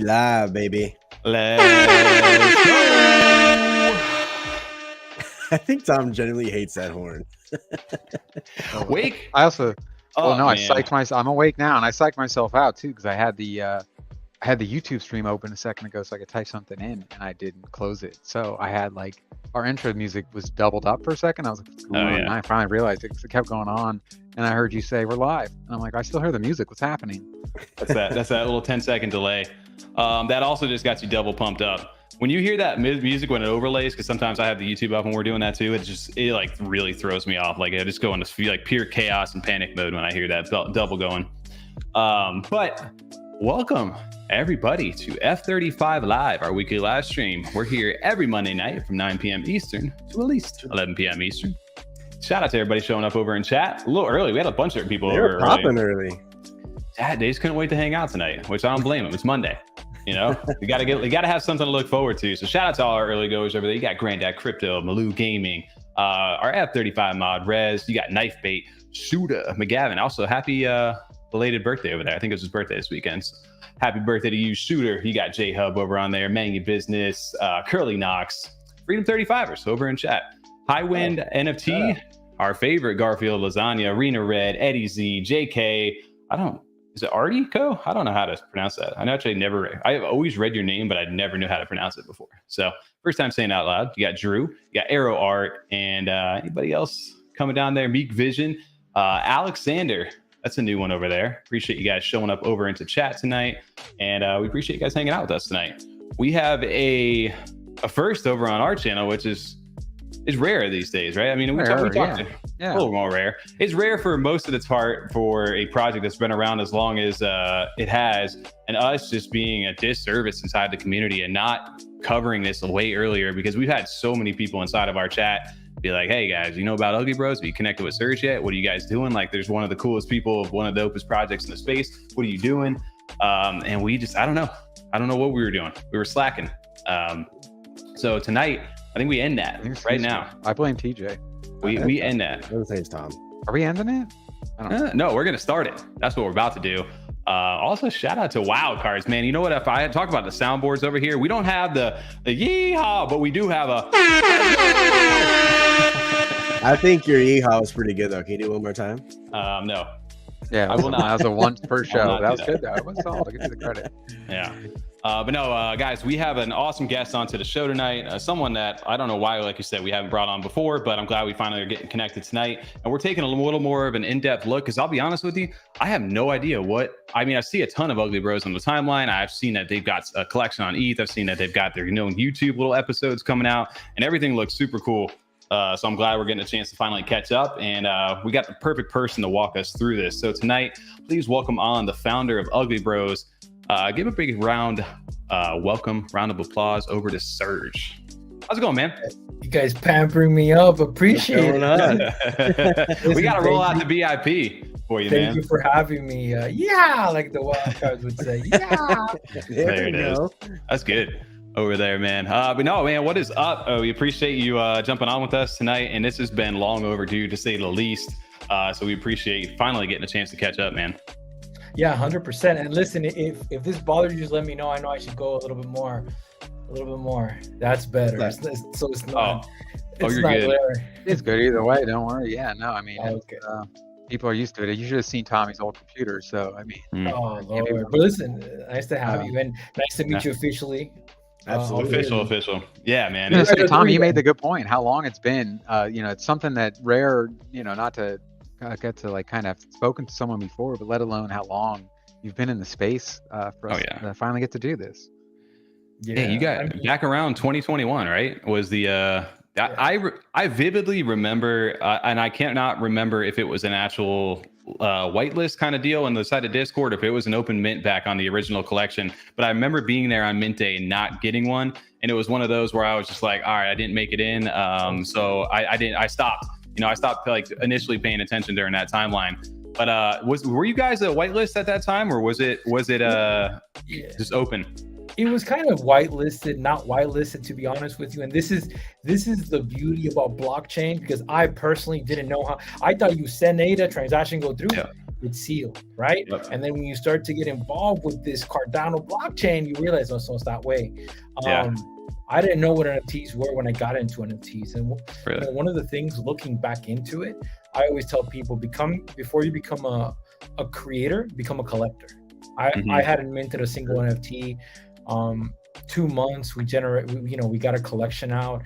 live, baby. Let's go. I think Tom genuinely hates that horn. Wake. I also, Oh, I man. psyched myself. I'm awake now, and I psyched myself out too because I had the YouTube stream open a second ago, so I could type something in, and I didn't close it. So I had like our intro music was doubled up for a second. I was like, what's going on? And I finally realized it because it kept going on, and I heard you say we're live, and I'm like, I still hear the music. What's happening? That's that little 10-second delay. That also just got you double pumped up. When you hear that music when it overlays, because sometimes I have the YouTube up when we're doing that too, it like really throws me off. Like I just go into like pure chaos and panic mode when I hear that double going. But welcome everybody to F35 Live, our weekly live stream. We're here every Monday night from 9 p.m. Eastern to at least 11 p.m. Eastern. Shout out to everybody showing up over in chat. A little early. We had a bunch of people over popping early. Dad, they just couldn't wait to hang out tonight, which I don't blame them. It's Monday. You know, we gotta have something to look forward to. So shout out to all our early goers over there. You got Granddad Crypto, Malou Gaming, our F35 mod, Rez. You got Knifebait, Shooter, McGavin. Also, happy belated birthday over there. I think it was his birthday this weekend. So happy birthday to you, Shooter. You got J Hub over on there, Mangy Business, Curly Knox, Freedom 35ers over in chat. High Wind NFT, our favorite Garfield Lasagna, Arena Red, Eddie Z, JK. Is it Artico? I don't know how to pronounce that. I've always read your name, but I never knew how to pronounce it before. So first time saying it out loud. You got Drew, you got Arrow Art, and anybody else coming down there? Meek Vision, Alexander. That's a new one over there. Appreciate you guys showing up over into chat tonight. And we appreciate you guys hanging out with us tonight. We have a first over on our channel, which is rare these days, right? I mean, we talked a little more rare. It's rare for most of the part for a project that's been around as long as it has, and us just being a disservice inside the community and not covering this way earlier, because we've had so many people inside of our chat be like, hey guys, you know about Ugly Bros? Have you connected with Serge yet? What are you guys doing? Like, there's one of the coolest people of one of the dopest projects in the space. What are you doing? And we just, I don't know what we were doing. We were slacking. So tonight, I think we end that right now. I blame TJ. We end that. I would say it's Tom. Are we ending it? I don't know. No, we're gonna start it. That's what we're about to do. Also, shout out to Wild Cards, man. You know what? If I had talked about the soundboards over here, we don't have the yeehaw, but we do have a. I think your yeehaw was pretty good though. Can you do it one more time? No. Yeah, I will not. That was a once per show. That was that. good though. It was solid. I'll give you the credit. Yeah. But no, guys, we have an awesome guest onto the show tonight. Someone that I don't know why, like you said, we haven't brought on before, but I'm glad we finally are getting connected tonight. And we're taking a little more of an in-depth look, because I'll be honest with you, I have no idea I see a ton of Ugly Bros on the timeline. I've seen that they've got a collection on ETH. I've seen that they've got their YouTube little episodes coming out, and everything looks super cool. So I'm glad we're getting a chance to finally catch up, and we got the perfect person to walk us through this. So tonight, please welcome on the founder of Ugly Bros. Give a big welcome round of applause over to Serge. How's it going, man? You guys pampering me up. Appreciate it. We got to roll out the VIP for you, man. Thank you for having me. Yeah, like the Wild Cards would say. Yeah. There it is. That's good over there, man. But no, man, what is up? We appreciate you jumping on with us tonight, and this has been long overdue, to say the least. So we appreciate you finally getting a chance to catch up, man. Yeah, 100%. And listen, if this bothers you, just let me know. I know I should go a little bit more. That's better. It's not. You're good. Rare. It's good either way. Don't worry. Yeah, no, I mean, Okay. people are used to it. You should have seen Tommy's old computer. So I mean, Oh Lord. But listen, nice to have you, and nice to meet you officially. Absolutely. Official. Yeah, man. I was gonna say, Tommy, you made the good point. How long it's been. It's something that Rare. Not to get to like kind of spoken to someone before, but let alone how long you've been in the space for us to finally get to do this. Yeah, you got back around 2021, right? Was the I vividly remember, and I cannot remember if it was an actual whitelist kind of deal on the side of Discord, or if it was an open mint back on the original collection. But I remember being there on mint day and not getting one, and it was one of those where I was just like, all right, I didn't make it in, so I stopped. I stopped like initially paying attention during that timeline. But were you guys a whitelist at that time, or was it just open? It was kind of whitelisted, not whitelisted, to be honest with you. And this is the beauty about blockchain, because I personally didn't know how. I thought you send ADA, transaction go through. Yeah. it's sealed, right? Yep. And then when you start to get involved with this Cardano blockchain, you realize, oh, so it's that way. I didn't know what NFTs were when I got into NFTs. And you know, one of the things looking back into it, I always tell people, before you become a creator, become a collector. I hadn't minted a single NFT. 2 months, we got a collection out.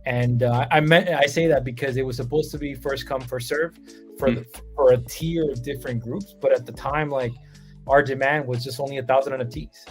And I say that because it was supposed to be first come, first serve for a tier of different groups. But at the time, like, our demand was just only 1,000 NFTs.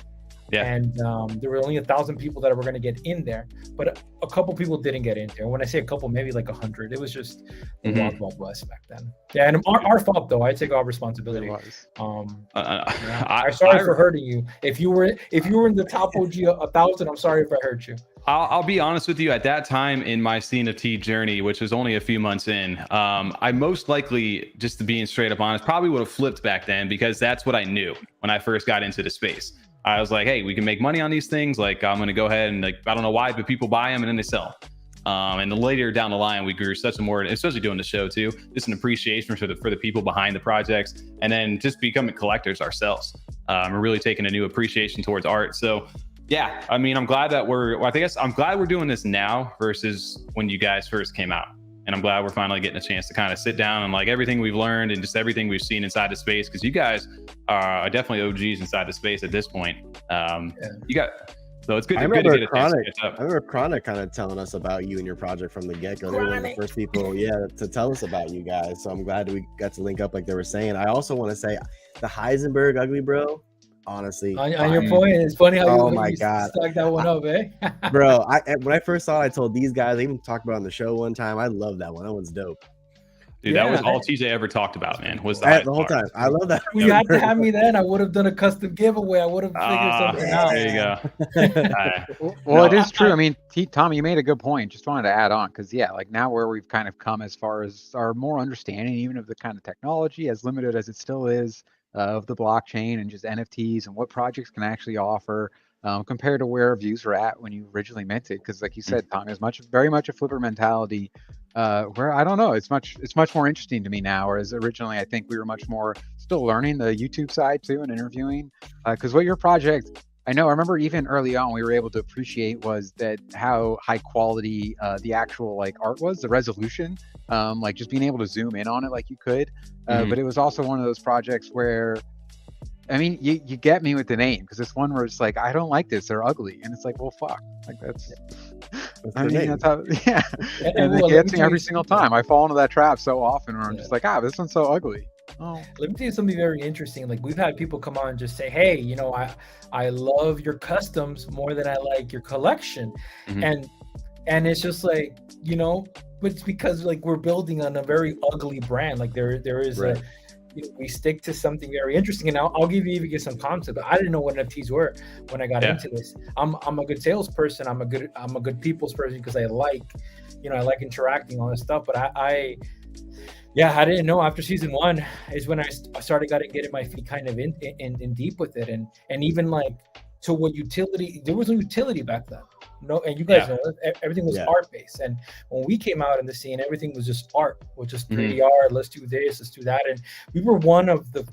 Yeah. And there were only 1,000 people that were going to get in there, but a couple people didn't get in there. When I say a couple, maybe like 100. It was just Wild Wild West back then. Yeah, and our fault though. I take all responsibility. I'm sorry for hurting you. If you were in the top OG 1,000, I'm sorry if I hurt you. I'll be honest with you. At that time in my CNFT journey, which was only a few months in, I most likely, just to being straight up honest, probably would have flipped back then, because that's what I knew when I first got into the space. I was like, hey, we can make money on these things. Like, I'm going to go ahead and, like, I don't know why, but people buy them and then they sell. And then later down the line, we grew such a more, especially doing the show too, just an appreciation for the people behind the projects, and then just becoming collectors ourselves. We're really taking a new appreciation towards art. So yeah, I mean, I'm glad that I'm glad we're doing this now versus when you guys first came out. And I'm glad we're finally getting a chance to kind of sit down and, like, everything we've learned and just everything we've seen inside the space, because you guys are definitely OGs inside the space at this point. So it's good to get a chance to catch up. I remember Chronic kind of telling us about you and your project from the get-go. They were one of the first people, to tell us about you guys. So I'm glad we got to link up like they were saying. I also want to say the Heisenberg Ugly Bro, honestly, on your point, it's funny how you stuck that one up, eh? Bro, when I first saw it, I told these guys, I even talked about it on the show one time. I love that one. That one's dope. Dude, that was all TJ ever talked about, man. Was the whole time. I love that. You had to have me then. I would have done a custom giveaway. I would have figured something out. There you go. Well, it is true. I mean, Tom, you made a good point. Just wanted to add on, because like now where we've kind of come as far as our more understanding, even of the kind of technology, as limited as it still is, of the blockchain and just NFTs and what projects can actually offer, compared to where views were at when you originally minted. Because like you said, Tom, it's very much a flipper mentality. Where I don't know, it's much more interesting to me now, whereas originally I think we were much more still learning the YouTube side too and interviewing. Because what your project, I remember even early on we were able to appreciate was that how high quality the actual like art was, the resolution, like just being able to zoom in on it like you could. But it was also one of those projects where, I mean, you get me with the name, because it's one where it's like, I don't like this, they're ugly, and it's like, well, fuck, like that's how, and it gets me every single time. I fall into that trap so often where I'm just like, this one's so ugly. Oh, let me tell you something very interesting. Like, we've had people come on and just say, hey, I love your customs more than I like your collection. And it's just like, but it's because like we're building on a very ugly brand. Like there is right. We stick to something very interesting, and I'll give you even some concept. I didn't know what NFTs were when I got into this. I'm a good salesperson. I'm a good people's person, because I like interacting, all this stuff. But I didn't know. After season 1 is when I started getting my feet kind of in deep with it, and even like to what utility. There was no utility back then. No, and you guys know everything was art based. And when we came out in the scene, everything was just art, with just 3D art. Let's do this, let's do that. And we were one of the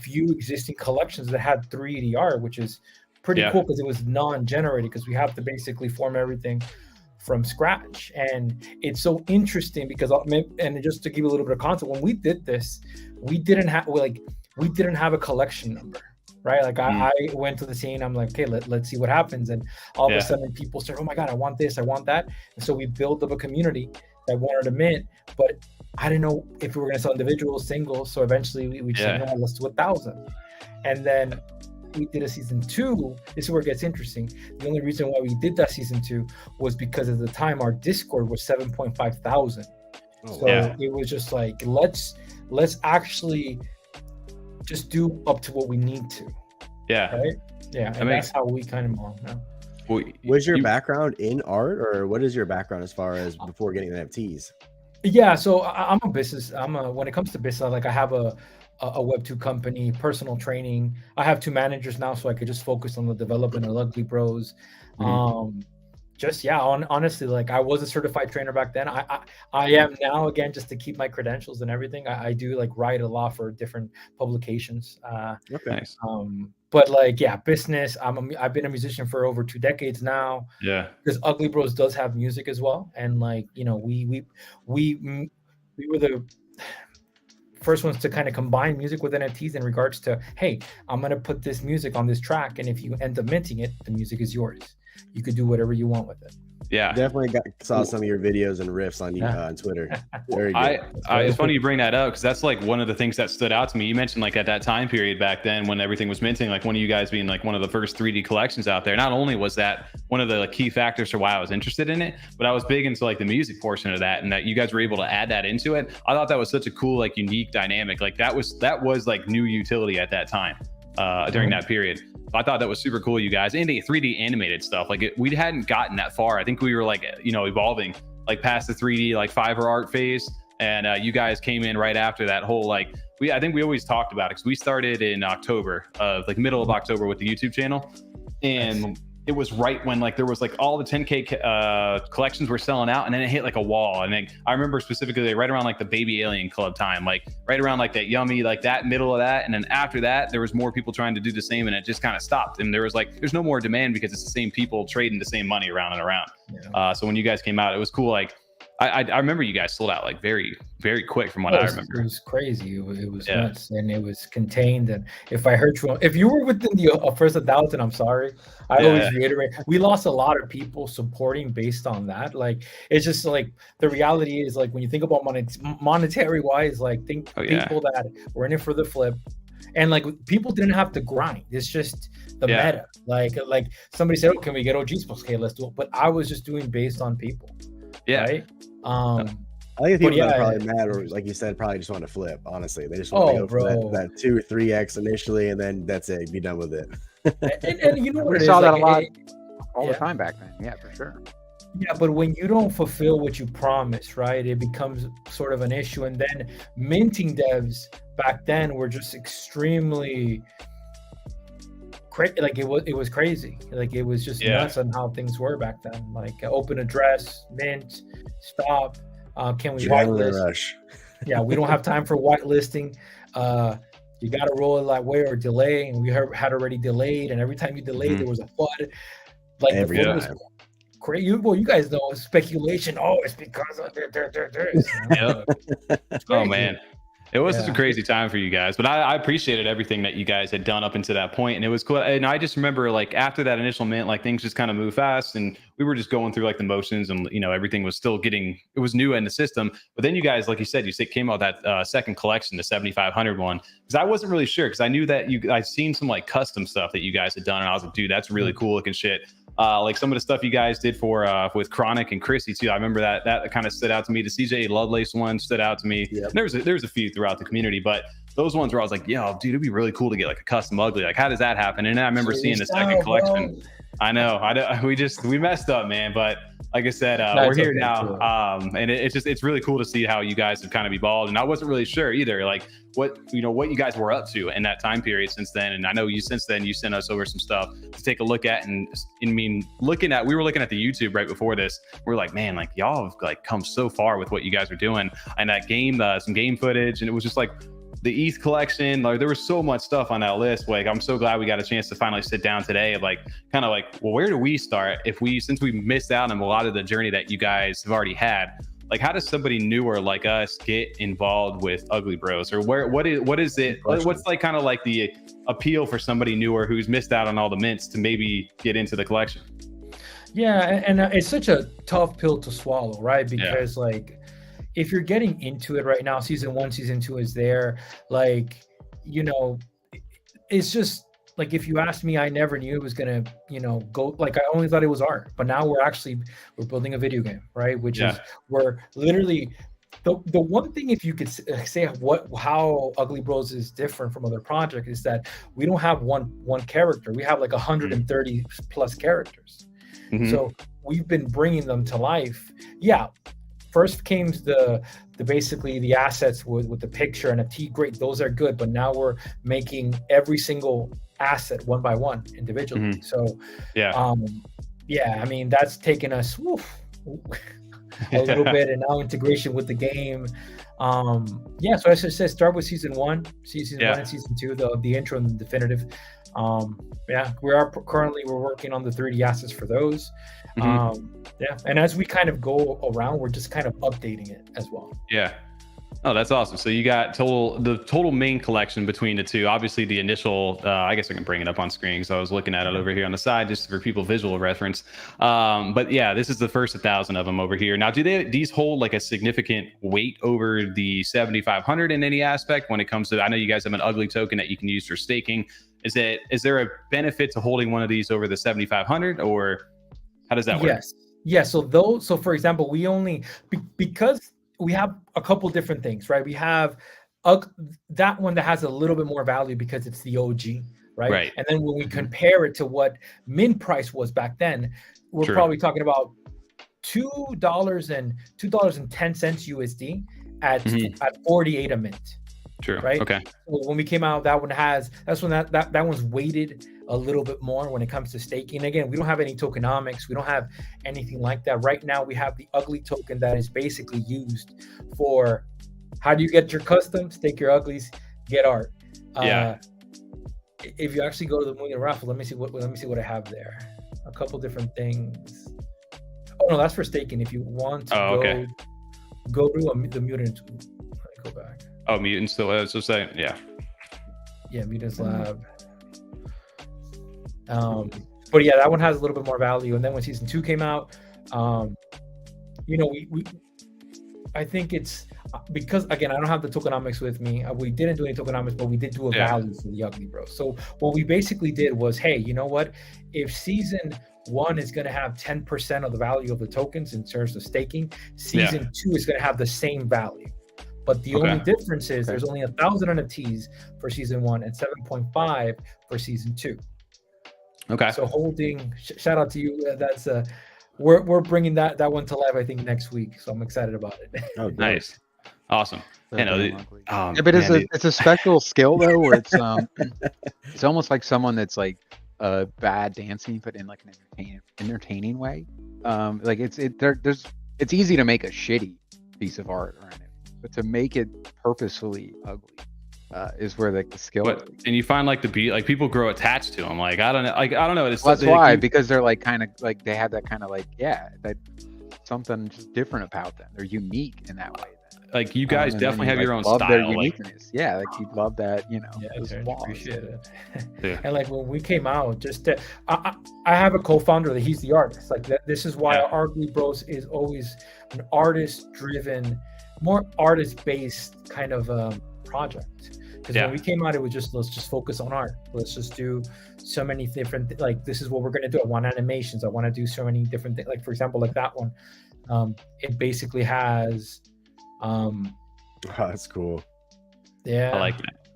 few existing collections that had 3D art, which is pretty cool, because it was non-generated, because we have to basically form everything from scratch. And it's so interesting because, and just to give you a little bit of context, when we did this, we didn't have a collection number. Right, like I went to the scene. I'm like, okay, let's see what happens. And all of a sudden, people start, oh my god, I want this, I want that. And so we built up a community that wanted to mint, but I didn't know if we were going to sell individuals, singles. So eventually, we just said, no, let's do 1,000. And then we did a season 2. This is where it gets interesting. The only reason why we did that season 2 was because at the time our Discord was 7.5 thousand. It was just like, let's actually just do up to what we need to. Right? And that's how we kind of move now. Was your background in art, or what is your background as far as before getting NFTs? So I'm a business. When it comes to business, like I have a Web2 company, personal training. I have 2 managers now, so I could just focus on the development of Ugly Bros. just honestly, like I was a certified trainer back then. I am now, again, just to keep my credentials and everything. I do like write a lot for different publications. Okay. Nice. But like, yeah, business. I've been a musician for over 2 decades now. Yeah. Because Ugly Bros does have music as well, and like, you know, we were the first ones to kind of combine music with NFTs in regards to, hey, I'm gonna put this music on this track, and if you end up minting it, the music is yours. You could do whatever you want with it. Yeah, definitely saw some of your videos and riffs on on Twitter. Very good. It's funny you bring that up, because that's like one of the things that stood out to me. You mentioned like at that time period back then when everything was minting, like one of you guys being like one of the first 3D collections out there. Not only was that one of the like, key factors for why I was interested in it, but I was big into like the music portion of that, and that you guys were able to add that into it. I thought that was such a cool, like, unique dynamic. Like that was like new utility at that time during that period. I thought that was super cool, you guys, and the 3D animated stuff. Like we hadn't gotten that far. I think we were like, you know, evolving like past the 3D like Fiverr art phase, and you guys came in right after that whole like I think we always talked about it, because we started in October, middle of October with the YouTube channel, and it was right when like there was like all the 10K collections were selling out, and then it hit like a wall. And then I remember specifically right around like the Baby Alien Club time, like right around like that Yummy, like that middle of that. And then after that, there was more people trying to do the same, and it just kind of stopped. And there was like, there's no more demand, because it's the same people trading the same money around and around. Yeah. So when you guys came out, it was cool. Like I remember you guys sold out like very, very quick from what I remember. It was crazy. It was nuts, and it was contained. And if I hurt you, if you were within the first 1,000, I'm sorry. I always reiterate, we lost a lot of people supporting based on that. Like, it's just like, the reality is, like, when you think about monetary wise, like, people that were in it for the flip, and like people didn't have to grind. It's just the meta. Like somebody said, "Oh, can we get OGs?" Okay, let's do it. But I was just doing based on people. Yeah. Right? I think people that are probably mad, or like you said, probably just want to flip. Honestly, they just want to go for that 2 or 3x initially, and then that's it. Be done with it. and you know what? We saw that a lot all the time back then. Yeah, for sure. Yeah, but when you don't fulfill what you promise, right, it becomes sort of an issue. And then minting devs back then were just extremely like it was crazy. Like it was just nuts on how things were back then. Like open address, mint, stop. Can we whitelist? Yeah, we don't have time for whitelisting. You got to roll it that way or delay, and we had already delayed. And every time you delayed, there was a FUD. Like the FUD was crazy. Well, you guys know speculation. Oh, it's because of this. Oh man. It was such a crazy time for you guys, but I appreciated everything that you guys had done up until that point, and it was cool. And I just remember, like, after that initial mint, like, things just kind of moved fast, and we were just going through like the motions, and you know, everything was still it was new in the system. But then you guys, like you said, came out that second collection, the 7,500 one, because I wasn't really sure, because I knew that I'd seen some like custom stuff that you guys had done, and I was like, dude, that's really cool looking shit. Like some of the stuff you guys did for with Chronic and Chrissy too. I remember that kind of stood out to me. The CJ Lovelace one stood out to me. Yep. There's a few throughout the community, but those ones where I was like, yo, dude, it'd be really cool to get like a custom ugly. Like, how does that happen? And then I remember seeing the second collection. I know. We messed up, man. But like I said, we're here now. And it's really cool to see how you guys have kind of evolved. And I wasn't really sure either, like what you guys were up to in that time period since then. And I know since then you sent us over some stuff to take a look at. And I mean, we were looking at the YouTube right before this. We're like, man, like y'all have like come so far with what you guys are doing. And that game, some game footage, and it was just like the ETH collection. Like there was so much stuff on that list. Like I'm so glad we got a chance to finally sit down today. Like kind of like, well, where do we start since we missed out on a lot of the journey that you guys have already had? Like, how does somebody newer like us get involved with Ugly Bros? Or what is it? What's like kind of like the appeal for somebody newer who's missed out on all the mints to maybe get into the collection? Yeah, and it's such a tough pill to swallow, right? Because like, if you're getting into it right now, season 1, season 2 is there. Like, you know, it's just like, if you asked me, I never knew it was gonna, go. Like, I only thought it was art, but now we're building a video game, right? Which is, we're literally the one thing, if you could say how Ugly Bros is different from other projects, is that we don't have one character. We have like 130 plus characters. Mm-hmm. So we've been bringing them to life. Yeah. First came the basically the assets with the picture and a T. Great, those are good, but now we're making every single asset one by one individually. Mm-hmm. So yeah, I mean, that's taken us a little bit, and now integration with the game. Yeah, so as I said, start with season one and season two, the intro and the definitive. Yeah, we're working on the 3D assets for those. Yeah, and as we kind of go around, we're just kind of updating it as well. Yeah. Oh, that's awesome. So you got the total main collection between the two. Obviously, the initial, I guess I can bring it up on screen because I was looking at it over here on the side just for people visual reference. But yeah, this is the first 1,000 of them over here. Now, do these hold like a significant weight over the 7,500 in any aspect when it comes to? I know you guys have an ugly token that you can use for staking. Is there a benefit to holding one of these over the 7,500, or how does that work? Yes. Yeah. So for example, we only because we have a couple different things, right? We have that one that has a little bit more value because it's the OG, right? And then when we compare it to what min price was back then, we're probably talking about $2.10 USD at 48 a mint. True. Right. Okay. When we came out, that one's weighted a little bit more when it comes to staking. Again, we don't have any tokenomics. We don't have anything like that. Right now, we have the ugly token that is basically used for how do you get your custom, stake your uglies, get art. If you actually go to the Moon Raffle, let me see what I have there. A couple different things. Oh no, that's for staking. If you want to go to the mutant. Let me go back. Oh, mutant still. So say yeah. Mutants Lab. But yeah, that one has a little bit more value. And then when season 2 came out, I think it's because, again, I don't have the tokenomics with me. We didn't do any tokenomics, but we did do a value for the ugly bro. So what we basically did was, hey, you know what? If season 1 is going to have 10% of the value of the tokens in terms of staking, season 2 is going to have the same value. But the only difference is there's only 1,000 NFTs for season 1 and 7.5 for season 2. Okay. So holding, shout out to you. That's we're bringing that one to life, I think, next week. So I'm excited about it. Oh, nice, awesome. But it's a special skill though, where it's almost like someone that's like bad dancing, but in like an entertaining way. Like it's easy to make a shitty piece of art or anything, but to make it purposefully ugly is where the skill is. And you find like the beat, like people grow attached to them. Like I don't know. It's that's why, because they're like kind of like they have that kind of like that something just different about them. They're unique in that way. Like you guys definitely have your own love style. Their uniqueness. Yeah, like you love that. Yeah, appreciate it. And like when we came out, I have a co-founder that he's the artist. Like this is why our Ugly Bros is always an artist-driven, more artist-based kind of project. Because when we came out, it was just, let's just focus on art. Let's just do so many different, like, this is what we're going to do. I want animations. I want to do so many different things. Like, for example, like that one, it basically has... that's cool. Yeah. I like that.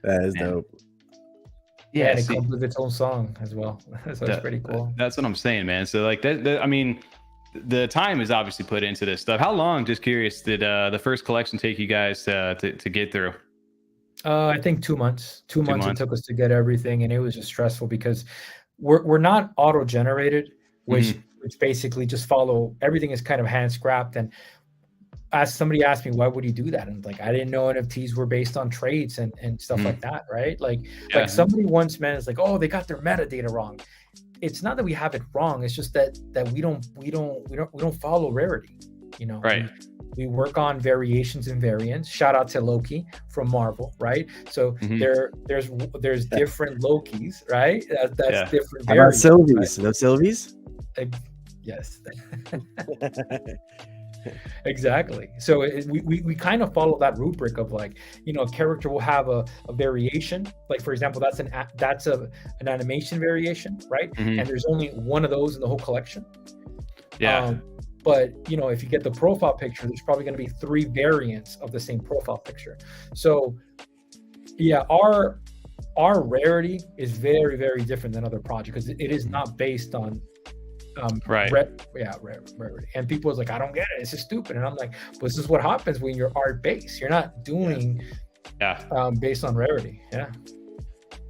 That is dope. Yeah, and it comes with its own song as well. So it's pretty cool. That's what I'm saying, man. So like that I mean, the time is obviously put into this stuff. How long, just curious, did the first collection take you guys to get through? I think 2 months. 2 months it took us to get everything, and it was just stressful because we're not auto-generated, which basically just follow, everything is kind of hand scrapped. And as somebody asked me, why would you do that? And like, I didn't know NFTs were based on trades and stuff like that, right? Like somebody once meant, it's like, oh, they got their metadata wrong. It's not that we have it wrong. It's just that we don't follow rarity, you know. Right. We work on variations and variants. Shout out to Loki from Marvel, right? So there's different Lokis, right? That's different. How about Sylvies? No Sylvies? Yes. Exactly. So we kind of follow that rubric of like, you know, a character will have a variation. Like, for example, that's an animation variation, right? And there's only one of those in the whole collection. Yeah. But, you know, if you get the profile picture, there's probably going to be 3 variants of the same profile picture. So, yeah, our rarity is very, very different than other projects because it is not based on rarity. And people was like, I don't get it. This is stupid. And I'm like, well, this is what happens when you're art based. You're not doing based on rarity. Yeah.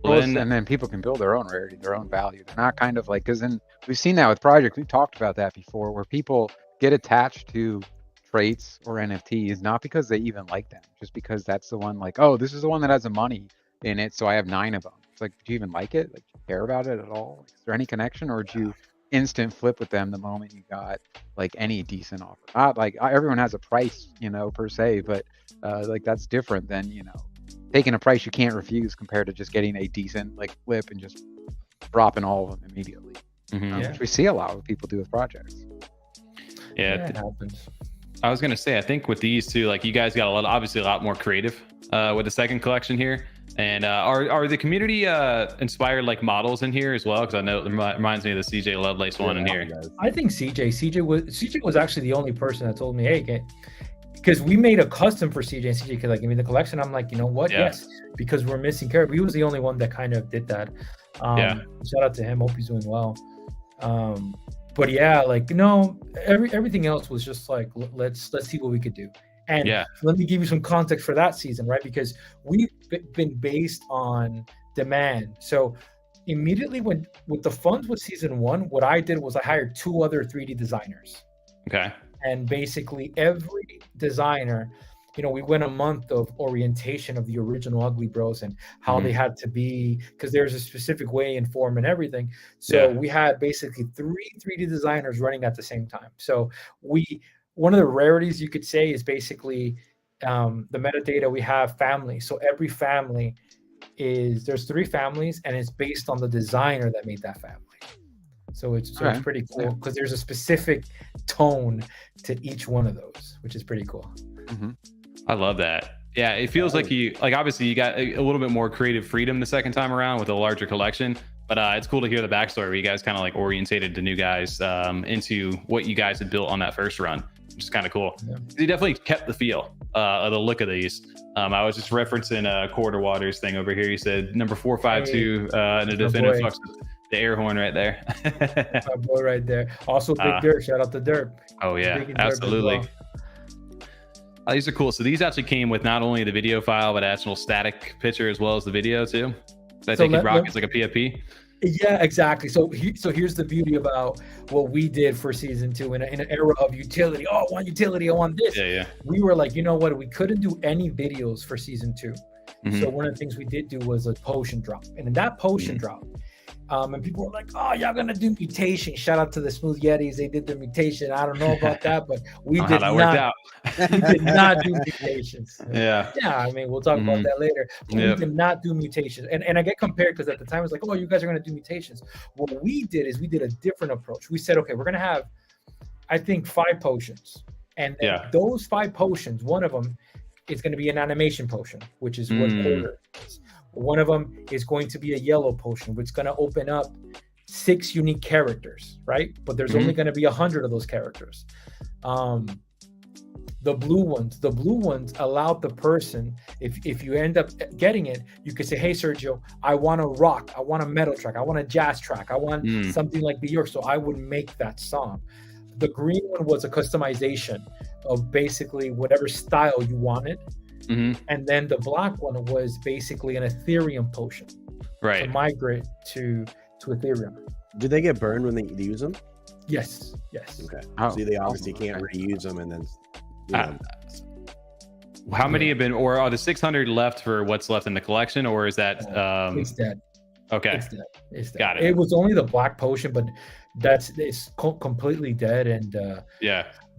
Well, and then people can build their own rarity, their own value. They're not kind of like, because then we've seen that with projects. We've talked about that before, where people get attached to traits or NFTs not because they even like them, just because that's the one, like, oh, this is the one that has the money in it, so I have 9 of them. It's like, do you even like it? Like, do you care about it at all? Like, is there any connection, or do you instant flip with them the moment you got like any decent offer? Not like everyone has a price, you know, per se, but like that's different than, you know, taking a price you can't refuse compared to just getting a decent like flip and just dropping all of them immediately. Which we see a lot of people do with projects. Yeah, it happens. I was gonna say, I think with these two, like you guys got obviously a lot more creative with the second collection here. And are the community inspired like models in here as well? Because I know it reminds me of the CJ Lovelace one in here. I think CJ was actually the only person that told me, hey, because we made a custom for CJ, and CJ could like give me the collection. I'm like, you know what? Yes, because we're missing character. He was the only one that kind of did that. Shout out to him. Hope he's doing well. But yeah, like, no, everything else was just like, let's see what we could do. And let me give you some context for that season, right? Because we've been based on demand. So immediately with the funds with season 1, what I did was I hired 2 other 3D designers. Okay. And basically every designer, you know, we went a month of orientation of the original Ugly Bros and how they had to be, because there's a specific way and form and everything. So we had basically 3 3D designers running at the same time. So one of the rarities you could say is basically the metadata we have family. So every family there's 3 families, and it's based on the designer that made that family. So it's pretty cool because there's a specific tone to each one of those, which is pretty cool. I love that. Yeah, it feels like obviously you got a little bit more creative freedom the second time around with a larger collection. But it's cool to hear the backstory where you guys kind of like orientated the new guys into what you guys had built on that first run, which is kind of cool. You definitely kept the feel of the look of these. I was just referencing Quarter Waters thing over here. He said number 452 in the definitive fucks the air horn right there. My boy right there. Also Big Derp. Shout out to Derp. Oh yeah, absolutely. These are cool. So these actually came with not only the video file, but actual static picture as well as the video too. I think it's like a PFP. Yeah, exactly. So here's the beauty about what we did for season 2 in an era of utility. Oh, I want utility. I want this. We were like, you know what? We couldn't do any videos for season 2. So one of the things we did do was a potion drop. And in that potion drop, and people were like, oh, y'all gonna do mutation. Shout out to the Smooth Yetis. They did the mutation. I don't know about that, but we did not. We did not do mutations. Yeah, I mean, we'll talk about that later. But we did not do mutations. And I get compared because at the time it was like, oh, you guys are gonna do mutations. What we did is we did a different approach. We said, okay, we're gonna have, I think, 5 potions. And those 5 potions, one of them is going to be an animation potion, which is what quarter is. One of them is going to be a yellow potion, which is going to open up 6 unique characters, right? But there's only going to be 100 of those characters. The blue ones allow the person, if you end up getting it, you could say, hey, Sergio, I want a rock, I want a metal track, I want a jazz track, I want something like Bjork, so I would make that song. The green one was a customization of basically whatever style you wanted. And then the black one was basically an Ethereum potion. To migrate to Ethereum. Do they get burned when they use them? Yes. Okay. So they obviously can't reuse them, and then how many have been, or are the 600 left for what's left in the collection, or is that it's dead? Okay. It's dead. Got it. It was only the black potion, but it's completely dead. And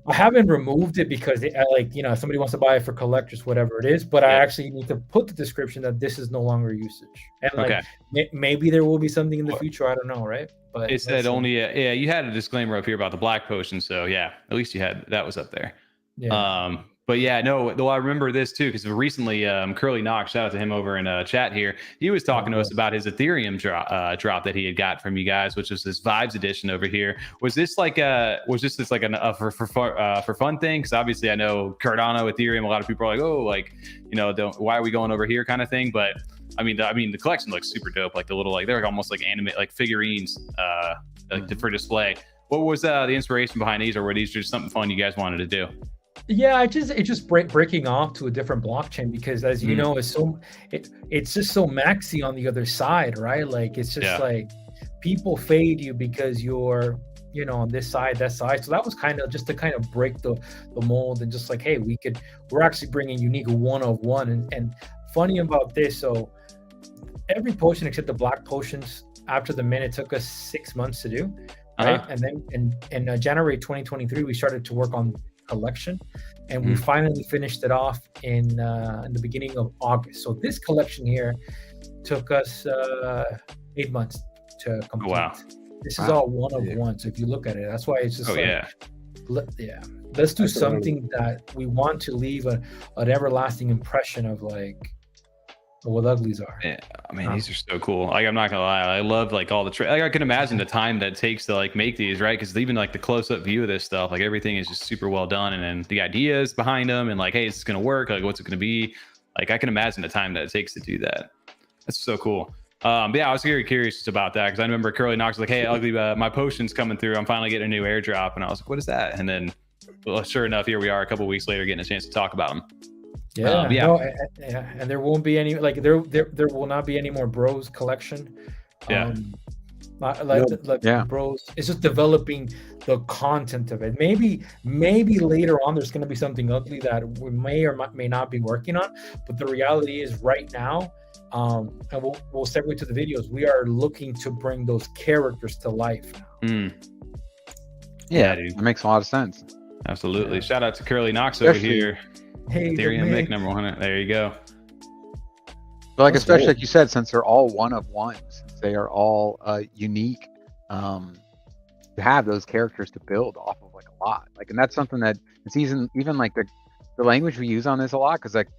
I haven't removed it because somebody wants to buy it for collectors, whatever it is, but I actually need to put the description that this is no longer usage. And maybe there will be something in the future. I don't know. Right. But it said only, you had a disclaimer up here about the black potion. So at least you had, that was up there. But though I remember this too, because recently Curly Knox, shout out to him over in chat here, he was talking to us about his Ethereum drop that he had got from you guys, which was this Vibes edition over here. Was this like for fun thing? Because obviously I know Cardano, Ethereum, a lot of people are like, why are we going over here kind of thing? But I mean the collection looks super dope. Like the little, they're like almost like anime, like figurines for display. What was the inspiration behind these, or were these just something fun you guys wanted to do? Yeah, it's just breaking off to a different blockchain because, as you know, it's just so maxi on the other side, right? Like it's just like people fade you because you're, you know, on this side, that side. So that was kind of just to kind of break the mold and just like, hey, we're actually bringing unique one of one. And funny about this, so every potion except the black potions after the mint, it took us 6 months to do, right? And then in January 2023, we started to work on collection, and we finally finished it off in the beginning of August. So this collection here took us 8 months to complete. Wow. This is all one of one. So if you look at it, that's why it's just let's do something that we want to leave an everlasting impression of, like, what uglies are. Yeah, I mean, these are so cool. Like, I'm not gonna lie, I love like all the like, I can imagine the time that it takes to like make these, right? Because even like the close-up view of this stuff, like everything is just super well done, and then the ideas behind them, and like, hey, it's gonna work. Like, what's it gonna be? Like, I can imagine the time that it takes to do that. That's so cool. But yeah, I was very curious about that because I remember Curly Knox was like, "Hey, ugly, my potion's coming through. I'm finally getting a new airdrop," and I was like, "What is that?" And then, well, sure enough, here we are a couple weeks later getting a chance to talk about them. Yeah, no, and there won't be any, like, there will not be any more Bros collection. Bros, it's just developing the content of it. Maybe later on there's going to be something ugly that we may or may not be working on, but the reality is right now, and we'll segue to the videos, we are looking to bring those characters to life now. Yeah, dude, that makes a lot of sense. Absolutely. Shout out to Curly Knox over here. Hey, Ethereum Mick number 1. There you go. But like, especially like you said, since they're all one of one, since they are all unique, to have those characters to build off of, like, a lot. Like, and that's something that it's even like the language we use on this a lot, because like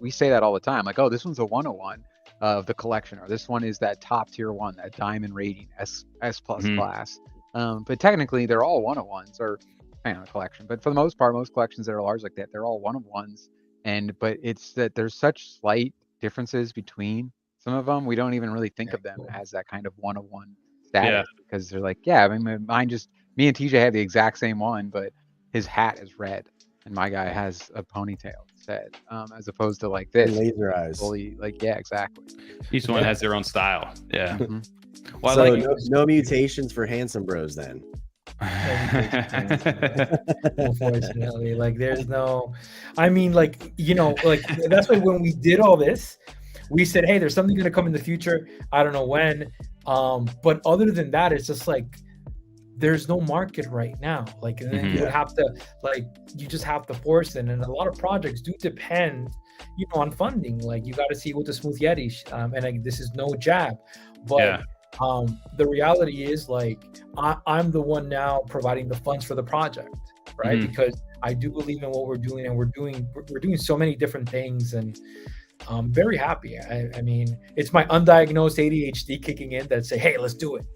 we say that all the time. Like, oh, this one's a 101 of the collection, or this one is that top tier one, that diamond rating S plus class. But technically, they're all 101s, or depending on the collection. But for the most part, most collections that are large like that, they're all 101s. But it's that there's such slight differences between some of them. We don't even really think of them as that kind of 101 status, because they're like, yeah, I mean, mine just, me and TJ had the exact same one, but his hat is red and my guy has a ponytail instead, as opposed to like this laser eyes. Fully, like, yeah, exactly. Each one has their own style. Yeah. Well, so no mutations for handsome bros then. Unfortunately, like, there's no, I mean, like, you know, like, that's why when we did all this, we said, hey, there's something going to come in the future. I don't know when. But other than that, it's just like, there's no market right now. Like, and then you have to, like, you just have to force it. And a lot of projects do depend, you know, on funding. Like, you got to see what the Smooth Yeti, and this is no jab, but the reality is, like, I'm the one now providing the funds for the project, right? Because I do believe in what we're doing, and we're doing so many different things, and I'm very happy. I mean, it's my undiagnosed ADHD kicking in that say, hey, let's do it.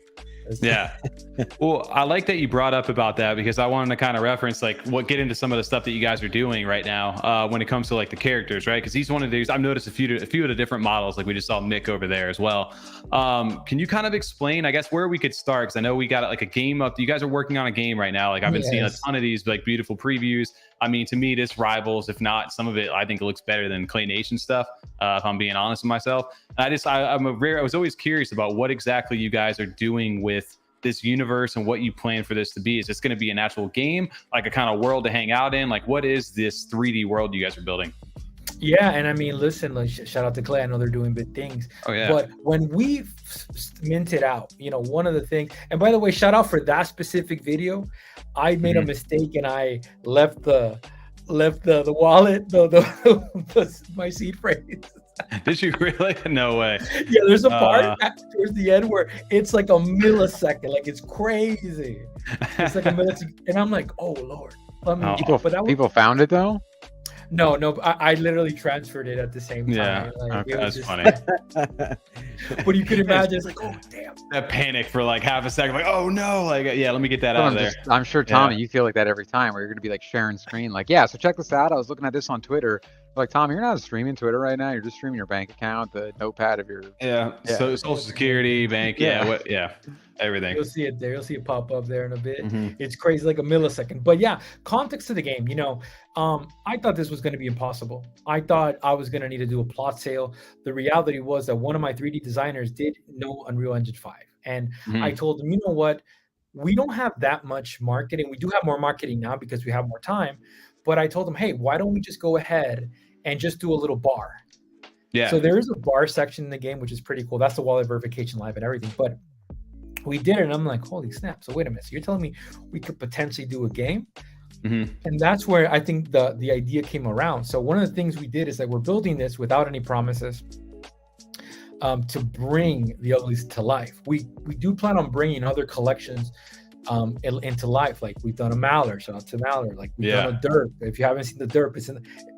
Yeah. Well, I like that you brought up about that, because I wanted to kind of reference, like, get into some of the stuff that you guys are doing right now when it comes to, like, the characters, right? Because each one of these, I've noticed a few of the different models, like we just saw Mick over there as well. Can you kind of explain, I guess, where we could start? Because I know we got like a game up. You guys are working on a game right now. Like, I've been seeing a ton of these, like, beautiful previews. I mean, to me, this rivals, if not some of it, I think it looks better than Clay Nation stuff, if I'm being honest with myself. And I was always curious about what exactly you guys are doing with this universe and what you plan for this to be. Is this going to be an actual game, like a kind of world to hang out in? Like, what is this 3D world you guys are building? Yeah, and I mean, listen, like, shout out to Clay. I know they're doing big things. Oh yeah. But when we minted out, you know, one of the things, and by the way, shout out for that specific video. I made a mistake and I left the wallet, my seed phrase. Did you really? No way. Yeah, there's a part towards the end where it's like a millisecond, like, it's crazy. It's like a millisecond, and I'm like, oh Lord. People found it though? No, I literally transferred it at the same time. Yeah, like, okay, that's funny. But you could imagine, it's like, oh damn. That panic for like half a second, like, oh no, like, yeah, let me get that out of there. I'm sure, Tommy, you feel like that every time, where you're gonna be like sharing screen, like, yeah, so check this out. I was looking at this on Twitter. Like, Tommy, you're not streaming Twitter right now. You're just streaming your bank account, the notepad of your So Social Security, bank, everything. You'll see it there. You'll see it pop up there in a bit. It's crazy, like a millisecond. But yeah, context to the game. You know, I thought this was going to be impossible. I thought I was going to need to do a plot sale. The reality was that one of my 3D designers did know Unreal Engine 5. And I told them, you know what? We don't have that much marketing. We do have more marketing now because we have more time. But I told them, hey, why don't we just go ahead and just do a little bar? Yeah. So there is a bar section in the game, which is pretty cool. That's the wallet verification live and everything. But we did it, and I'm like, holy snap. So wait a minute. So you're telling me we could potentially do a game? And that's where I think the idea came around. So one of the things we did is that we're building this without any promises to bring the uglies to life. We do plan on bringing other collections into life. Like we've done a Maller, shout out to Maller. Like we've done a Derp. If you haven't seen the Derp,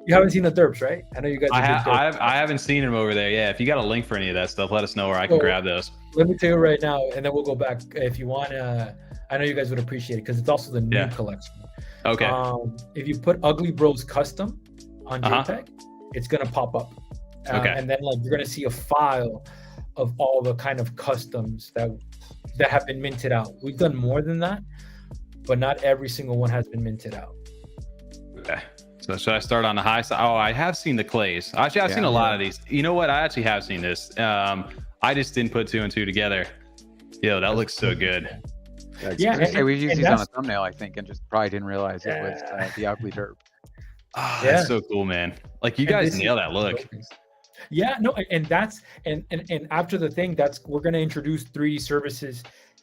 you haven't seen the Derps, right? I know you guys. I haven't seen them over there. Yeah, if you got a link for any of that stuff, let us know where I can grab those. Let me tell you right now, and then we'll go back if you want. I know you guys would appreciate it because it's also the new collection. Okay. If you put Ugly Bros Custom on JPEG, it's gonna pop up. And then like you're gonna see a file of all the kind of customs that have been minted out. We've done more than that, but not every single one has been minted out. Okay. So should I start on the high side? Oh, I have seen the clays. Actually, I've seen a lot of these. You know what? I actually have seen this. I just didn't put 2 and 2 together. Yo, that looks so good. We used these on a thumbnail, I think, and just probably didn't realize it was the ugly derp. Oh, that's so cool, man. Like you guys nail that look. Yeah, no, and that's and after the thing, we're gonna introduce 3D services,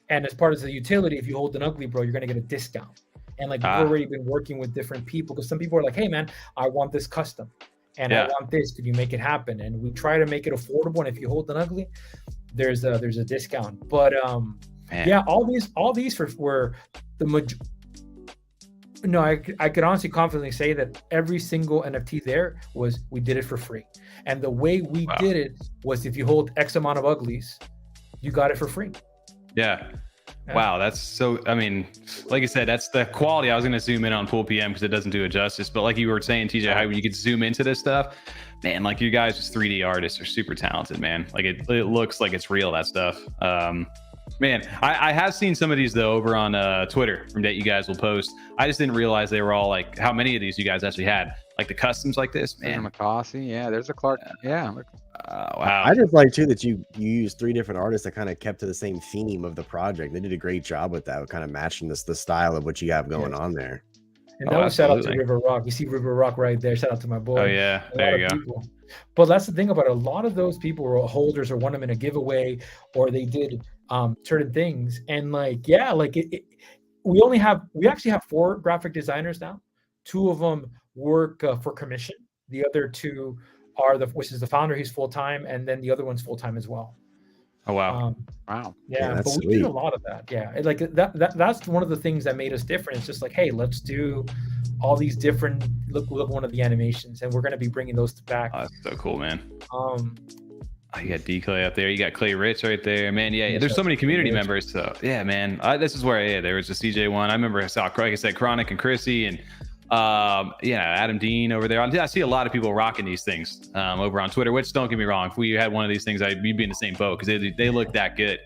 and as part of the utility, if you hold an ugly bro, you're gonna get a discount. And like we've already been working with different people because some people are like, hey man, I want this custom and I want this. Could you make it happen? And we try to make it affordable. And if you hold an ugly, there's a discount. But all these were the no, I could honestly confidently say that every single NFT there we did it for free. And the way we did it was if you hold X amount of uglies, you got it for free. Yeah. Wow, that's so, I mean, like I said, that's the quality. I was going to zoom in on Pool PM because it doesn't do it justice. But like you were saying, TJ, how you could zoom into this stuff, man, like you guys as 3D artists are super talented, man. Like it looks like it's real, that stuff. Man, I have seen some of these though over on Twitter that you guys will post. I just didn't realize they were all like how many of these you guys actually had, like the customs like this, man. Makasi, there's a Clark, Look. Wow. I just like too that you used 3 different artists that kind of kept to the same theme of the project. They did a great job with that, kind of matching the style of what you have going on there. And that was shout out to River Rock. You see River Rock right there. Shout out to my boy. Oh yeah, there you go. But that's the thing about a lot of those people were holders or won them in a giveaway, or they did certain things. And like, we actually have 4 graphic designers now. 2 of them work for commission. The other 2 are which is the founder, he's full-time, and then the other one's full-time as well. Oh wow. Wow. Yeah, but we did a lot of that. Yeah. Like that's one of the things that made us different. It's just like, hey, let's do all these different look one of the animations, and we're gonna be bringing those back. Oh, that's so cool, man. You got D Clay up there, you got Clay Rich right there, man. Yeah, there's so many community members. So yeah, man. This is where there was a CJ one. I remember I saw, like I said, Chronic and Chrissy and Adam Dean over there. I see a lot of people rocking these things over on Twitter, which don't get me wrong, if we had one of these things, you'd be in the same boat because they look that good.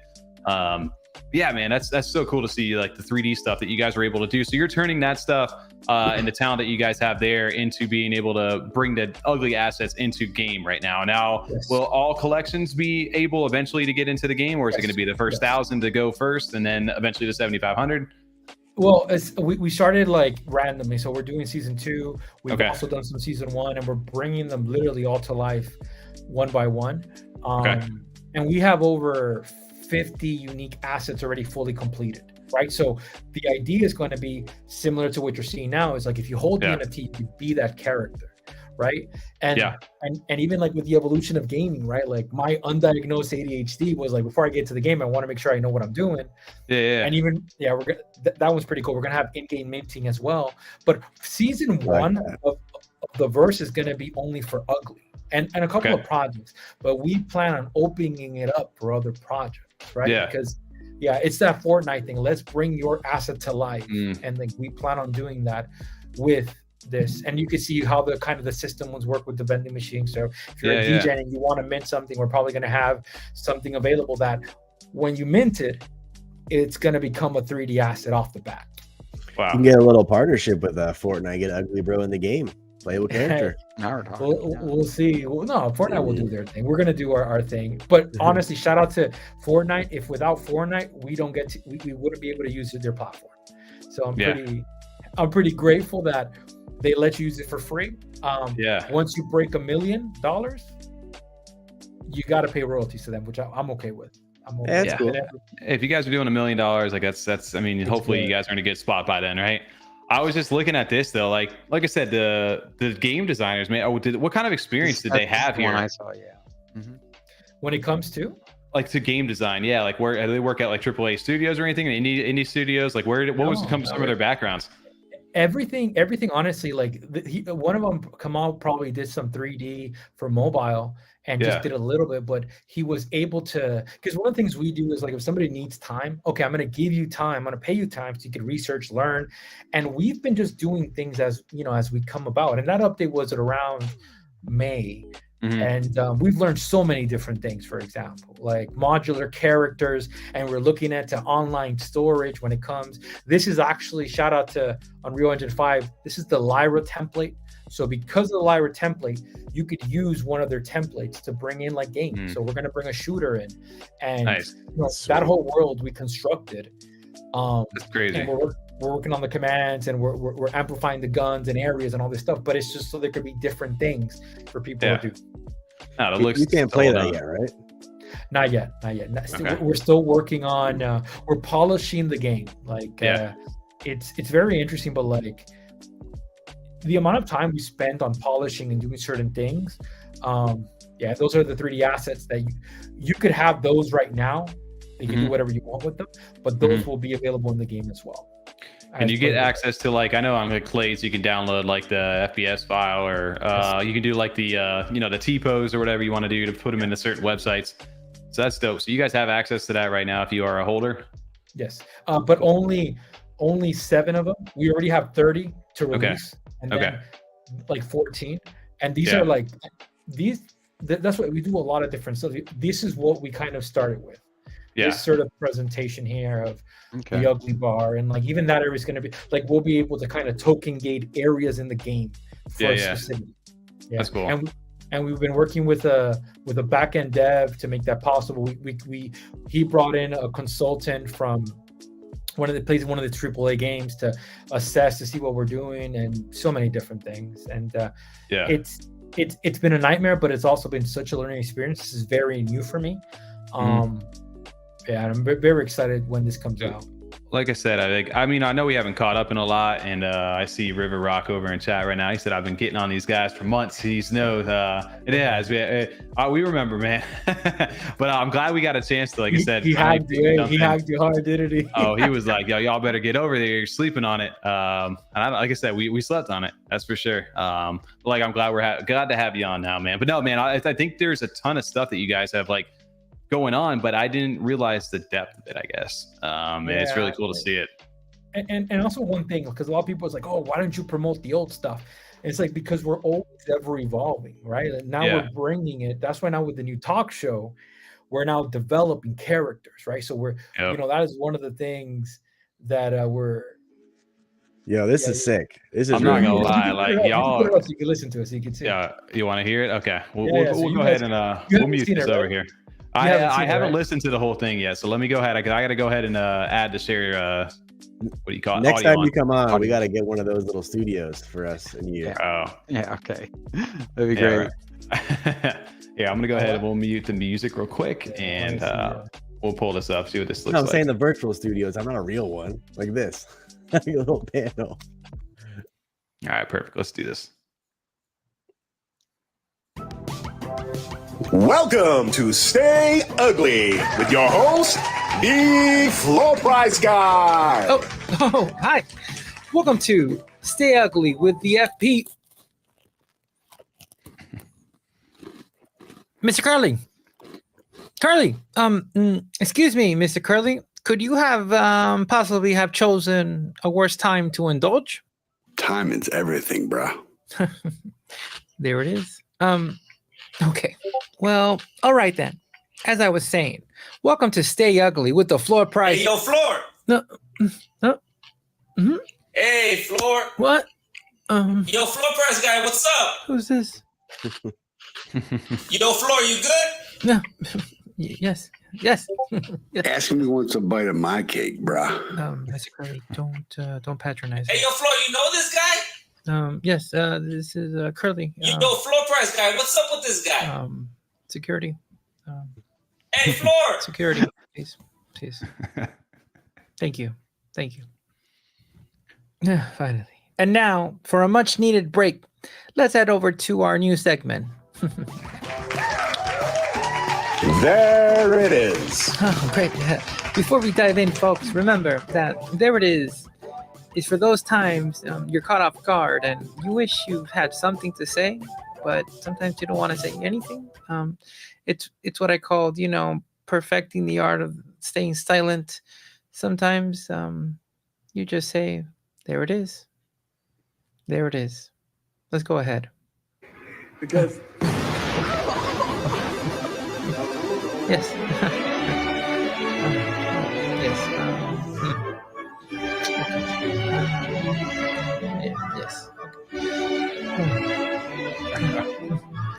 Yeah, man, that's so cool to see like the 3D stuff that you guys were able to do. So you're turning that stuff and the talent that you guys have there into being able to bring the ugly assets into game right now. Now, will all collections be able eventually to get into the game, or is it going to be the first 1,000 to go first and then eventually the 7,500? Well, we started like randomly. So we're doing season 2. We've also done some season 1, and we're bringing them literally all to life one by one. And we have over 50 unique assets already fully completed, right? So the idea is going to be similar to what you're seeing now. Is like if you hold the NFT, you can be that character, right? And even like with the evolution of gaming, right? Like my undiagnosed ADHD was like, before I get to the game, I want to make sure I know what I'm doing. And even we're gonna, that one's pretty cool. We're gonna have in-game minting as well. But season 1 of the verse is gonna be only for ugly and a couple of projects, but we plan on opening it up for other projects, right? Because it's that Fortnite thing. Let's bring your asset to life, and like we plan on doing that with this. And you can see how the system would work with the vending machine. So if you're a DJ and you want to mint something, we're probably going to have something available that when you mint it, it's going to become a 3D asset off the bat. Wow. You can get a little partnership with Fortnite, get Ugly Bro in the game. Playable character. Now we're talking. We'll see. Well, no, Fortnite will do their thing. We're gonna do our thing. But honestly, shout out to Fortnite. If without Fortnite, we don't get to, we wouldn't be able to use their platform. So I'm pretty grateful that they let you use it for free. Once you break $1 million, you got to pay royalties to them, which I'm okay with. That's cool. If you guys are doing $1 million, like that's. I mean, hopefully you guys are gonna get spot by then, right? I was just looking at this though, like I said, the game designers, man. What kind of experience did they have here? I saw, When it comes to game design, like where do they work at, like AAA studios or anything? Indie studios, like what was some of their backgrounds? Everything. Honestly, like one of them, Kamal, probably did some 3D for mobile and just did a little bit, but he was able to, because one of the things we do is like if somebody needs time, okay, I'm going to give you time, I'm going to pay you time so you can research, learn, and we've been just doing things as we come about. And that update was at around May. And we've learned so many different things, for example, like modular characters, and we're looking at online storage when it comes. This is actually, shout out to Unreal Engine 5, this is the Lyra template. So because of the Lyra template, you could use one of their templates to bring in like games. So we're going to bring a shooter in, and that whole world we constructed. That's crazy. And we're working on the commands, and we're amplifying the guns and areas and all this stuff, but it's just so there could be different things for people to do. You can't play that yet, right? Not yet. We're still working on, we're polishing the game. Like, it's very interesting, but like the amount of time we spend on polishing and doing certain things, those are the 3D assets that you could have those right now. You can do whatever you want with them, but those will be available in the game as well. And you get access to, like, I know on like Clays, you can download like the FPS file, or you can do like the the T-pose or whatever you want to do to put them into certain websites. So that's dope. So you guys have access to that right now if you are a holder. Yes, but only 7 of them. We already have 30 to release, and then like 14. And these are like that's what we do, a lot of different stuff. This is what we kind of started with. This sort of presentation here of the ugly bar, and like even that area is going to be like, we'll be able to kind of token gate areas in the game for specific. That's cool. And we've been working with a backend dev to make that possible. He brought in a consultant from one of the AAA games to assess, to see what we're doing, and so many different things. And it's been a nightmare, but it's also been such a learning experience. This is very new for me. I'm very excited when this comes out. Like I said, I mean, I know we haven't caught up in a lot, and I see River Rock over in chat right now. He said, I've been getting on these guys for months. He's knows it has. We remember, man. But I'm glad we got a chance to, like I said, he hacked you hard, didn't he? Oh, he was like, yo, y'all better get over there. You're sleeping on it. And like I said, we slept on it. That's for sure. Like, I'm glad glad to have you on now, man. But no, man, I think there's a ton of stuff that you guys have like going on, but I didn't realize the depth of it, I guess. And it's really cool to see it. And also one thing, because a lot of people is like, oh, why don't you promote the old stuff? And it's like, because we're always ever evolving, right? And now we're bringing it. That's why now with the new talk show, we're now developing characters, right? So we're, that is one of the things that we're. Yo, this is sick. This is. I'm not gonna lie, like y'all. So you can listen to it, so you can see. Yeah, you want to hear it? Okay, we'll go ahead and we'll mute this over here. I haven't listened to the whole thing yet, so let me go ahead. I got to go ahead and add the share. What do you call it? Next time you come on, we got to get one of those little studios for us and you. Okay, that'd be great. Right. I'm gonna go ahead and we'll mute the music real quick, and we'll pull this up, see what this looks like. I'm saying the virtual studios. I'm not a real one like this. Like a little panel. All right, perfect. Let's do this. Welcome to Stay Ugly with your host, the Floor Price Guy. Oh, hi. Welcome to Stay Ugly with the FP. Mr. Curly, excuse me, Mr. Curly, could you have possibly have chosen a worse time to indulge? Time is everything, bro. There it is. Okay. Well, all right then. As I was saying, welcome to Stay Ugly with the Floor Price. Hey, yo, Floor. No. Hey, Floor. What? Yo, floor price guy, what's up? Who's this? Yo, Floor, you good? No. Yes. Yes. Yes. Ask him if he wants a bite of my cake, bruh. Mr. Curly, don't patronize Hey, me. yo, Floor, you know this guy? Yes, this is Curly. Yo, floor price guy, what's up with this guy? Security. Hey, Floor! Security, please. Thank you. Finally. And now, for a much-needed break, let's head over to our new segment. There it is. Oh, great. Before we dive in, folks, remember that There It Is for those times you're caught off guard and you wish you had something to say, but sometimes you don't want to say anything. It's what I called, perfecting the art of staying silent. Sometimes you just say, there it is. There it is. Let's go ahead. Because Yes. Yes. Yes.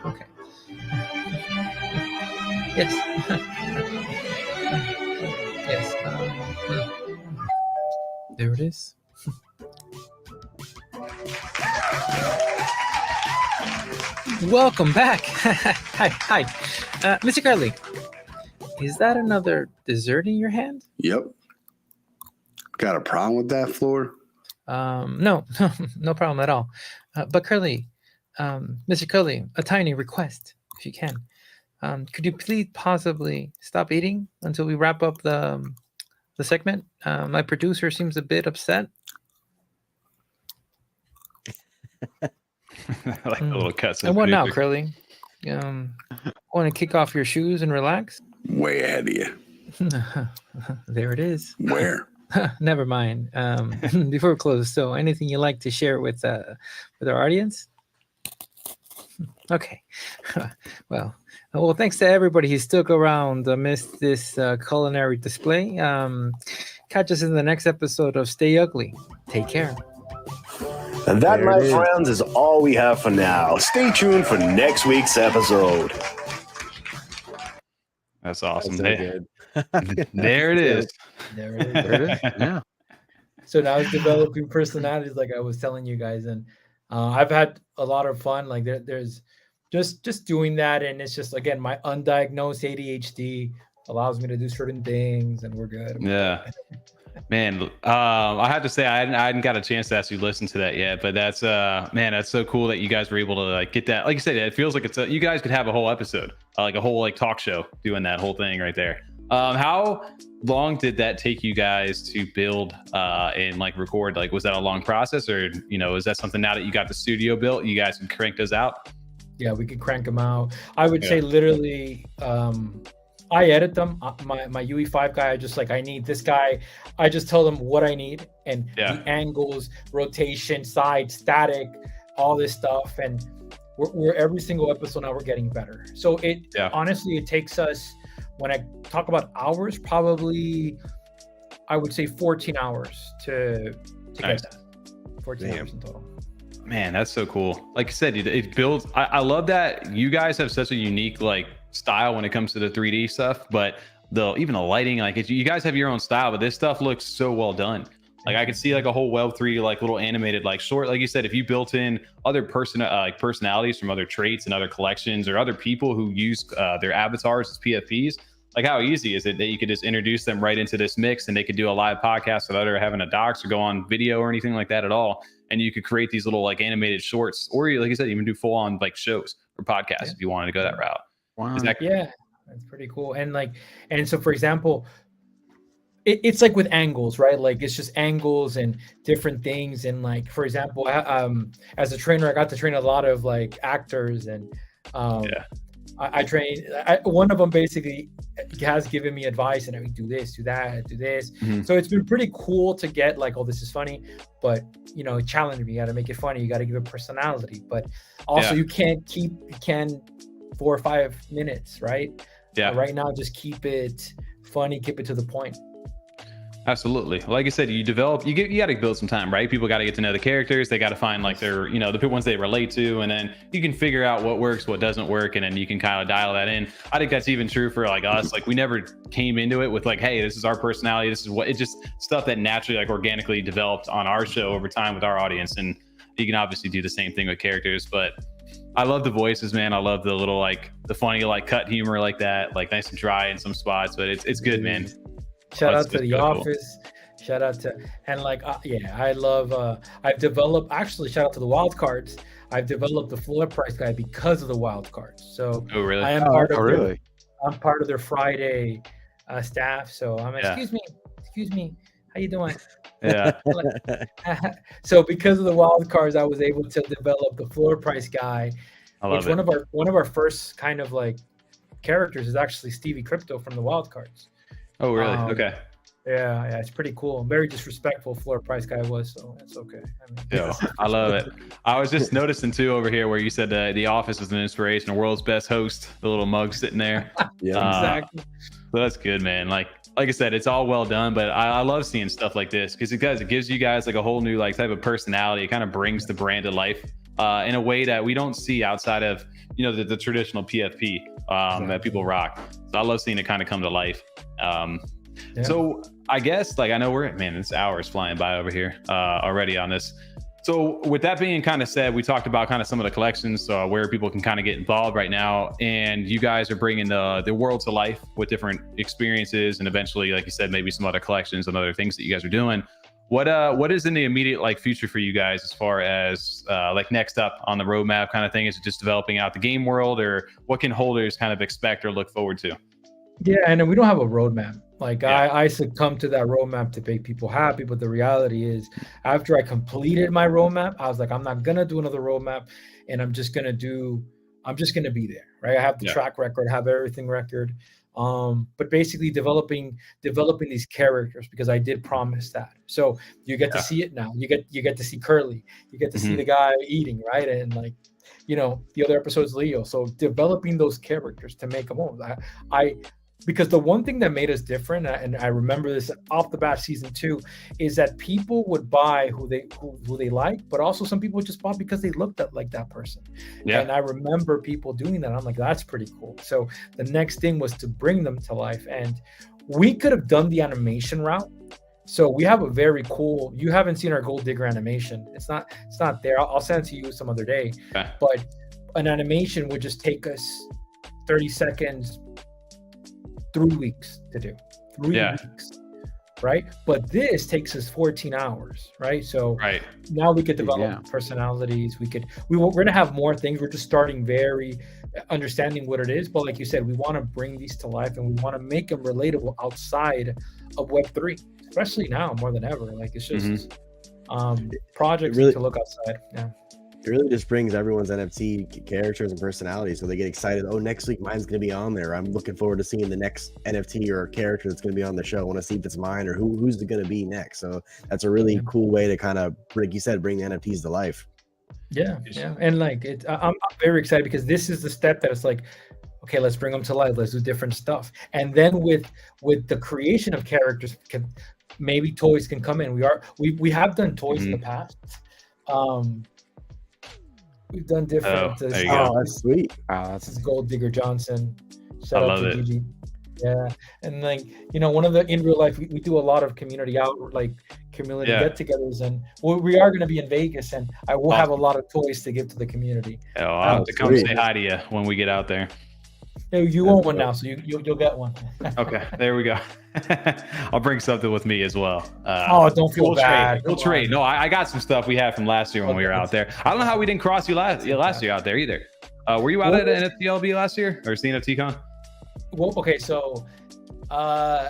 Okay. Yes. Yes. There it is. Welcome back. Hi. Mr. Curly, is that another dessert in your hand? Yep. Got a problem with that, Floor? No problem at all. But Curly, Mr. Curly, a tiny request, if you can. Could you please possibly stop eating until we wrap up the segment? My producer seems a bit upset. I like the little cuts. And what now, Curly? Want to kick off your shoes and relax? Way ahead of you. There it is. Where? Never mind. Before we close, so anything you'd like to share with our audience? Okay. Well, thanks to everybody who stuck around amidst this culinary display. Catch us in the next episode of Stay Ugly. Take care. And that, my friends, is all we have for now. Stay tuned for next week's episode. That's awesome. That's so good. There it is. There it is. Yeah. So now it's developing personalities, like I was telling you guys, and I've had a lot of fun. Like there's just doing that, and it's just, again, my undiagnosed ADHD allows me to do certain things, and we're good. Yeah. Man, I have to say I hadn't got a chance to actually listen to that yet, but that's that's so cool that you guys were able to like get that. Like you said, it feels like you guys could have a whole episode, like a whole like talk show doing that whole thing right there. How long did that take you guys to build and like record? Like, was that a long process, or is that something now that you got the studio built, you guys can crank those out? Yeah, we could crank them out. I would say literally. I edit them. My UE5 guy, I need this guy. I just tell them what I need and the angles, rotation, side, static, all this stuff. And we're every single episode now we're getting better. So honestly, it takes us, when I talk about hours, probably I would say 14 hours to get that. 14 hours in total. Man, that's so cool. Like I said, it builds. I love that you guys have such a unique style when it comes to the 3D stuff, but even the lighting, you guys have your own style, but this stuff looks so well done. Like I could see a whole Web3 little animated short, like you said, if you built in other personalities from other traits and other collections or other people who use their avatars as PFPs, how easy is it that you could just introduce them right into this mix and they could do a live podcast without having a docs or go on video or anything like that at all, and you could create these little animated shorts, or like you said, even do full on shows or podcasts if you wanted to go that route. Wow. Yeah, that's pretty cool. And so, for example, it's like with angles, right? It's just angles and different things. And for example, as a trainer, I got to train a lot of actors, and I train. One of them basically has given me advice, and I do this, do that, do this. Mm-hmm. So it's been pretty cool to get oh, this is funny, but it challenged me. You got to make it funny. You got to give it personality, but also you can 4 or 5 minutes, right? Yeah. Right now, just keep it funny, keep it to the point. Absolutely. Like I said, you got to build some time, right? People got to get to know the characters. They got to find like their, the ones they relate to, and then you can figure out what works, what doesn't work, and then you can kind of dial that in. I think that's even true for like us. Like we never came into it with like, hey, this is our personality. This is what it's just stuff that naturally like organically developed on our show over time with our audience. And you can obviously do the same thing with characters, but I love the voices, man. I love the little like the funny like cut humor like that, like nice and dry in some spots, but it's good, man. Shout out to The Office. Cool. Shout out to, and like, I love, I've developed, actually, shout out to the wild cards. I've developed the floor price guy because of the wild cards. So oh, really? I am I'm part of their Friday staff. So excuse me, how you doing? Yeah. So because of the wild cards, I was able to develop the floor price guy, which one of our first kind of like characters is actually Stevie Crypto from the wild cards. Oh, really? Okay. Yeah, it's pretty cool. Very disrespectful floor price guy was, so that's okay. I love it. I was just noticing too over here where you said The Office was an inspiration, the world's best host, the little mug sitting there. Yeah, exactly. So that's good, man. Like I said, it's all well done, but I love seeing stuff like this because it gives you guys like a whole new like type of personality. It kind of brings the brand to life in a way that we don't see outside of the traditional PFP that people rock. So I love seeing it kind of come to life. So I guess like I know this hour is flying by over here already on this. So with that being kind of said, we talked about kind of some of the collections, where people can kind of get involved right now, and you guys are bringing the world to life with different experiences, and eventually, like you said, maybe some other collections and other things that you guys are doing. What is in the immediate like future for you guys as far as like next up on the roadmap kind of thing? Is it just developing out the game world, or what can holders kind of expect or look forward to? Yeah, and we don't have a roadmap. Like I succumbed to that roadmap to make people happy, but the reality is, after I completed my roadmap, I was like, I'm not gonna do another roadmap, and I'm just gonna be there, right? I have the track record, have everything record, but basically developing these characters, because I did promise that. So you get to see it now. You get to see Curly, you get to see the guy eating, right? And like, the other episode's Leo. So developing those characters to make them own. Because the one thing that made us different, and I remember this off the bat season 2, is that people would buy who they like, but also some people just bought because they looked up like that person. Yeah. And I remember people doing that. I'm like, that's pretty cool. So the next thing was to bring them to life, and we could have done the animation route. So we have a very cool. You haven't seen our Gold Digger animation. It's not there. I'll send it to you some other day. Okay. But an animation would just take us 30 seconds. 3 weeks to do. 3 weeks, right? But this takes us 14 hours, right? So now we could develop personalities. We're going to have more things. We're just starting very understanding what it is. But like you said, we want to bring these to life, and we want to make them relatable outside of Web3, especially now more than ever. Like it's just projects to look outside. Yeah. It really just brings everyone's NFT characters and personalities, so they get excited. Oh, next week mine's going to be on there. I'm looking forward to seeing the next NFT or character that's going to be on the show. I want to see if it's mine or who's going to be next. So that's a really cool way to kind of, like you said, bring the NFTs to life. Yeah, and like I'm very excited because this is the step that it's like, okay, let's bring them to life. Let's do different stuff, and then with the creation of characters, maybe toys can come in. We have done toys in the past. We've done different. That's sweet. This is Gold Digger Johnson. Shout out to DG. Yeah, and like one of the in real life, we do a lot of community get-togethers, and we are going to be in Vegas, and I will have a lot of toys to give to the community. Oh, I'll have to come say hi to you when we get out there. You own one now, so you'll get one. Okay, there we go. I'll bring something with me as well. Don't feel bad. We'll trade. No, I got some stuff we had from last year when we were out there. I don't know how we didn't cross you last year out there either. Were you out at NFTLB last year or CNFT-Con? Well, okay, so so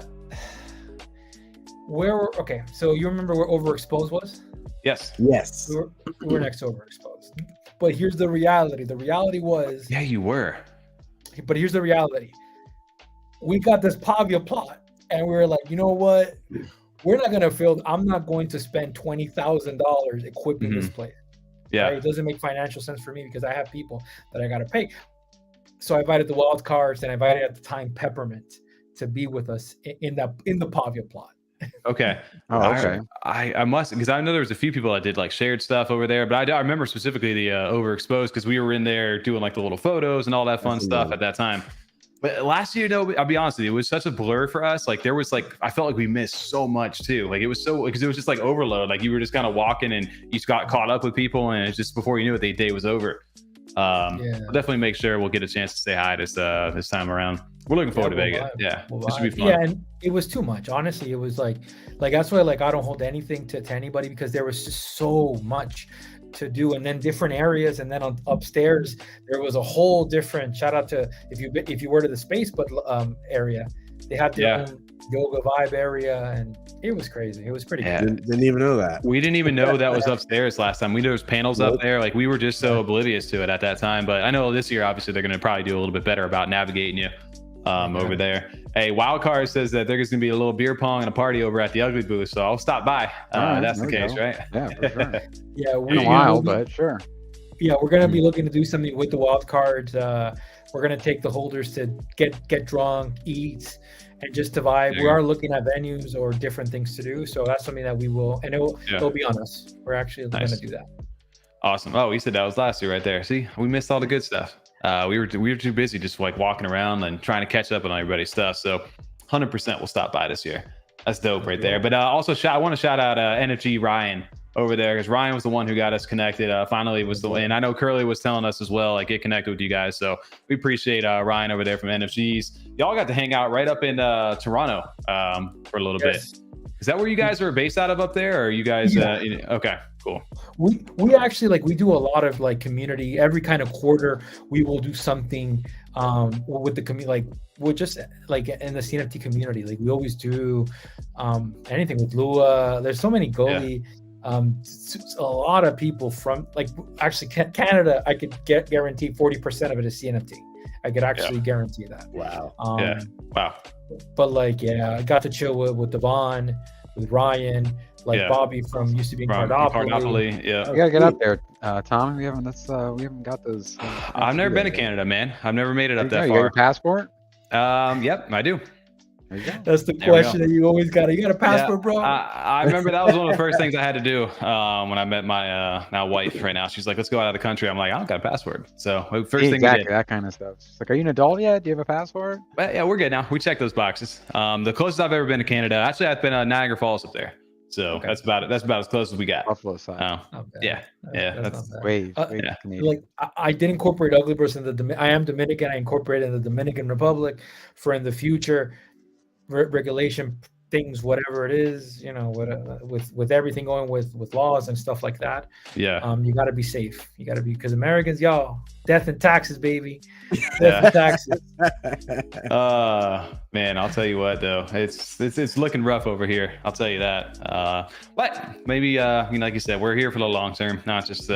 you remember where Overexposed was? Yes. We were next to Overexposed. But here's the reality. The reality was... Yeah, you were. But here's the reality. We got this Pavia plot, and we were like, you know what? We're not going to I'm not going to spend $20,000 equipping this place. Yeah. Right? It doesn't make financial sense for me because I have people that I got to pay. So I invited the wild cards, and I invited at the time Peppermint to be with us in the Pavia plot. Okay. Oh, okay. I must, because I know there was a few people that did like shared stuff over there, but I remember specifically the overexposed because we were in there doing like the little photos and all that fun stuff at that time. But last year, though, I'll be honest with you, it was such a blur for us. Like there was like, I felt like we missed so much too. Like it was so, because it was just like overload. Like you were just kind of walking and you just got caught up with people, and it's just before you knew it, the day was over. We'll definitely make sure we'll get a chance to say hi this time around. We're looking forward to Vegas. This should be fun. Yeah, and it was too much. Honestly, it was like that's why like I don't hold anything to anybody, because there was just so much to do, and then different areas, and then upstairs there was a whole different, shout out to if you were to the space but area, they had their own yoga vibe area, and it was crazy. It was pretty cool. Didn't even know that. We didn't even know that was upstairs last time. We knew there was panels up there. Like we were just so oblivious to it at that time. But I know this year, obviously, they're going to probably do a little bit better about navigating you over there. Hey, Wildcard says that there's going to be a little beer pong and a party over at the Ugly booth, so I'll stop by. That's the case, right? Yeah, for sure. Yeah, in a while, but sure. Yeah, we're going to be looking to do something with the wild cards. We're going to take the holders to get drunk, eat, and just to vibe. We are looking at venues or different things to do, so that's something that we will, and it'll be on us. We're actually going to do that. Awesome. Oh, you said that was last year right there. See, we missed all the good stuff. We were too busy just like walking around and trying to catch up on everybody's stuff. So 100% we'll stop by this year. That's dope right there. But also I want to shout out NFG Ryan over there, because Ryan was the one who got us connected. Finally was the way, and I know Curly was telling us as well, like get connected with you guys. So we appreciate Ryan over there from NFGs. Y'all got to hang out right up in Toronto for a little bit. Is that where you guys are based out of up there, or are you guys? Okay, cool. We actually like, we do a lot of like community. Every kind of quarter, we will do something with the community. Like we're just like in the CNFT community. Like we always do anything with Lua. There's so many goalie. A lot of people from like actually Canada. I could guarantee 40% of it is CNFT. I could actually guarantee that. Wow. Wow. But like, I got to chill with Devon, with Ryan, like Bobby from used to be in Cardopoly. Yeah. You gotta get up there, Tom. We haven't got those. I've never been to Canada, man. I've never made it up that far. You got your passport? Yep, I do. That's the question that you always got. You got a passport, bro? I remember that was one of the first things I had to do when I met my now wife. Right now, she's like, "Let's go out of the country." I'm like, "I don't got a passport." So first thing we did, that kind of stuff. She's like, "Are you an adult yet? Do you have a passport?" But yeah, we're good now. We checked those boxes. The closest I've ever been to Canada, actually, I've been Niagara Falls up there. So that's about it. That's about as close as we got. Buffalo side. That's way like I did incorporate Ugly Bros in I am Dominican. I incorporated in the Dominican Republic for in the future. Regulation things, whatever it is, with everything going with laws and stuff like that. You got to be safe. You got to be, because Americans, y'all, death and taxes, baby. Death and taxes. Man, I'll tell you what though, it's looking rough over here. I'll tell you that. But maybe like you said, we're here for the long term, not just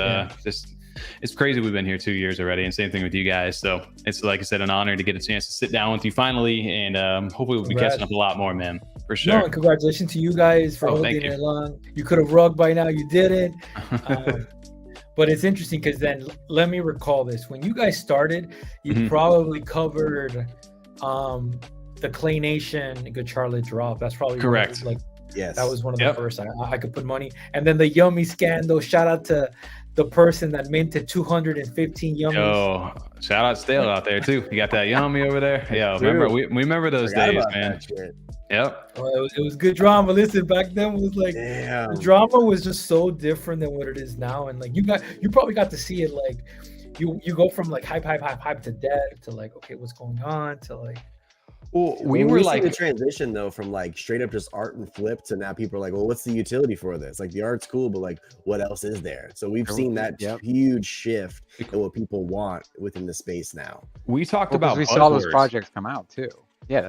it's crazy. We've been here 2 years already, and same thing with you guys. So it's, like I said, an honor to get a chance to sit down with you finally, and hopefully we'll be catching up a lot more, man, for sure. No, and congratulations to you guys for holding it long. You could have rugged by now, you didn't. But it's interesting because then let me recall this. When you guys started, you probably covered the Clay Nation Good Charlotte drop. That's probably correct. That was one of the first I could put money. And then the Yummy scandal. Shout out to the person that minted 215 yummies. Yo, shout out Stale out there too. You got that yummy over there. Yeah, we remember those days, man. Yep. It was good drama. Listen, back then it was like the drama was just so different than what it is now. And like you probably got to see it. Like you go from like hype to death to like, okay, what's going on, to like. Well, we were like the transition though from like straight up just art and flip to now people are like, well, what's the utility for this? Like the art's cool, but like what else is there? So we've seen that huge shift in what people want within the space now. We talked about we saw those projects come out too. Yeah.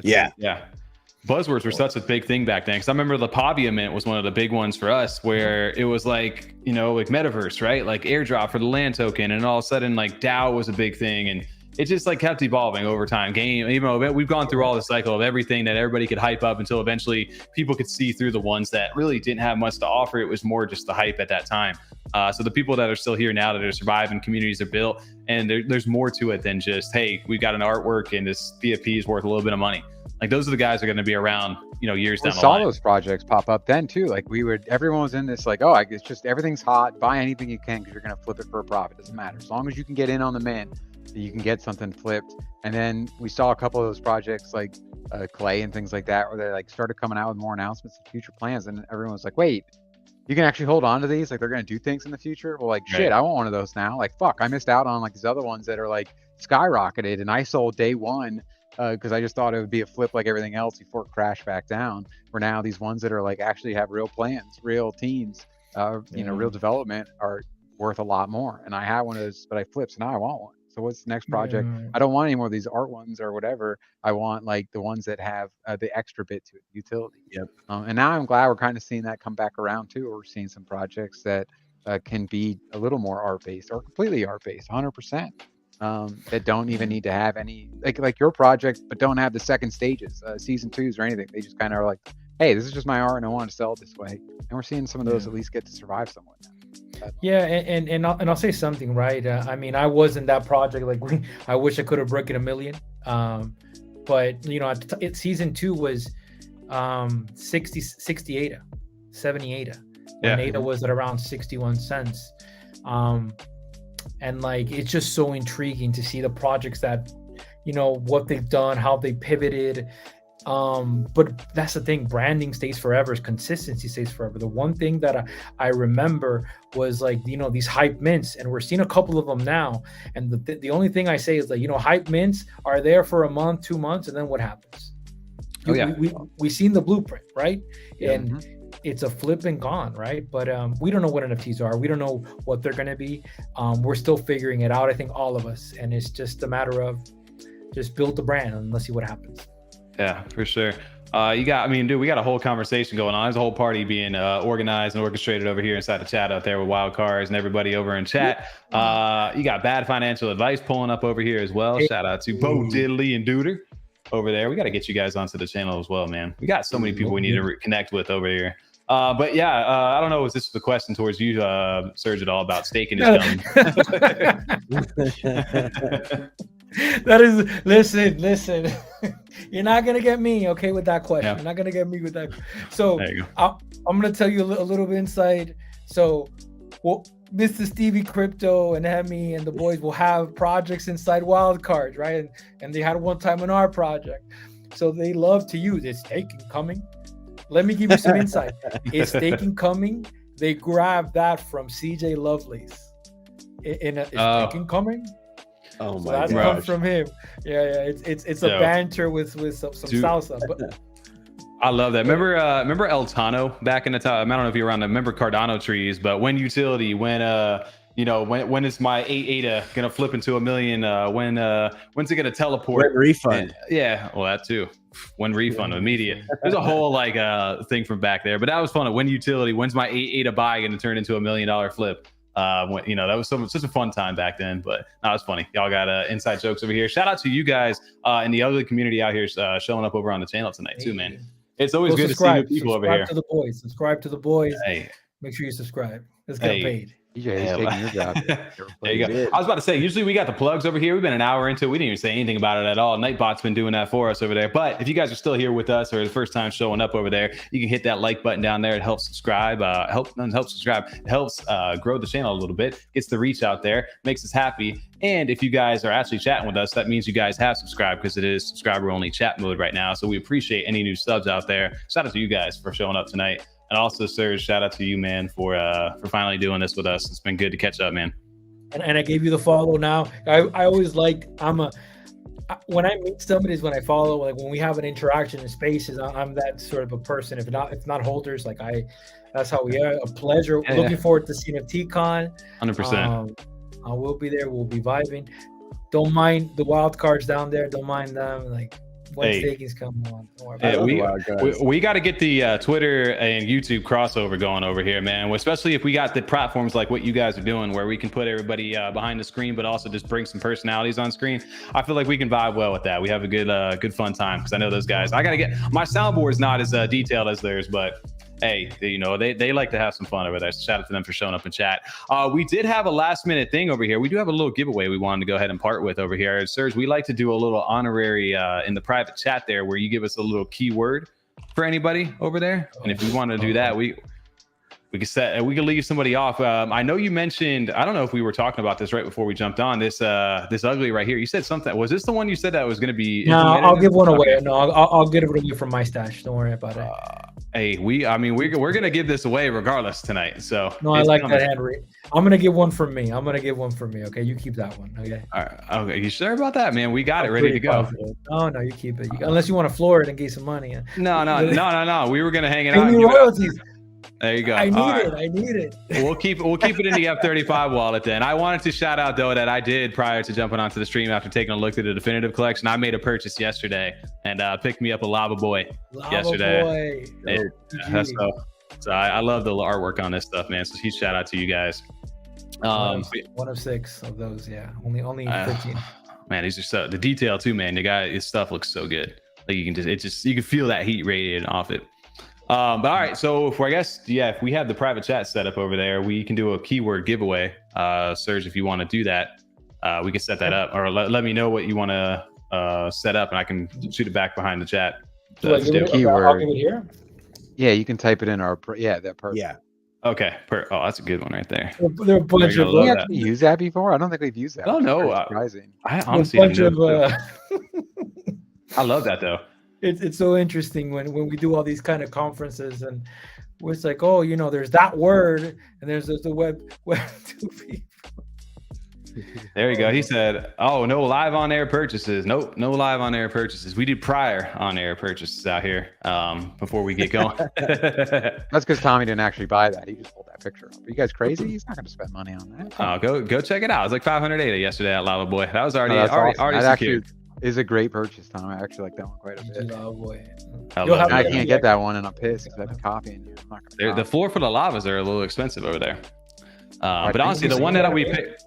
Buzzwords were such a big thing back then, because I remember the Pavia Mint was one of the big ones for us, where it was like, like metaverse, right? Like airdrop for the land token, and all of a sudden like DAO was a big thing, and it just like kept evolving over time. We've gone through all the cycle of everything that everybody could hype up until eventually people could see through the ones that really didn't have much to offer. It was more just the hype at that time. So the people that are still here now that are surviving, communities are built, and there's more to it than just, hey, we've got an artwork and this PFP is worth a little bit of money. Like those are the guys that are going to be around, you know, years We down the saw line. those projects pop up then too. Like everyone was in this like, oh, it's just everything's hot. Buy anything you can because you're gonna flip it for a profit. Doesn't matter as long as you can get in on the mint, you can get something flipped. And then we saw a couple of those projects like Clay and things like that, where they like started coming out with more announcements and future plans, and everyone was like, wait, you can actually hold on to these? Like they're gonna do things in the future? Well, like shit, I want one of those now. Like fuck, I missed out on like these other ones that are like skyrocketed, and I sold day one because I just thought it would be a flip like everything else before it crashed back down. For now, these ones that are like actually have real plans, real teams, you know, real development are worth a lot more. And I had one of those, but I flipped, so now I want one. So what's the next project? I don't want any more of these art ones or whatever. I want like the ones that have the extra bit to it, utility. And now I'm glad we're kind of seeing that come back around too. We're seeing some projects that can be a little more art-based or completely art-based, 100%. That don't even need to have any like your project, but don't have the second stages, season 2s or anything. They just kind of are like, hey, this is just my art and I want to sell it this way. And we're seeing some of those at least get to survive somewhat now. Yeah, and I'll say something, right? I mean, I was in that project. Like, I wish I could have broken 1 million. But you know, season 2 was 60 ADA, 70 ADA. When ADA was at around 61 cents. And like, it's just so intriguing to see the projects that, you know, what they've done, how they pivoted. But that's the thing, branding stays forever, consistency stays forever. The one thing that I remember was like, you know, these hype mints, and we're seeing a couple of them now. And the only thing I say is like, you know, hype mints are there for a month, 2 months, and then what happens? We seen the blueprint, right? And it's a flip and gone, right? But we don't know what NFTs are. We don't know what they're going to be. We're still figuring it out, I think, all of us. And it's just a matter of just build the brand and let's see what happens. Yeah, for sure. We got a whole conversation going on. There's a whole party being organized and orchestrated over here inside the chat out there with Wild Cards and everybody over in chat. You got Bad Financial Advice pulling up over here as well. Shout out to Bo Diddley and Duder over there. We got to get you guys onto the channel as well, man. We got so many people we need to connect with over here. But yeah, I don't know if this is a question towards you, Serge, at all about staking is coming. That is, listen. You're not gonna get me, okay, with that question. You're not gonna get me with that. So I'm gonna tell you a little bit inside. So, well, Mr. Stevie Crypto and Hemi and the boys will have projects inside Wildcards, right? And they had one time on our project. So they love to use it's staking coming. Let me give you some insight. Is staking coming? They grabbed that from CJ Lovelace. Is staking coming? Oh so my that comes from him. Yeah. It's a banter with some salsa. But I love that. Remember El Tano back in the time? I don't know if you're around. Remember Cardano trees, but when utility, when is my 8 ADA gonna flip into 1 million? When's it gonna teleport? When refund. Well, that too. When refund immediate. There's a whole like thing from back there, but that was fun. When utility, when's my 8 ADA buy gonna turn into $1 million flip? That was such a fun time back then, but that was funny. Y'all got inside jokes over here. Shout out to you guys in the other community out here showing up over on the channel tonight too, man. It's always good to see new people over here. Subscribe to the boys. Hey. Make sure you subscribe. Let's get paid. Taking your job. There you go. I was about to say, usually we got the plugs over here. We've been an hour into it. We didn't even say anything about it at all. Nightbot's been doing that for us over there. But if you guys are still here with us or the first time showing up over there, you can hit that like button down there. It helps subscribe. It helps grow the channel a little bit. Gets the reach out there. Makes us happy. And if you guys are actually chatting with us, that means you guys have subscribed because it is subscriber only chat mode right now. So we appreciate any new subs out there. Shout out to you guys for showing up tonight. And also, Serge, shout out to you, man, for finally doing this with us. It's been good to catch up, man. And I gave you the follow now. I always like, when I meet somebody is when I follow, like when we have an interaction in spaces, I'm that sort of a person. If not holders, like that's how we are. A pleasure. Yeah, Looking forward to CNFT Con. 100%. I will be there. We'll be vibing. Don't mind the wild cards down there. Don't mind them. Like, Wen Staking's coming on. We got to get the Twitter and YouTube crossover going over here, man. Especially if we got the platforms like what you guys are doing, where we can put everybody behind the screen, but also just bring some personalities on screen. I feel like we can vibe well with that. We have a good fun time because I know those guys. I got to get my soundboard's not as detailed as theirs, but hey, you know, they like to have some fun over there. So shout out to them for showing up in chat. We did have a last minute thing over here. We do have a little giveaway we wanted to go ahead and part with over here. Serge, we like to do a little honorary in the private chat there where you give us a little keyword for anybody over there. And if we want to do that, we can leave somebody off. I know you mentioned, I don't know if we were talking about this right before we jumped on this ugly right here. You said something. Was this the one you said that was going to be? No, I'll give one away. No, I'll get it away from my stash. Don't worry about it. Hey, we're gonna give this away regardless tonight. So no, I like that, Henry. I'm gonna get one from me. Okay, you keep that one. Okay. All right. Okay, you sure about that, man? We got it ready to go. Positive. No, you keep it. Unless you want to floor it and get some money. No. We were gonna hang it out. Royalties. There you go. I need it. We'll keep it in the F35 wallet then. I wanted to shout out though that I did prior to jumping onto the stream after taking a look at the definitive collection. I made a purchase yesterday and picked me up a Lava Boy yesterday. So I love the artwork on this stuff, man. So huge shout out to you guys. One of 6 of those, yeah. Only 15. Man, these are so the detail too, man. His stuff looks so good. Like you can feel that heat radiating off it. But all right, so if we have the private chat set up over there, we can do a keyword giveaway. Serge, if you want to do that, we can set that up, or let me know what you want to set up, and I can shoot it back behind the chat. So keyword. I'll give it here. Yeah, you can type it in our that part. Yeah. Okay. Oh, that's a good one right there. There are a bunch of. We have used that before. I don't think we've used that. Oh no, surprising. I honestly I love that though. It's so interesting when we do all these kind of conferences and it's like, oh, you know, there's that word and there's the web 2 people. There you go. He said, oh, no live on air purchases. Nope, no live on air purchases. We did prior on air purchases out here before we get going. That's because Tommy didn't actually buy that. He just pulled that picture up. Are you guys crazy? He's not going to spend money on that. Oh, go check it out. It was like 500 ADA yesterday at Lava Boy. That was already awesome. That secured. Is a great purchase, Tom. I actually like that one quite a bit. Oh boy, I can't get that one, and I'm pissed because I've been copying you. The floor for the lavas are a little expensive over there. But honestly, the one that we picked.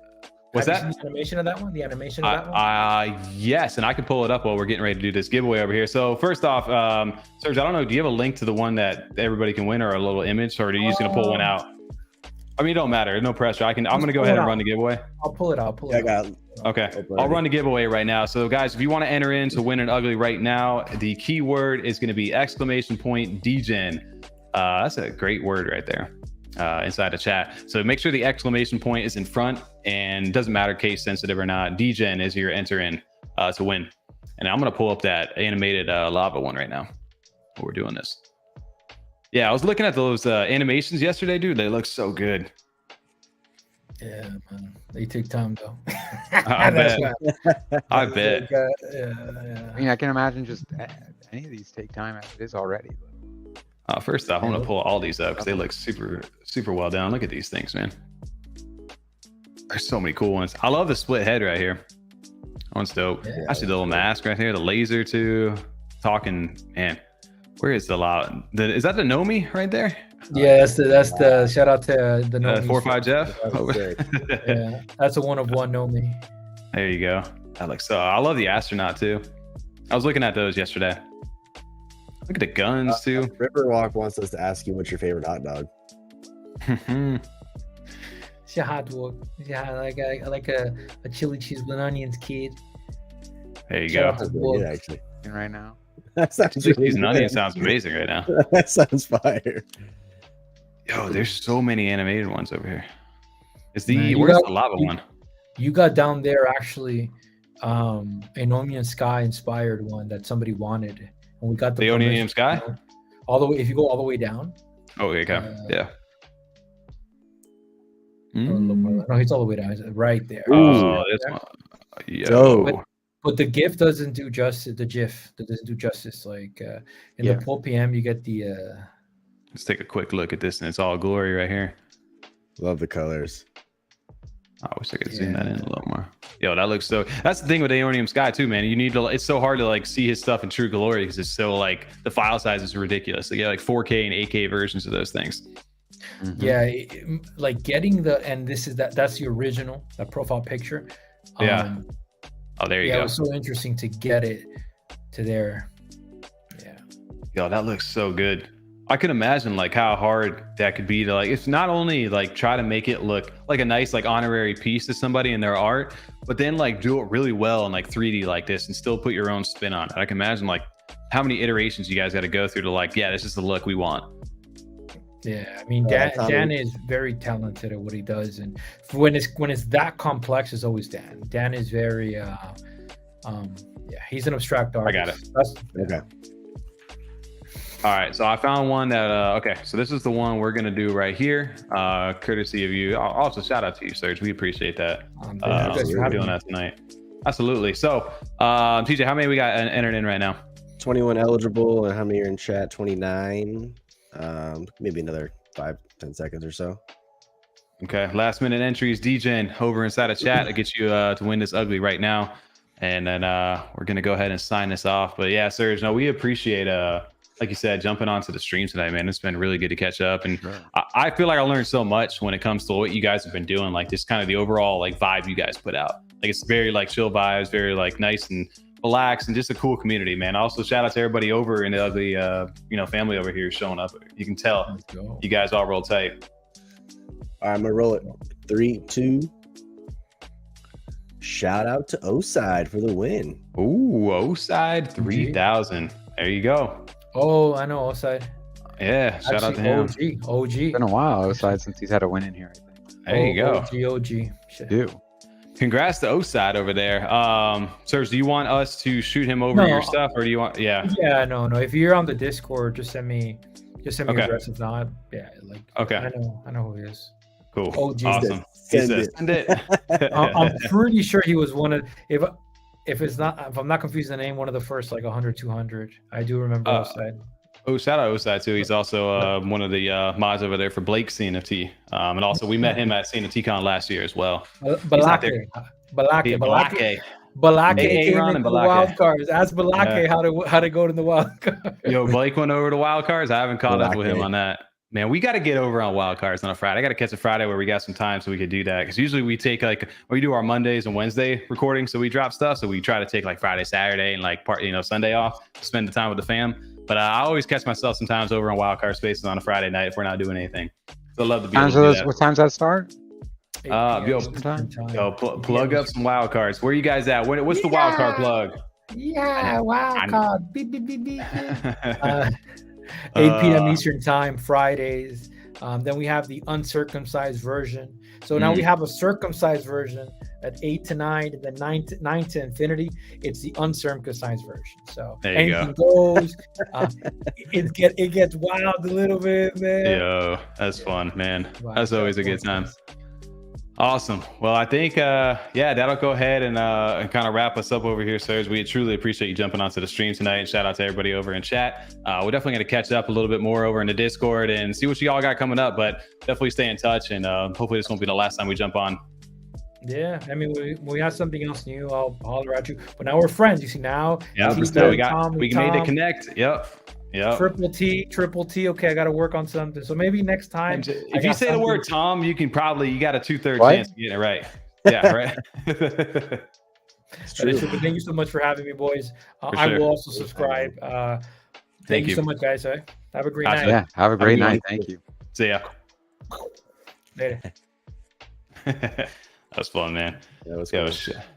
What's that? The animation of that one? The animation of that one? Yes, and I can pull it up while we're getting ready to do this giveaway over here. So first off, Serge, I don't know. Do you have a link to the one that everybody can win, or a little image, or are you just gonna pull one out? I mean, it don't matter. No pressure. I'm gonna go ahead and run the giveaway. I'll pull it out. Okay, I'll run the giveaway right now. So guys, if you want to enter in to win an ugly right now, the keyword is going to be !DGen. That's a great word right there inside the chat. So make sure the exclamation point is in front, and doesn't matter case sensitive or not. DGen is your enter in to win. And I'm going to pull up that animated lava one right now while we're doing this. Yeah, I was looking at those animations yesterday, dude. They look so good. Yeah, man. They take time though. I bet. I bet. I mean, I can imagine just any of these take time as it is already. First off, I'm gonna pull all these up because they look super, super well done. Look at these things, man. There's so many cool ones. I love the split head right here. That one's dope. Yeah, I see the little mask right here, the laser too. Talking, man. Where is the lava? Is that the Nomi right there? Yeah, that's the shout out to the Nomi. 45 Jeff. Yeah, that's a 1-of-1 Nomi. There you go. That looks so. I love the astronaut too. I was looking at those yesterday. Look at the guns too. Riverwalk wants us to ask you what's your favorite hot dog. It's a hot dog. Yeah, I like a chili cheese with onions, kid. There you go. Yeah, actually. Right now. That sounds cheese and onions sounds amazing right now. That sounds fire. Yo, there's so many animated ones over here. Where's the lava one? You got down there actually an Onion Sky inspired one that somebody wanted, and we got the Onion Sky all the way. If you go all the way down. Oh, okay. Yeah. No, he's all the way down. He's right there. Oh, this one. Yo. But the GIF doesn't do justice. The GIF that doesn't do justice. Like in the pull PM, you get the. Let's take a quick look at this, and it's all glory right here. Love the colors. I wish I could zoom that in a little more. Yo, that looks so. That's the thing with Aeonium Sky too, man. You need to. It's so hard to like see his stuff in true glory because it's so like the file size is ridiculous. They get like 4K and 8K versions of those things. Mm-hmm. Yeah, like getting that's the original, that profile picture. Yeah. Oh, there you go. It was so interesting to get it to there. Yeah. Yo, that looks so good. I can imagine like how hard that could be to like, it's not only like try to make it look like a nice like honorary piece to somebody in their art, but then like do it really well in like 3D like this and still put your own spin on it. I can imagine like how many iterations you guys got to go through to like, yeah, this is the look we want. Yeah, I mean, Dan is very talented at what he does, and when it's that complex, it's always Dan. Dan is very, yeah, he's an abstract artist. I got it. Okay. All right, so I found one that, okay, so this is the one we're gonna do right here, courtesy of you. Also, shout out to you, Serge. We appreciate that. We're doing that tonight. Absolutely. So, TJ, how many we got entered in right now? 21 eligible, and how many are in chat? 29. Maybe another 5-10 seconds or so. Okay, last minute entries, DJing over inside the chat to get you to win this ugly right now, and then we're gonna go ahead and sign this off. But yeah, Serge, no, we appreciate like you said, jumping onto the stream tonight, man. It's been really good to catch up, and I feel like I learned so much when it comes to what you guys have been doing, like just kind of the overall like vibe you guys put out. Like it's very like chill vibes, very like nice and relaxed, and just a cool community, man. Also, shout out to everybody over in the ugly, family over here showing up. You can tell you guys all roll tight. All right, I'm gonna roll it. 3, 2. Shout out to O-Side for the win. Ooh, O-Side 3000. There you go. Oh, I know O-Side. Yeah, shout out to him. OG. It's been a while O-Side since he's had a win in here, I think. There you go. OG. Shit. Do. Congrats to O-Side over there. Serge, do you want us to shoot him over your stuff, or do you want? Yeah, no. If you're on the Discord, just send me your address. If not, yeah, like okay. I know who he is. Cool. OG. Awesome. Send it. I'm pretty sure he was one of if I'm not confusing the name, one of the first like 100, 200. I do remember O-Side. Oh, shout out O-Side too. He's also one of the mods over there for Blake's CNFT. And also we met him at CNFTCon last year as well. Balake. Aaron and Balake. Wild cards. Ask Balake how to go to the wild card. Yo, Blake went over to wild cards. I haven't caught up with him on that. Man, we got to get over on wild cards on a Friday. I got to catch a Friday where we got some time so we could do that. Because usually we take we do our Mondays and Wednesday recording, so we drop stuff. So we try to take like Friday, Saturday, and like Sunday off, spend the time with the fam. But I always catch myself sometimes over on wild card spaces on a Friday night if we're not doing anything. So I love to be able to do that. What time's that start? Plug up some wild cards. Where are you guys at? What's the wild card plug? Yeah, wild card. Beep, beep, beep, beep. 8 p.m. Eastern time, Fridays. Then we have the uncircumcised version. So now we have a circumcised version at 8 to 9, and then 9 to infinity. It's the uncircumcised version. So anything goes. It gets wild a little bit, man. Yo, that's fun, man. That's always a good time. Awesome. Well, I think, that'll go ahead and kind of wrap us up over here, Serge. We truly appreciate you jumping onto the stream tonight, and shout out to everybody over in chat. We're definitely going to catch up a little bit more over in the Discord and see what you all got coming up, but definitely stay in touch, and hopefully this won't be the last time we jump on. Yeah, I mean, we have something else new. I'll holler at you. But now we're friends. You see now. Yeah, we made it connect. Yep. Triple T. Okay, I got to work on something. So maybe next time. If you say the word Tom, you got a 2/3 chance of getting it right. Yeah, right. It's true. Thank you so much for having me, boys. I will also subscribe. Thank you so much, guys. Have a great night. Yeah, have a great night. Thank you. See ya. Later. That's fun, man.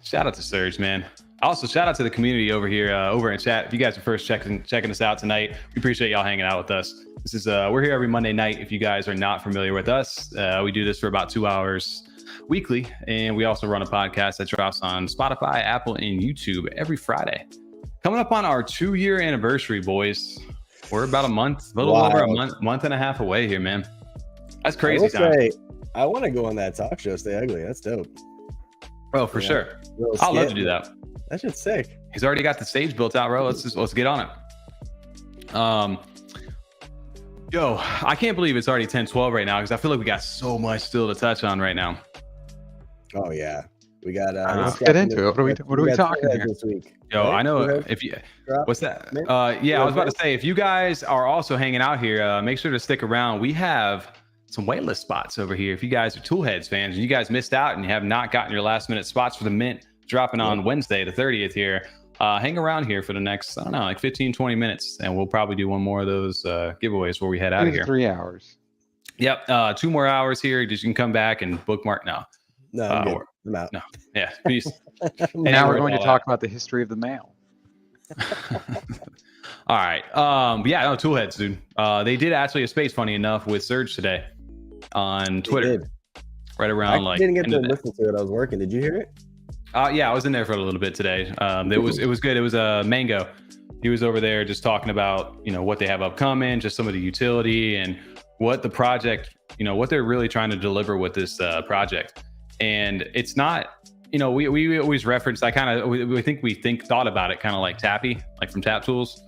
Shout out to Serge, man. Also, shout out to the community over here, over in chat. If you guys are first checking us out tonight, we appreciate y'all hanging out with us. This is we're here every Monday night. If you guys are not familiar with us, we do this for about 2 hours weekly, and we also run a podcast that drops on Spotify, Apple, and YouTube every Friday. Coming up on our 2-year anniversary, boys. We're about a little over a month and a half away here, man. That's crazy. I want to go on that talk show, Stay Ugly. That's dope. Oh, for sure. I'd love to do that. That shit's sick. He's already got the stage built out, bro. Let's get on it. Yo, I can't believe it's already 10:12 right now because I feel like we got so much still to touch on right now. Oh yeah, we got. Let's get into it. What are we talking here this week? Yo, I know if you. What's that? Yeah, I was about to say if you guys are also hanging out here, make sure to stick around. We have some waitlist spots over here. If you guys are Toolheads fans and you guys missed out and you have not gotten your last minute spots for the mint dropping on Wednesday, the 30th here, hang around here for the next, I don't know, like 15, 20 minutes, and we'll probably do one more of those giveaways where we head out of here. 3 hours. Yep. 2 more hours here. You can come back and bookmark now. No, I'm out. No. Yeah. Peace. Now we're going to talk about the history of the mail. All right. Yeah, no, Toolheads, dude. They did actually a space, funny enough, with Serge today on Twitter. Right around I didn't get to listen to it. I was working. Did you hear it? Yeah, I was in there for a little bit today. It was good. It was Mango. He was over there just talking about, you know, what they have upcoming, just some of the utility and what the project, you know, what they're really trying to deliver with this project. And it's not, you know, we always reference, I kind of, we thought about it kind of like Tappy, like from Tap Tools,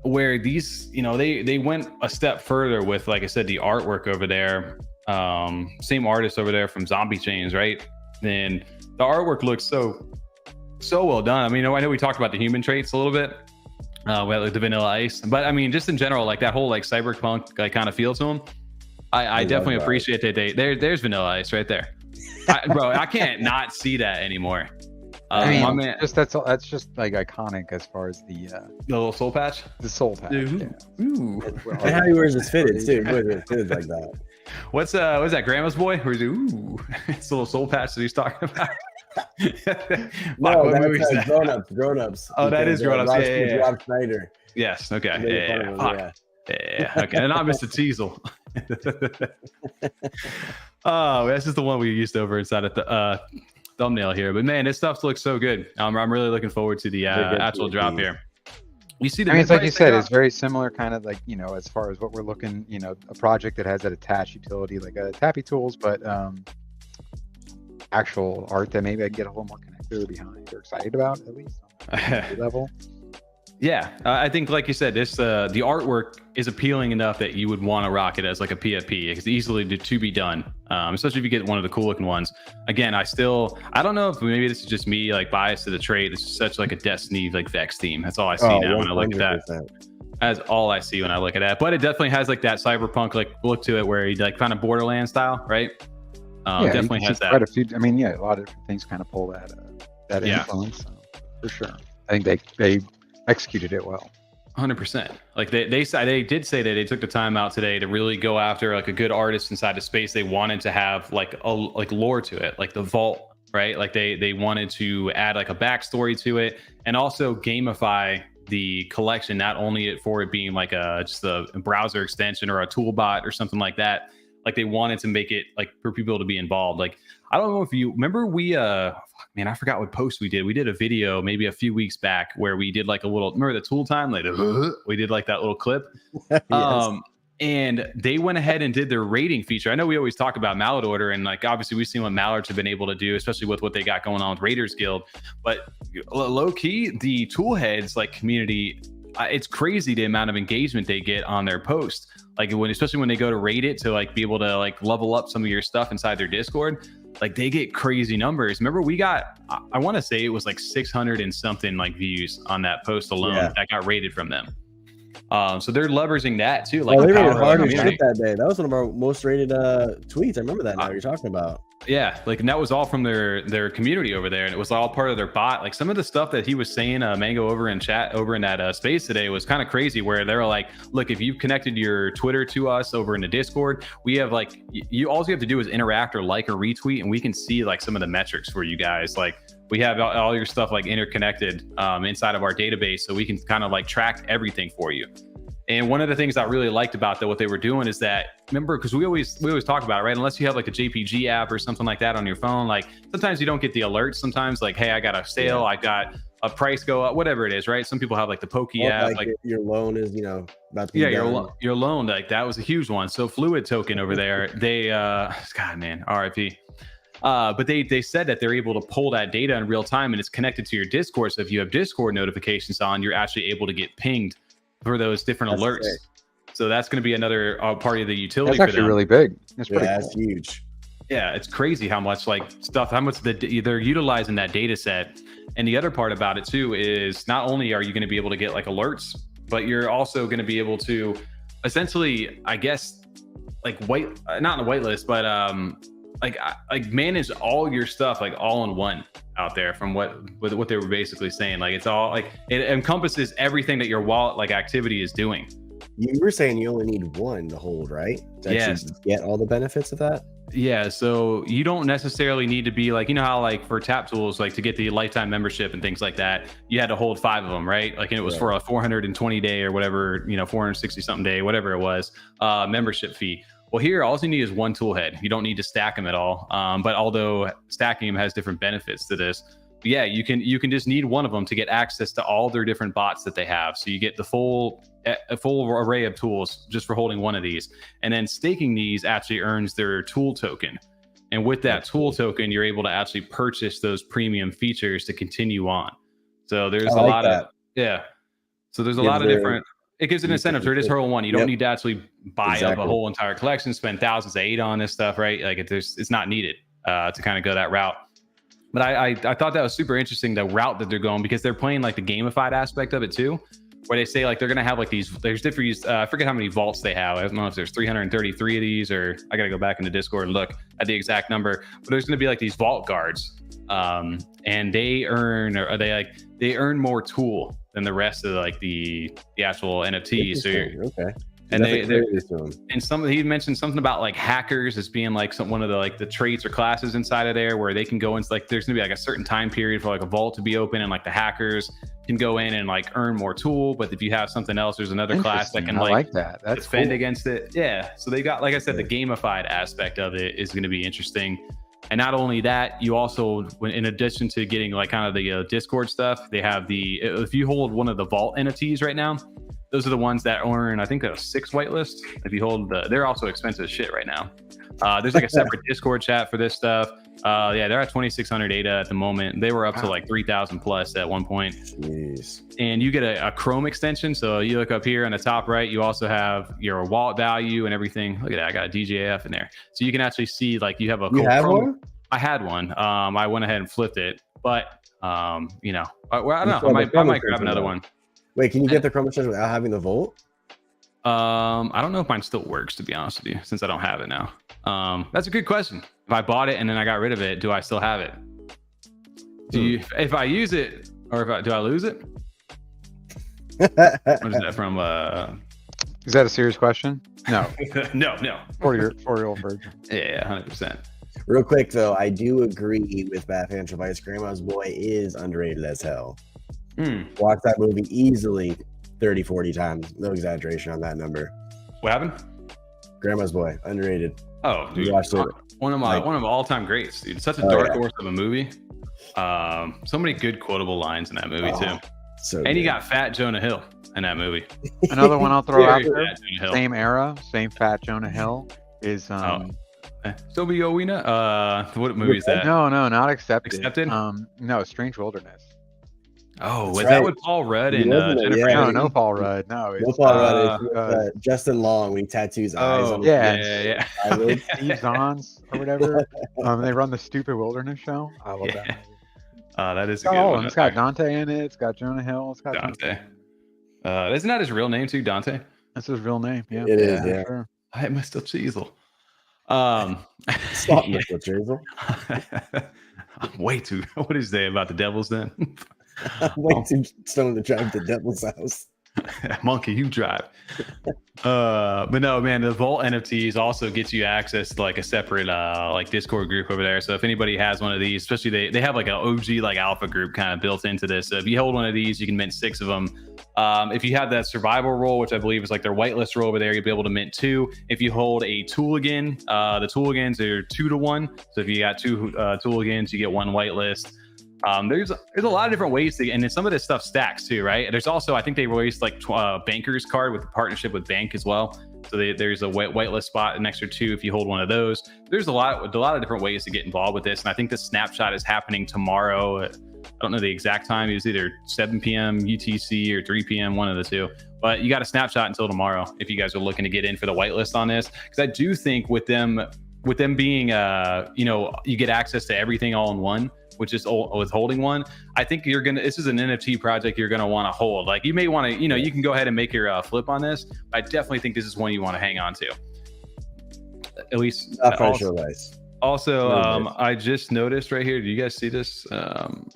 where these, you know, they went a step further with, like I said, the artwork over there. Same artist over there from Zombie Chains, right? And the artwork looks so well done. I mean, I know we talked about the human traits a little bit, like the Vanilla Ice, but I mean, just in general, like that whole like cyberpunk like kind of feel to them. I definitely appreciate that. There's Vanilla Ice right there, bro. I can't not see that anymore. I mean, that's just like iconic as far as the little soul patch. The soul patch. Yeah. Ooh. And how he wears his fitted too. He wears his fitted like that. What's that Grandma's Boy? Where's ooh? It's a little soul patch that he's talking about. No, that's Grown Ups. Oh, that is Grown Ups. Yeah. Rob Schneider. Yes. Okay. Yeah. Okay. And not Mr. Teasel. Oh, that's just the one we used over inside of the thumbnail here. But man, this stuff looks so good. I'm really looking forward to the actual drop here. You see, it's like you said, it's very similar, kind of like, you know, as far as what we're looking, you know, a project that has that attached utility like a Tappy Tools, but actual art that maybe I get a little more connected behind or excited about, at least on the level. Yeah, I think, like you said, this the artwork is appealing enough that you would want to rock it as like a PFP. It's easily to be done, especially if you get one of the cool looking ones. Again, I don't know if maybe this is just me like biased to the trade. This is such like a Destiny like Vex theme. That's all I see now when I look at that. That's all I see when I look at that. But it definitely has like that cyberpunk like look to it, where he like kind of Borderlands style, right? Definitely has that. Quite a few. I mean, yeah, a lot of different things kind of pull that influence, so, for sure. I think they executed it well. 100%. Like they did say that they took the time out today to really go after like a good artist inside the space. They wanted to have like lore to it, like the vault, right? Like they wanted to add like a backstory to it, and also gamify the collection, not only for it being like just a browser extension or a tool bot or something like that. Like they wanted to make it like for people to be involved. Like, I don't know if you remember, I forgot what post we did. We did a video maybe a few weeks back where we did like a little, remember the tool time? Like we did like that little clip. Yes. And they went ahead and did their rating feature. I know we always talk about Mallet Order, and like obviously we've seen what Mallards have been able to do, especially with what they got going on with Raiders Guild. But low key, the Toolheads like community, it's crazy the amount of engagement they get on their post. Like especially when they go to rate it to like be able to like level up some of your stuff inside their Discord, like they get crazy numbers. Remember, we got, I want to say it was like 600 and something like views on that post alone that got rated from them. So they're leveraging that too. Like they rated hard as shit that day. That was one of our most rated tweets. I remember that now you're talking about. Yeah, like, and that was all from their community over there, and it was all part of their bot. Like some of the stuff that he was saying, Mango over in chat over in that space today was kind of crazy, where they were like, look, if you've connected your Twitter to us over in the Discord, we have like, all you have to do is interact or like or retweet, and we can see like some of the metrics for you guys. Like we have all your stuff like interconnected inside of our database, so we can kind of like track everything for you. And one of the things I really liked about what they were doing is that, remember, because we always talk about it, right? Unless you have like a JPG app or something like that on your phone, like sometimes you don't get the alerts. Sometimes like, hey, I got a sale, I got a price go up, whatever it is, right? Some people have like the Pokey app, like your loan is, about to be done. your loan, like that was a huge one. So Fluid Token over there, they God, man, RIP. But they said that they're able to pull that data in real time, and it's connected to your Discord. So if you have Discord notifications on, you're actually able to get pinged for those different alerts. Sick. So that's going to be another part of the utility. That's actually really big. That's pretty that's huge. Yeah, it's crazy how much they're utilizing that data set. And the other part about it too is not only are you going to be able to get like alerts, but you're also going to be able to essentially, I guess, like not on the whitelist, but like manage all your stuff like all in one out there from what they were basically saying. Like it's all like it encompasses everything that your wallet like activity is doing. You were saying you only need one to hold, right? To actually get all the benefits of that. Yeah, so you don't necessarily need to be like, you know how like for Tap Tools, like to get the lifetime membership and things like that, you had to hold 5 of them, right? Like, and it was for a 420 day or whatever, 460 something day, whatever it was, membership fee. Well, here, all you need is one tool head. You don't need to stack them at all. But although stacking them has different benefits to this, but yeah, you can just need one of them to get access to all their different bots that they have. So you get the full array of tools just for holding one of these. And then staking these actually earns their tool token. And with that tool token, you're able to actually purchase those premium features to continue on. So there's a lot of, so there's a lot of different, it gives an incentive to just hurl one. You don't need to actually buy up a whole entire collection, spend thousands of ADA on this stuff, right? Like it's not needed to kind of go that route. But I thought that was super interesting, the route that they're going, because they're playing like the gamified aspect of it too, where they say like they're going to have like there's different, I forget how many vaults they have. I don't know if there's 333 of these, or I got to go back into Discord and look at the exact number, but there's going to be like these vault guards. And they earn more tool than the rest of like the actual NFTs. So and he mentioned something about like hackers as being like one of the traits or classes inside of there, where they can go into like, there's gonna be like a certain time period for like a vault to be open, and like the hackers can go in and like earn more tool. But if you have something else, there's another class that can like that. That's defend against it. Yeah. So they got, like I said, the gamified aspect of it is going to be interesting. And not only that, you also, in addition to getting like kind of the Discord stuff, they have if you hold one of the vault NFTs right now, those are the ones that earn, I think, a 6 whitelist. If you hold they're also expensive as shit right now. There's like a separate Discord chat for this stuff. Yeah, they're at 2,600 ADA at the moment. They were up to like 3,000 plus at one point. Jeez. And you get a Chrome extension. So you look up here on the top right, you also have your wallet value and everything. Look at that, I got a DJF in there. So you can actually see like you have a Chrome. I had one. I went ahead and flipped it, but I don't know. I might grab another one. Wait, can you get the Chrome extension without having the Volt? I don't know if mine still works, to be honest with you, since I don't have it now. That's a good question. If I bought it and then I got rid of it, do I still have it? If I use it, or do I lose it? What is that from? Is that a serious question? No. No. 4-year-old virgin. Yeah, 100%. Real quick though, I do agree with Bad Financial Advice. Grandma's Boy is underrated as hell. Watch that movie easily 30-40 times. No exaggeration on that number. What happened? Grandma's Boy, underrated. Oh, dude, watched it. One of my all-time greats, dude. Such a dark horse of a movie. So many good quotable lines in that movie too. So and you got Fat Jonah Hill in that movie. Another one I'll throw out there. Same era, same Fat Jonah Hill is Sobio Wina. What movie is that? No, not Accepted. Accepted? No, Strange Wilderness. Oh, was that with Paul Rudd and Jennifer? Yeah. No, Paul Rudd. No, Paul Rudd. Justin Long, when he tattoos eyes. On yeah. Steve Zahns or whatever. They run the Stupid Wilderness show. I love that movie. That is a good one. It's got Dante in it. It's got Jonah Hill. It's got Dante. Isn't that his real name too, Dante? That's his real name. Yeah, it is. Yeah. Sure. Hi, Mr. Cheezel. Stop, Mr. Cheezel. I'm way too. What is that about the Devils then? Way too stoned to drive to Devil's house. Monkey, you drive. But no, man, the Vault NFTs also gets you access to like a separate like Discord group over there. So if anybody has one of these, especially they have like an OG like alpha group kind of built into this. So if you hold one of these, you can mint 6 of them. If you have that survival role, which I believe is like their whitelist role over there, you'll be able to mint 2. If you hold a Tooligan, the Tooligans are 2-to-1. So if you got 2 Tooligans, you get 1 whitelist. There's a lot of different ways to, and then some of this stuff stacks too, right? There's also, I think they released like Banker's card with a partnership with Bank as well. So there's a whitelist spot, an extra 2 if you hold one of those. There's a lot of different ways to get involved with this, and I think the snapshot is happening tomorrow. I don't know the exact time. It was either 7 p.m. UTC or 3 p.m. one of the two. But you got a snapshot until tomorrow if you guys are looking to get in for the whitelist on this, because I do think with them being you get access to everything all in one, which is with holding one. I think this is an NFT project you're gonna want to hold. Like you may want to, you can go ahead and make your flip on this. But I definitely think this is one you want to hang on to. At least not financial advice. Also, I just noticed right here. Do you guys see this? You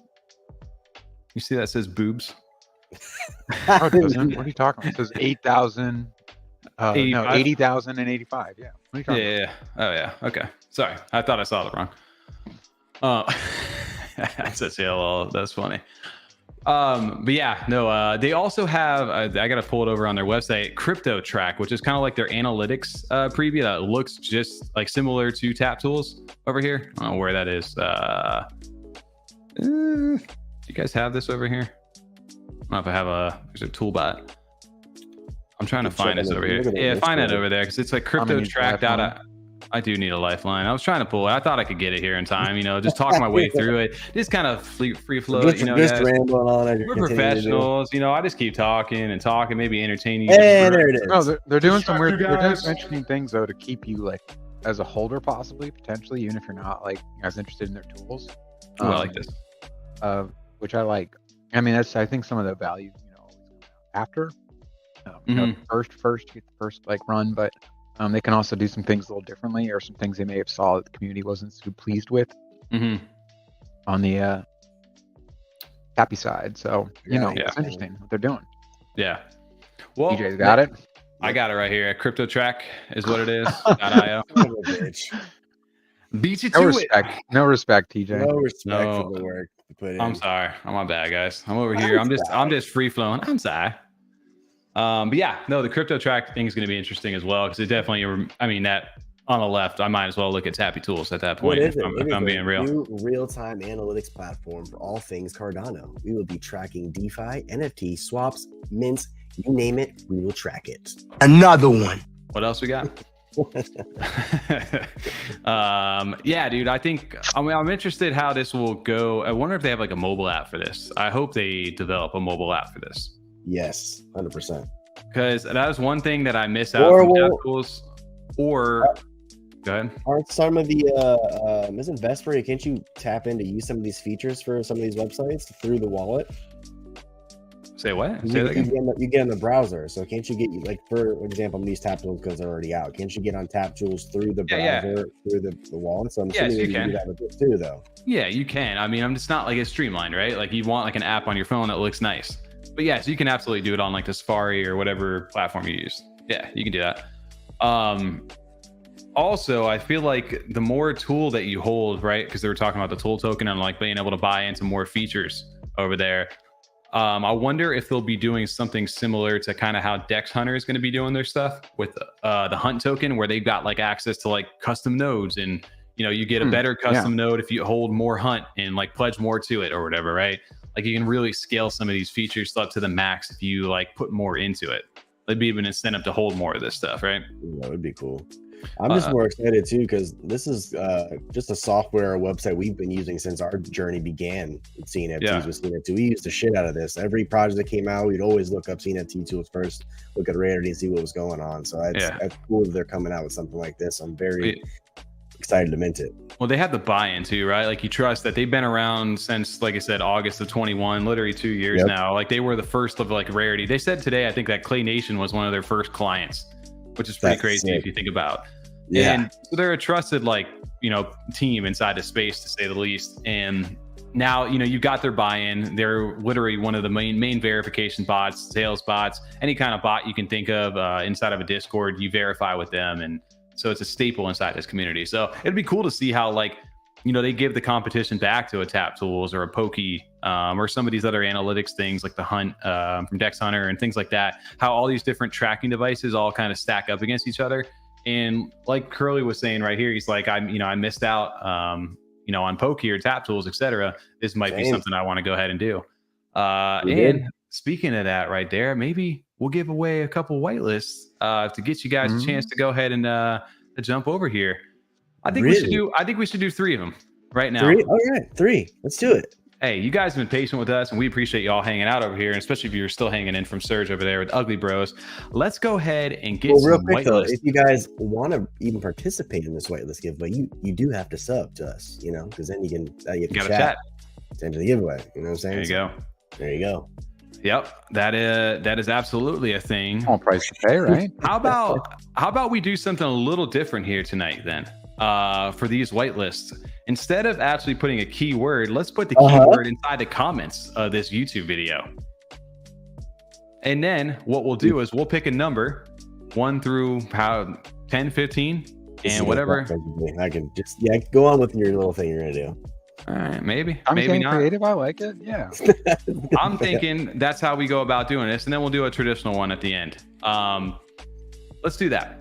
see that says boobs? Oh, it doesn't. What are you talking about? It says 8,000. No, 80,000 and 85. Yeah. What are you talking about? Oh yeah. Okay. Sorry, I thought I saw it wrong. That's that's funny. But yeah, no, they also have, I gotta pull it over on their website, Crypto Track, which is kind of like their analytics preview that looks just like similar to TapTools over here. I don't know where that is. Do you guys have this over here? I don't know if I have there's a toolbot. I'm trying to find this over here. Yeah, find that over there because it's like Crypto Track data. I do need a lifeline. I was trying to pull it. I thought I could get it here in time, just talk my way through it. Just kind of free flow, just rambling on it. We're professionals, I just keep talking and talking, maybe entertain you. Hey, there it is. No, they're doing some weird, they're doing some interesting things though to keep you like as a holder potentially, even if you're not like as interested in their tools. I like this. Which I like. I mean, that's I think some of the value, after first get the first like run, but they can also do some things a little differently, or some things they may have saw that the community wasn't too pleased with on the happy side. So it's interesting what they're doing. Yeah. Well, DJ's got it. I got it right here. Crypto Track is what it is. .io. Beat you to it. No respect, TJ. No respect for the work you put in. I'm sorry. I'm my bad, guys. I'm over here. I'm just free flowing. I'm sorry. But yeah, no, the Crypto Track thing is going to be interesting as well because it definitely. I mean, that on the left, I might as well look at TapTools at that point. If I'm being real. New real-time analytics platform for all things Cardano. We will be tracking DeFi, NFT, swaps, mints, you name it, we will track it. Another one. What else we got? Yeah, dude, I think I'm interested how this will go. I wonder if they have like a mobile app for this. I hope they develop a mobile app for this. Yes, 100%. Because that was one thing that I miss out from TapTools. Or go ahead. Aren't some of the isn't Vesper? Can't you tap in to use some of these features for some of these websites through the wallet? Say what? You get in the browser. So can't you get, like, for example, these TapTools because they're already out. Can't you get on TapTools through the browser, through the wallet? So I'm assuming you can do that with this too, though. Yeah, you can. I mean, I'm just not like it's streamlined, right? Like you want like an app on your phone that looks nice. But yeah, so you can absolutely do it on like the Safari or whatever platform you use. Yeah, you can do that. Also, I feel like the more tool that you hold, right? Because they were talking about the tool token and like being able to buy into more features over there. I wonder if they'll be doing something similar to kind of how Dex Hunter is going to be doing their stuff with the Hunt token, where they've got like access to like custom nodes, and you get a better custom node if you hold more Hunt and like pledge more to it or whatever, right? Like you can really scale some of these features up to the max if you like put more into it. That'd be an incentive to hold more of this stuff, right? That would be cool. I'm just more excited too because this is just a software website we've been using since our journey began with CNFTs with CNFT. We used the shit out of this. Every project that came out, we'd always look up CNFT tools first, look at Rarity and see what was going on. So it's cool that they're coming out with something like this. I'm very excited to mint it. Well, they have the buy-in too, right? Like you trust that they've been around since, like I said, August of 21, literally 2 years now. Like they were the first of like Rarity. They said today, I think that Clay Nation was one of their first clients, which is pretty crazy if you think about. And so they're a trusted team inside the space, to say the least. And now you got their buy-in. They're literally one of the main verification bots, sales bots, any kind of bot you can think of inside of a Discord. You verify with them, and so it's a staple inside this community. So it'd be cool to see how they give the competition back to a TapTools or a Pokey or some of these other analytics things like the Hunt from Dex Hunter and things like that. How all these different tracking devices all kind of stack up against each other. And like Curly was saying right here, he's like, I missed out, on Pokey or TapTools, etc. This might be something I want to go ahead and do. And speaking of that right there, maybe we'll give away a couple whitelists to get you guys a chance to go ahead and to jump over here. I think we should do 3 of them right now. 3? All right, 3. Let's do it. Hey, you guys have been patient with us, and we appreciate y'all hanging out over here, and especially if you're still hanging in from Serge over there with Ugly Bros. Let's go ahead and get some whitelists. If you guys want to even participate in this whitelist giveaway, you do have to sub to us, because then you can chat to enter the giveaway. You know what I'm saying? There you go. Yep, that is absolutely a thing. Small price to pay, right? How about we do something a little different here tonight then? for these whitelists. Instead of actually putting a keyword, let's put the keyword inside the comments of this YouTube video. And then what we'll do is we'll pick a number 1 through 10, 15, and whatever. I can just go on with your little thing you're gonna do. All right, maybe not. Creative, I like it. Yeah. I'm thinking that's how we go about doing this, and then we'll do a traditional one at the end. Let's do that.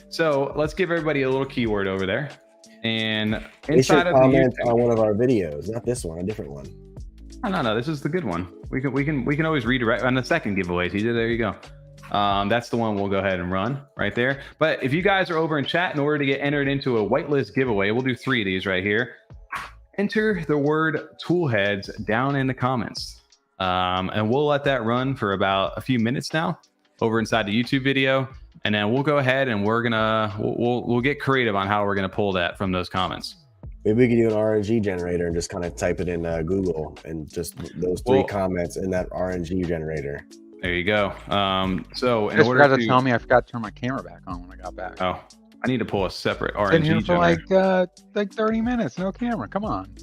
So let's give everybody a little keyword over there, and inside of comment on one of our videos, not this one, a different one. No, this is the good one. We can always redirect on the second giveaway. TJ, there you go. That's the one we'll go ahead and run right there. But if you guys are over in chat, in order to get entered into a whitelist giveaway, we'll do 3 of these right here. Enter the word Toolheads down in the comments. And we'll let that run for about a few minutes now over inside the YouTube video. And then we'll go ahead and we'll get creative on how we're gonna pull that from those comments. Maybe we could do an RNG generator and just kind of type it in Google and just those 3 comments in that RNG generator. There you go. So in just order forgot to tell me I forgot to turn my camera back on when I got back. Oh, I need to pull a separate RNG Been here for generator. like 30 minutes, no camera. Come on.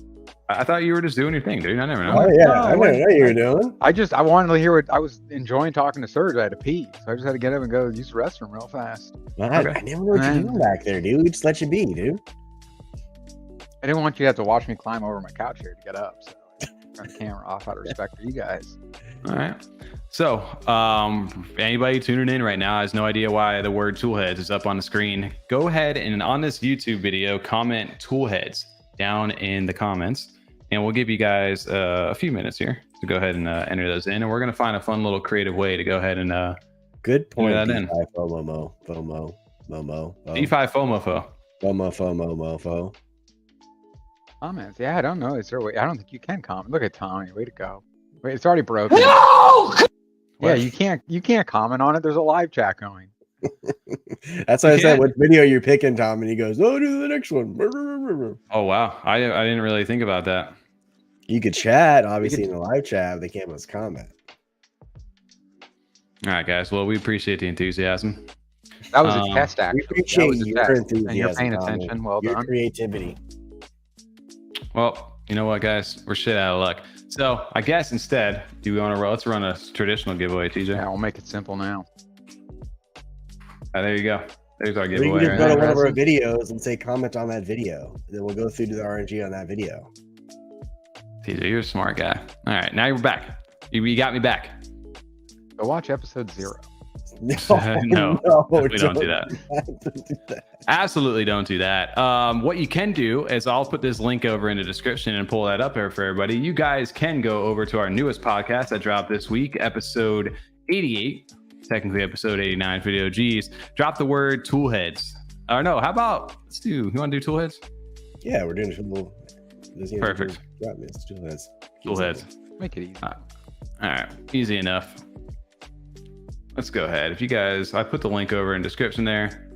I thought you were just doing your thing, dude. I never know. Oh yeah, I didn't know you were doing. I wanted to hear what I was enjoying talking to Serge. I had to pee, so I just had to get up and go use the restroom real fast. I never know what you're doing back there, dude. We just let you be, dude. I didn't want you to have to watch me climb over my couch here to get up, so I turned the camera off out of respect for you guys. All right. So, anybody tuning in right now has no idea why the word Toolheads is up on the screen. Go ahead and on this YouTube video, comment Toolheads down in the comments, and we'll give you guys a few minutes here to go ahead and enter those in, and we're gonna find a fun little creative way to go ahead and good point. That in. FOMO. DeFi FOMO. Comments? Yeah, I don't know. Is there a way? I don't think you can comment. Look at Tommy. Way to go. Wait, it's already broken. No! Yeah, you can't comment on it. There's a live chat going. That's why I said what video you're picking, Tom, and he goes, "Oh, do the next one." Oh wow, I didn't really think about that. You could chat, obviously, in the live chat. But they can't just comment. All right, guys. Well, we appreciate the enthusiasm. That was a test, actually. We appreciate your enthusiasm, and you're paying attention. Tommy. Well your done. creativity. Well, you know what, guys? We're shit out of luck. So I guess instead, let's run a traditional giveaway, TJ? Yeah, we'll make it simple now. There you go. There's our We giveaway. can just go to one of our Right? videos and say comment on that video. Then we'll go through to the RNG on that video. TJ, you're a smart guy. All right, now you're back. You got me back. Go watch episode 0. No, we don't do that. Absolutely don't do that. What you can do is I'll put this link over in the description and pull that up there for everybody. You guys can go over to our newest podcast that dropped this week, episode 88, technically episode 89, video G's. Drop the word Toolheads. Or no, how about, you want to do Toolheads? Yeah, we're doing Perfect. Toolheads. Make it easy. All right, easy enough. Let's go ahead. If you guys, I put the link over in the description there.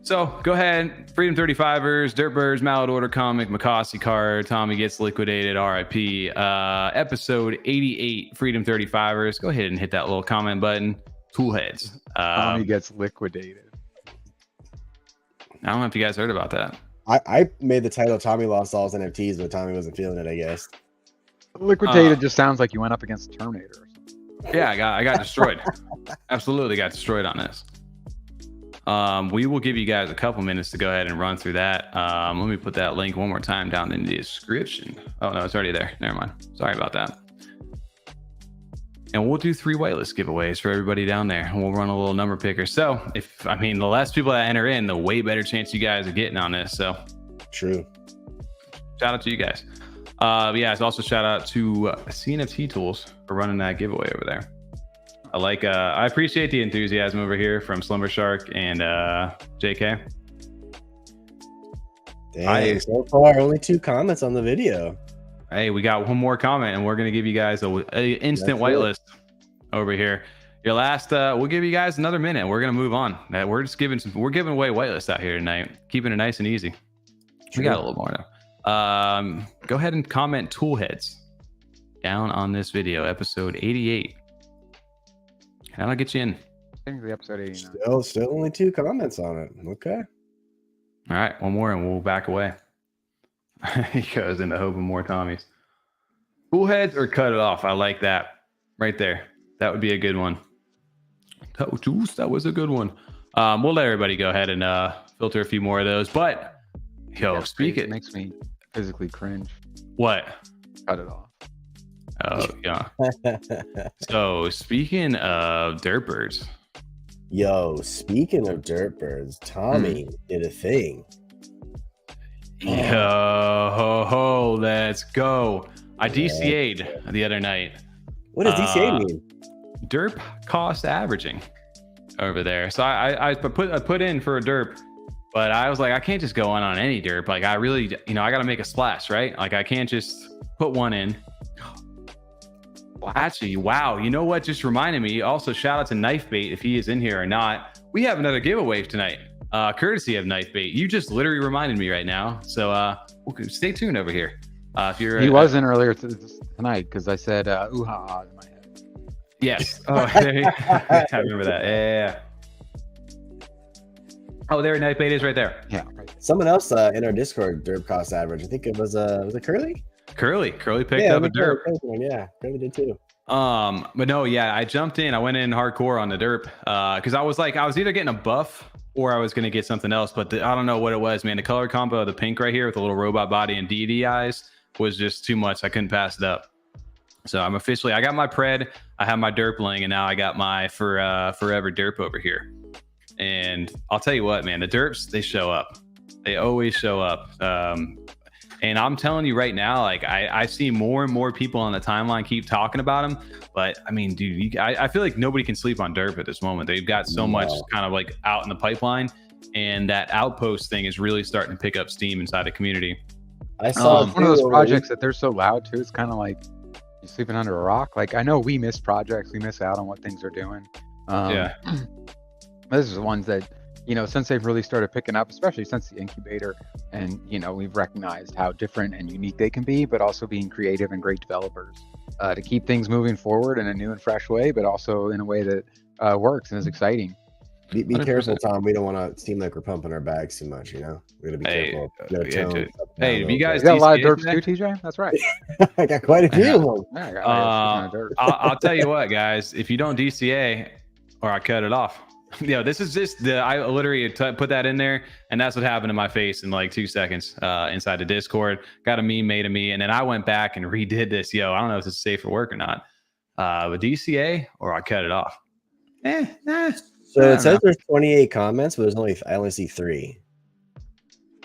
So go ahead, Freedom 35ers, Dirtbirds, Mallet Order Comic, McCossie card, Tommy gets liquidated, RIP. Episode 88, Freedom 35ers. Go ahead and hit that little comment button. Toolheads. Tommy gets liquidated. I don't know if you guys heard about that. I made the title Tommy lost all his NFTs, but Tommy wasn't feeling it, I guess. Liquidated just sounds like you went up against the Terminator. Yeah, I got destroyed. Absolutely got destroyed on this. We will give you guys a couple minutes to go ahead and run through that. Let me put that link one more time down in the description. Oh no, it's already there. Never mind. Sorry about that. And we'll do 3 whitelist giveaways for everybody down there. And we'll run a little number picker. So the less people that enter in, the way better chance you guys are getting on this. So true. Shout out to you guys. Yeah, it's also shout out to CNFT.Tools for running that giveaway over there. I appreciate the enthusiasm over here from Slumber Shark and JK. Dang, so far only 2 comments on the video. Hey, we got one more comment, and we're gonna give you guys a instant whitelist over here. Your last, we'll give you guys another minute. We're gonna move on. We're giving away whitelists out here tonight, keeping it nice and easy. We got a little more now. Go ahead and comment Toolheads down on this video, episode 88. And that'll get you in. Technically episode 89. Still only 2 comments on it. Okay. All right, one more and we'll back away. He goes in the hope of more Tommies. Toolheads or cut it off. I like that right there. That would be a good one. That was a good one. We'll let everybody go ahead and filter a few more of those. But yo, it makes me physically cringe. What? Cut it off. Oh yeah. So speaking of Derpers. Yo, speaking of Derpers, Tommy did a thing. Yo, let's go. I DCA'd the other night. What does DCA mean? Derp Cost Averaging over there. So I put in for a derp, but I was like, I can't just go on any derp. Like I really, I got to make a splash, right? Like I can't just put one in. Well, actually, wow. You know what? Just reminded me. Also, shout out to Knifebait if he is in here or not. We have another giveaway tonight, courtesy of Knifebait. You just literally reminded me right now. So stay tuned over here. If you're, he was in earlier tonight because I said "ooh-ha" in my head. Yes. Oh, I remember that. Yeah. Oh, there Knifebait is right there. Yeah. Right. Someone else in our Discord derp cost average. I think it was it Curly? Curly picked up a derp. Yeah, Curly did too. But no, yeah, I jumped in. I went in hardcore on the derp because I was either getting a buff or I was gonna get something else. But I don't know what it was, man. The color combo of the pink right here with the little robot body and deity eyes was just too much. I couldn't pass it up. So I got my pred, I have my derpling, and now I got my forever derp over here. And I'll tell you what, man, the derps, they show up. They always show up. And I'm telling you right now, like I see more and more people on the timeline keep talking about them. But I mean, dude, I feel like nobody can sleep on derp at this moment. They've got so much kind of like out in the pipeline, and that Outpost thing is really starting to pick up steam inside the community. I saw one of those projects that they're so loud too. It's kind of like you're sleeping under a rock. Like I know we miss projects, we miss out on what things are doing. This is the ones that, since they've really started picking up, especially since the incubator, and we've recognized how different and unique they can be, but also being creative and great developers to keep things moving forward in a new and fresh way, but also in a way that works and is exciting. Be careful, Tom. We don't want to seem like we're pumping our bags too much. We gotta be careful. Hey, you guys got a lot of derps too, TJ? That's right. I got quite a few of them. I'll tell you what, guys. If you don't DCA, or I cut it off. This is just I literally put that in there, and that's what happened to my face in like 2 seconds inside the Discord. Got a meme made of me, and then I went back and redid this. I don't know if it's safe for work or not. But DCA or I cut it off. So it says there's 28 comments, but I only see 3.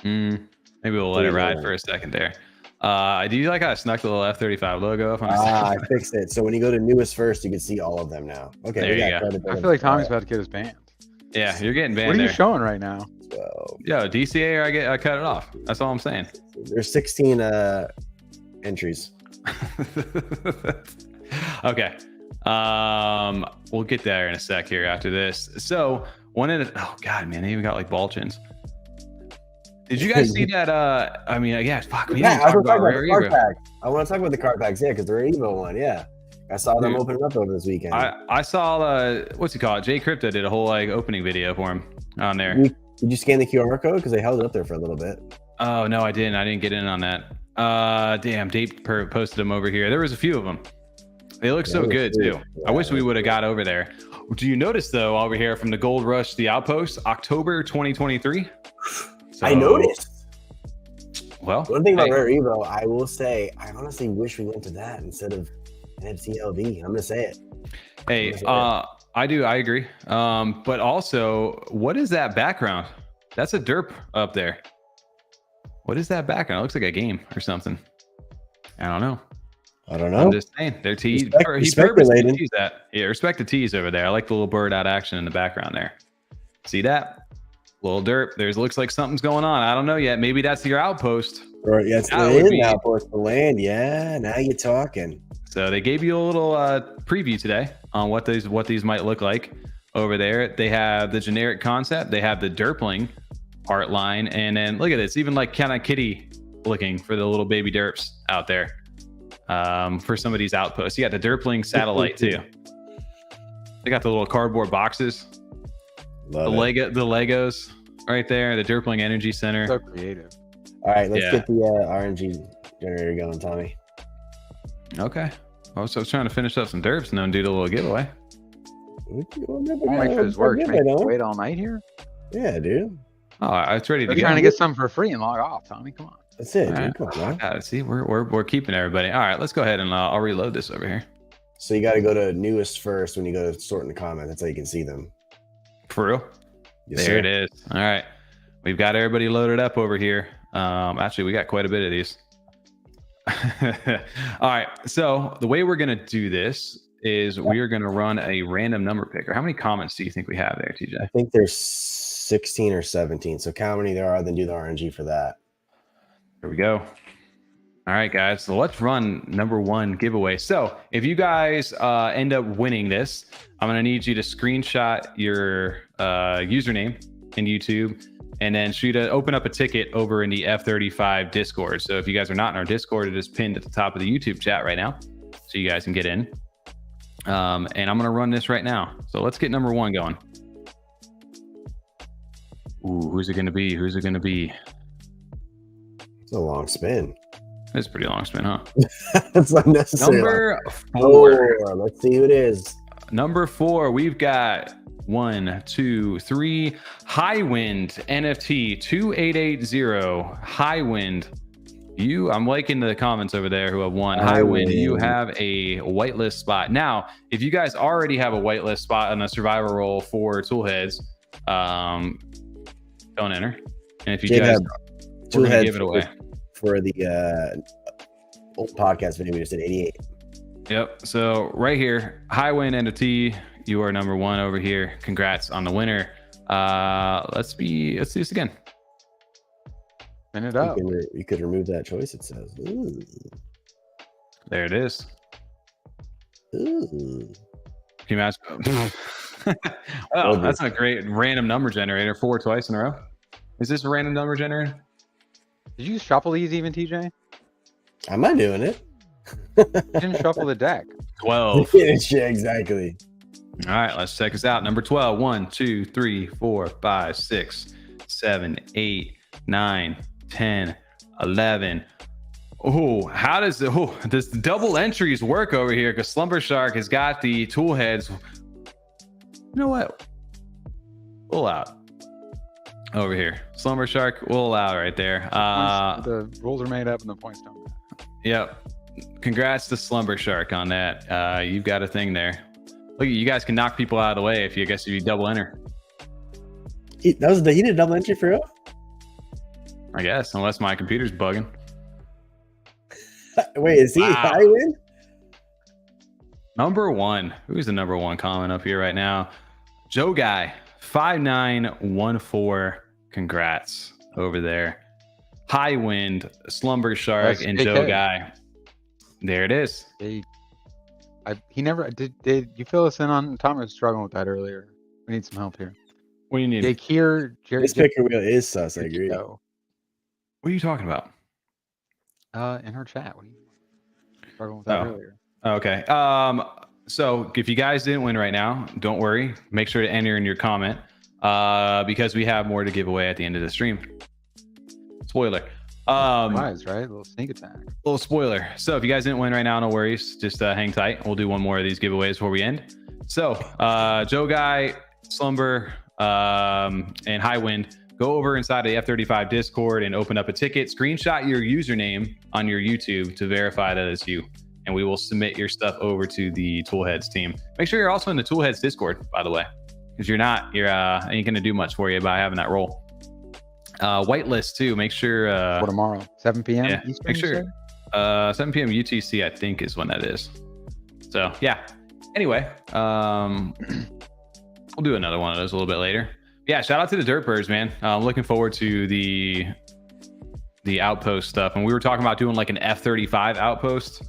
Maybe we'll let it ride for a second there. Do you like how I snuck the little F35 logo up on I fixed it. So when you go to newest first, you can see all of them now. Okay, there you go. I feel like Tommy's about to get his banned. Yeah, you're getting banned. What are you showing right now? So, DCA or I cut it off. That's all I'm saying. There's 16 entries. Okay. We'll get there in a sec here after this. So oh god, man, they even got like ball chins. Did you guys see that? Fuck. I want to talk about the card packs, because the Rare EVO one, I saw them open up over this weekend. I saw what's he called? Jay Crypto did a whole opening video for him on there. Did you scan the QR code? Because they held it up there for a little bit. Oh no, I didn't get in on that. Damn, Dave posted them over here. There was a few of them. They look so good too. I wish we would have got over there. Do you notice though, over here from the Gold Rush, the Outpost, October 2023? So, I noticed. Well, one thing about Rare EVO, I will say, I honestly wish we went to that instead of NFT LV. I'm gonna say it. I do. I agree. But also, what is that background? That's a derp up there. What is that background? It looks like a game or something. I don't know. I'm just saying. They're tees. Respect the tees over there. I like the little bird out action in the background there. See that? Little derp. Looks like something's going on. I don't know yet. Maybe that's your Outpost. Or it's the Outpost, the land. Yeah, now you're talking. So they gave you a little preview today on what these might look like over there. They have the generic concept. They have the Derpling art line, and then look at this, even like kind of kitty looking for the little baby derps out there. For some of these Outposts, you got the Derpling satellite too. They got the little cardboard boxes. The Legos. right there, the Derpling Energy Center. So creative. All right, let's Yeah. get the RNG generator going, Tommy. Okay. I was trying to finish up some derps and then do the little giveaway. I'll make sure this works. Make you wait all night here. Yeah, dude. Oh, it's ready to We're go. trying to get some for free and log off, Tommy. Come on. That's it, All dude. right. Come on, man. See, we're keeping everybody. All right, let's go ahead and I'll reload this over here. So you got to go to newest first when you go to sorting the comments. That's how you can see them. For real? Yes, There sir. it is. All right. We've got everybody loaded up over here. Actually, we got quite a bit of these. All right. So the way we're going to do this is we are going to run a random number picker. How many comments do you think we have there, TJ? I think there's 16 or 17. So count how many there are, then do the RNG for that. Here we go. All right, guys. So let's run number one giveaway. So if you guys end up winning this, I'm going to need you to screenshot your username in YouTube and then open up a ticket over in the F35 Discord. So if you guys are not in our Discord, it is pinned at the top of the YouTube chat right now, so you guys can get in. And I'm going to run this right now. So let's get number one going. Ooh, who's it going to be? Who's it going to be? It's a long spin. It's a pretty long spin, huh? That's unnecessary. Number four. Let's see who it is. Number 4, we've got 1, 2, 3. Highwind NFT 2880. Highwind. I'm liking the comments over there who have won. Highwind, you have a whitelist spot. Now, if you guys already have a whitelist spot on a survivor role for Toolheads, don't enter. And if you guys, we're gonna give it away. For the old podcast video, we just did 88. Yep. So right here, Highwind NFT, you are number 1 over here. Congrats on the winner. Let's do this again. Spin it up. You could remove that choice. It says. Ooh. There it is. Ooh. Can you imagine? Well, that's a great random number generator. 4 twice in a row. Is this a random number generator? Did you shuffle these even, TJ? Am I doing it? You didn't shuffle the deck. 12. Yeah, exactly. All right, let's check this out. Number 12. 1, 2, 3, 4, 5, 6, 7, 8, 9, 10, 11. Oh, how does this double entries work over here? Because Slumber Shark has got the Toolheads. You know what? We'll out over here. Slumber Shark, we'll allow right there. The rules are made up and the points don't matter. Yep. Congrats to Slumber Shark on that. You've got a thing there. Look, you guys can knock people out of the way if you double enter. He did a double entry for real? I guess, unless my computer's bugging. Wait, is he Highwind? Number 1. Who's the number 1 comment up here right now? Joe Guy 5914. Congrats over there. Highwind, Slumber Shark, and Joe Guy. There it is. He never did you fill us in on Tom was struggling with that earlier. We need some help here. What do you need? This picker wheel is sus, I agree. What are you talking about? In her chat. What are you struggling with that earlier? Okay. So if you guys didn't win right now, don't worry. Make sure to enter in your comment because we have more to give away at the end of the stream. Spoiler. Surprise, right? A little sneak attack. Little spoiler. So if you guys didn't win right now, no worries. Just hang tight. We'll do one more of these giveaways before we end. So Joe Guy, Slumber, and Highwind, go over inside of the F35 Discord and open up a ticket. Screenshot your username on your YouTube to verify that it's you. And we will submit your stuff over to the Toolheads team. Make sure you're also in the Toolheads Discord, by the way. Because you're not, ain't going to do much for you by having that role. Whitelist too. Make sure for tomorrow, 7 p.m. Yeah, Eastern, make sure 7 p.m. UTC, I think, is when that is. So yeah. Anyway, we'll do another one of those a little bit later. Yeah, shout out to the Derp Birds, man. I'm looking forward to the Outpost stuff, and we were talking about doing like an F35 Outpost.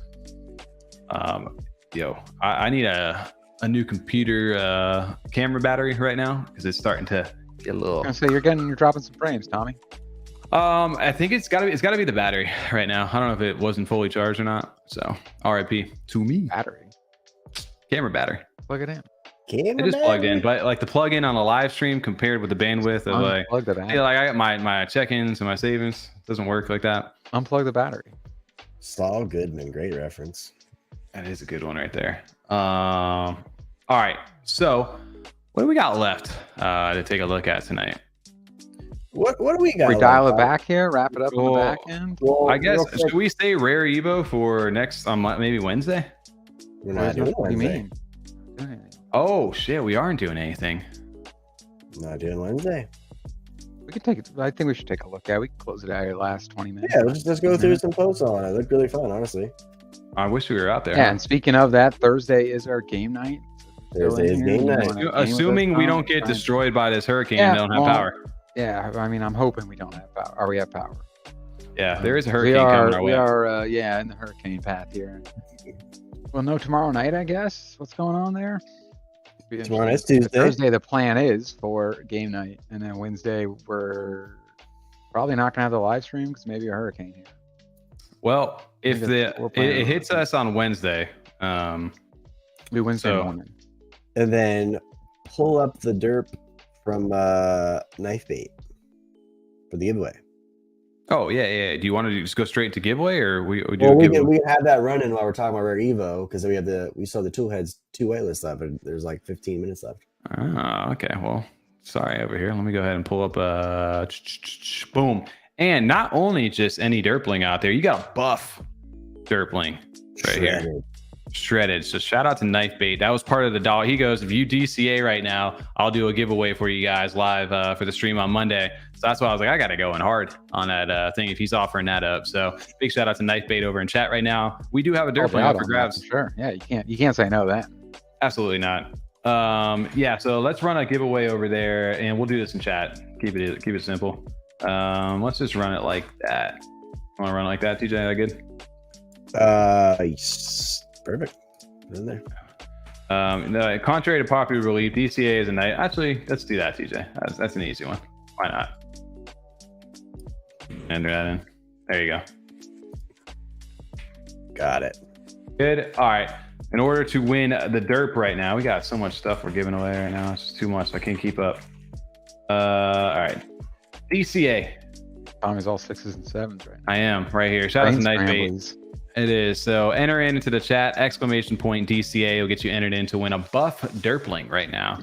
I need a new computer camera battery right now because it's starting to get a little. So you're dropping some frames, Tommy. I think it's gotta be the battery right now. I don't know if it wasn't fully charged or not. So RIP to me. Battery. Camera battery. Plug it in. Gamer It just plugged in, battery? but like the plug-in on a live stream compared with the bandwidth of like, Unplug the battery. yeah, like I got my check-ins and my savings doesn't work like that. Unplug the battery. Saul Goodman, great reference. That is a good one right there. All right, so what do we got left to take a look at tonight? What do we got? We dial it left? back here, wrap it up on the Well, back end. Well, I guess real quick, should we say Rare Evo for next on maybe Wednesday? we're not doing What do you Wednesday. mean? Oh shit, we aren't doing anything. Not doing Wednesday. We could take it. I think we should take a look at it. We can close it out here last 20 minutes. Yeah, let's just go through some posts on it. It looked really fun, honestly. I wish we were out there. Yeah, and speaking of that, Thursday is our game night. Thursday is game night. Assuming we don't get destroyed by this hurricane Yeah, and don't have well, power. Yeah, I mean, I'm hoping we don't have power. Or we have power. Yeah, there is a We hurricane are, coming our way. we are, yeah, in the hurricane path here. Well, no, tomorrow night, I guess. What's going on there? Be Tomorrow night's interesting. Tuesday. Thursday, the plan is for game night, and then Wednesday we're probably not gonna have the live stream because maybe a hurricane here. Well, if think we're planning it on hits it. us on Wednesday, Be Wednesday So- morning. And then pull up the derp from Knifebait for the giveaway. oh yeah. Do you want to just go straight to giveaway or we do Well, a we giveaway? had that running while we're talking about Rare Evo because we saw the Toolheads 2 waitlist left, and there's like 15 minutes left. Oh, okay. Well, sorry over here. Let me go ahead and pull up boom. And not only just any Derpling out there, you got a buff Derpling right here. Shredded. So shout out to Knifebait. That was part of the dollar. He goes, if you DCA right now, I'll do a giveaway for you guys live for the stream on Monday. So that's why I was like, I got to go in hard on that thing if he's offering that up. So big shout out to Knifebait over in chat right now. We do have a Derpling up for grabs. Sure. Yeah, you can't say no to that. Absolutely not. Yeah, so let's run a giveaway over there and we'll do this in chat. Keep it simple. Let's just run it like that. Want to run it like that, TJ? That good? Yes. Perfect. Put it in there. No, contrary to popular belief, DCA is a night. Actually, let's do that, TJ. That's an easy one. Why not? Enter that in. There you go. Got it. Good. All right. In order to win the derp right now, we got so much stuff we're giving away right now. It's just too much. I can't keep up. All right. DCA. Tommy's all 6s and 7s right now. I am right here. Shout out to Brain Knifebait. scrambles. It is. So enter into the chat, ! DCA will get you entered in to win a buff Derpling right now.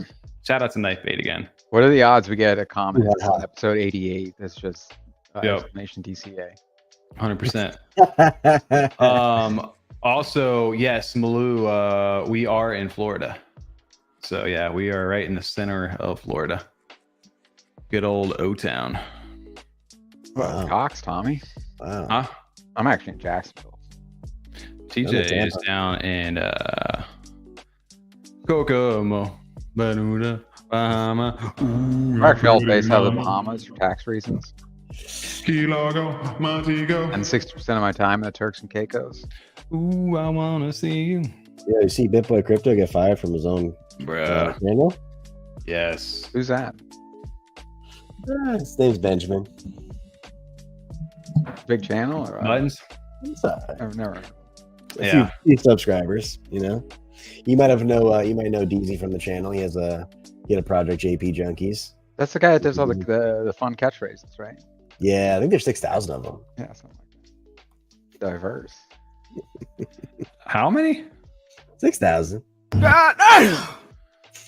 Shout out to Knifebait again. What are the odds we get a comment Yeah. on episode 88 that's just Yep. DCA? 100%. Also, yes, Malou, we are in Florida. So yeah, we are right in the center of Florida. Good old O-Town. Wow. Cox, Tommy. Wow. Huh? I'm actually in Jacksonville. TJ is down in Kokomo, Bermuda, Bahama. We're actually all based out of the Bahamas for tax reasons. Key Largo, Montego. And 60% of my time in the Turks and Caicos. Ooh, I wanna see you, Yeah, you see BitBoy Crypto get fired from his own bruh. channel? Yes. Who's that? His name's Benjamin. Big channel? Or, Buttons. It's all right. never. A Yeah. few subscribers, you know. You might know DZ from the channel. He had a project JP Junkies. That's the guy that does all the fun catchphrases, right? Yeah, I think there's 6,000 of them. Yeah, something like that. Diverse. How many? 6,000.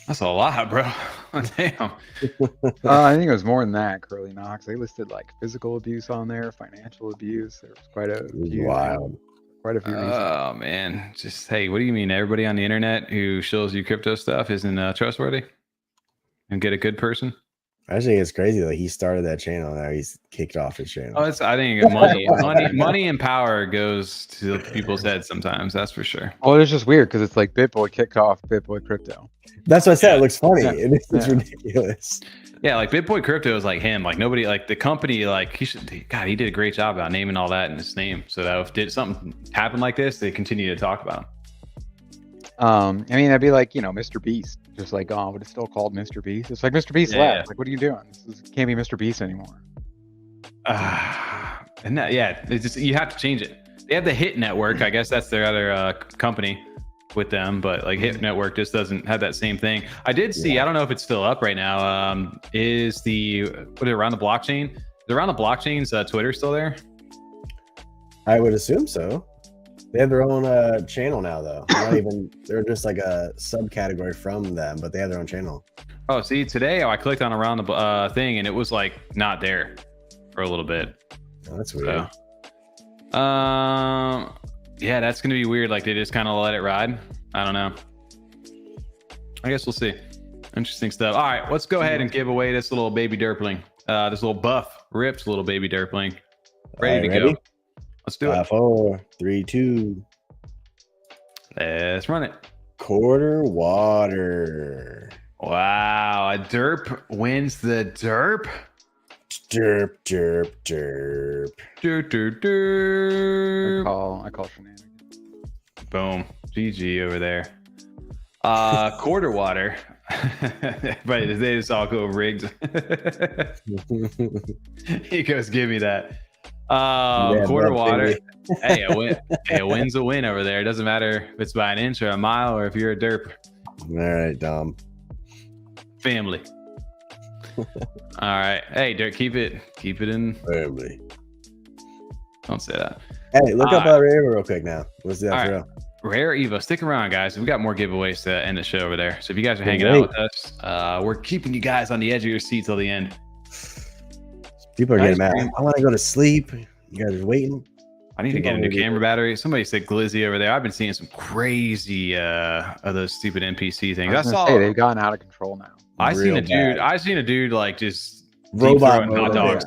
That's a lot, bro. Damn. I think it was more than that, Curly Knox. They listed like physical abuse on there, financial abuse. There was quite a It was few, wild. quite a few reasons. Oh man, just hey, what do you mean? Everybody on the internet who shows you crypto stuff isn't trustworthy? And get a good person? I think it's crazy that he started that channel. Now he's kicked off his channel. Oh, I think money and power goes to people's heads sometimes. That's for sure. Well, it's just weird because it's like BitBoy kicked off BitBoy Crypto. That's what I said. It looks funny. Yeah. It's Yeah. ridiculous. Yeah, like BitBoy Crypto is like him. Like nobody, like the company, like he did a great job about naming all that in his name. So that if something happened like this, they continue to talk about him. I mean, that'd be like, Mr. Beast. Just like, oh, but it's still called Mr. Beast. It's like Mr. Beast Yeah, left. yeah. Like, what are you doing? This can't be Mr. Beast anymore. And that, yeah, it's just you have to change it. They have the Hit Network. I guess that's their other company. with them, but like Hip Network just doesn't have that same thing. I did see, I don't know if it's still up right now. Is the around the blockchain? Is around the blockchain's Twitter still there? I would assume so. They have their own channel now, though. They're just like a subcategory from them, but they have their own channel. Oh, see, today I clicked on around the thing and it was like not there for a little bit. Oh, that's weird. So, yeah, that's gonna be weird. Like they just kind of let it ride. I don't know. I guess we'll see. Interesting stuff. All right, let's go ahead and give away this little baby Derpling. This little buff, ripped little baby Derpling. Ready to go. Let's do it. 4, 3, 2. Let's run it. Quarter water. Wow, a derp wins the derp. Derp, derp, derp. Derp, derp, derp. I call shenanigans. Boom. GG over there. Quarter water. But they just all go rigged. He goes, give me that. Quarter water. Hey, a win's a win over there. It doesn't matter if it's by an inch or a mile or if you're a derp. All right, Dom. Family. All right. Hey, Dirk, keep it in family. Don't say that. Hey, look up Rare EVO real quick now. Let's do that for real. Rare EVO. Stick around, guys. We got more giveaways to end the show over there. So if you guys are hanging out with us, we're keeping you guys on the edge of your seat till the end. People are getting mad. I want to go to sleep. You guys are waiting. I need to get a new camera battery. Somebody said Glizzy over there. I've been seeing some crazy of those stupid NPC things. I saw they've gotten out of control now. I seen a dude like just robot hot dogs.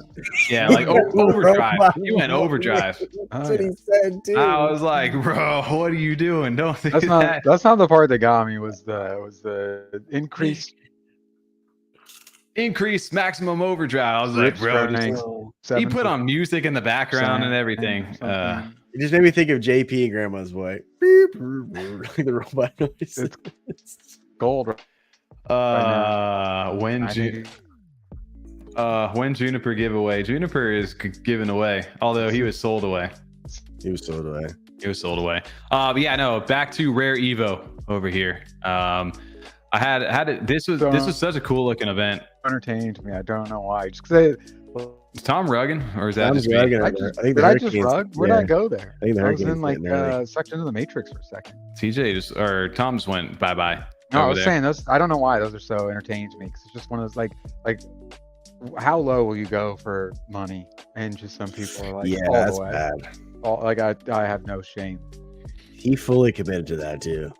Yeah, like overdrive. He went overdrive. That's what he said, dude. I was like, bro, what are you doing? Don't think that's not the part that got me. Was the increased maximum overdrive. I was like, bro, he put on music in the background and everything. It just made me think of JP and Grandma's boy. Beep, like the robot noise. It's gold. When Juniper giveaway. Juniper is given away, although he was sold away. He was sold away. But yeah, no, back to Rare EVO over here. I had it. This was such a cool looking event. Entertaining to me. I don't know why. Just because is Tom rugging, or is that just me? Did I just rug? Where did I go there? I think the was in like sucked into the Matrix for a second. Tom just went bye. No, I was saying those. I don't know why those are so entertaining to me, because it's just one of those like how low will you go for money? And just some people are like, yeah, that's bad. I have no shame. He fully committed to that too.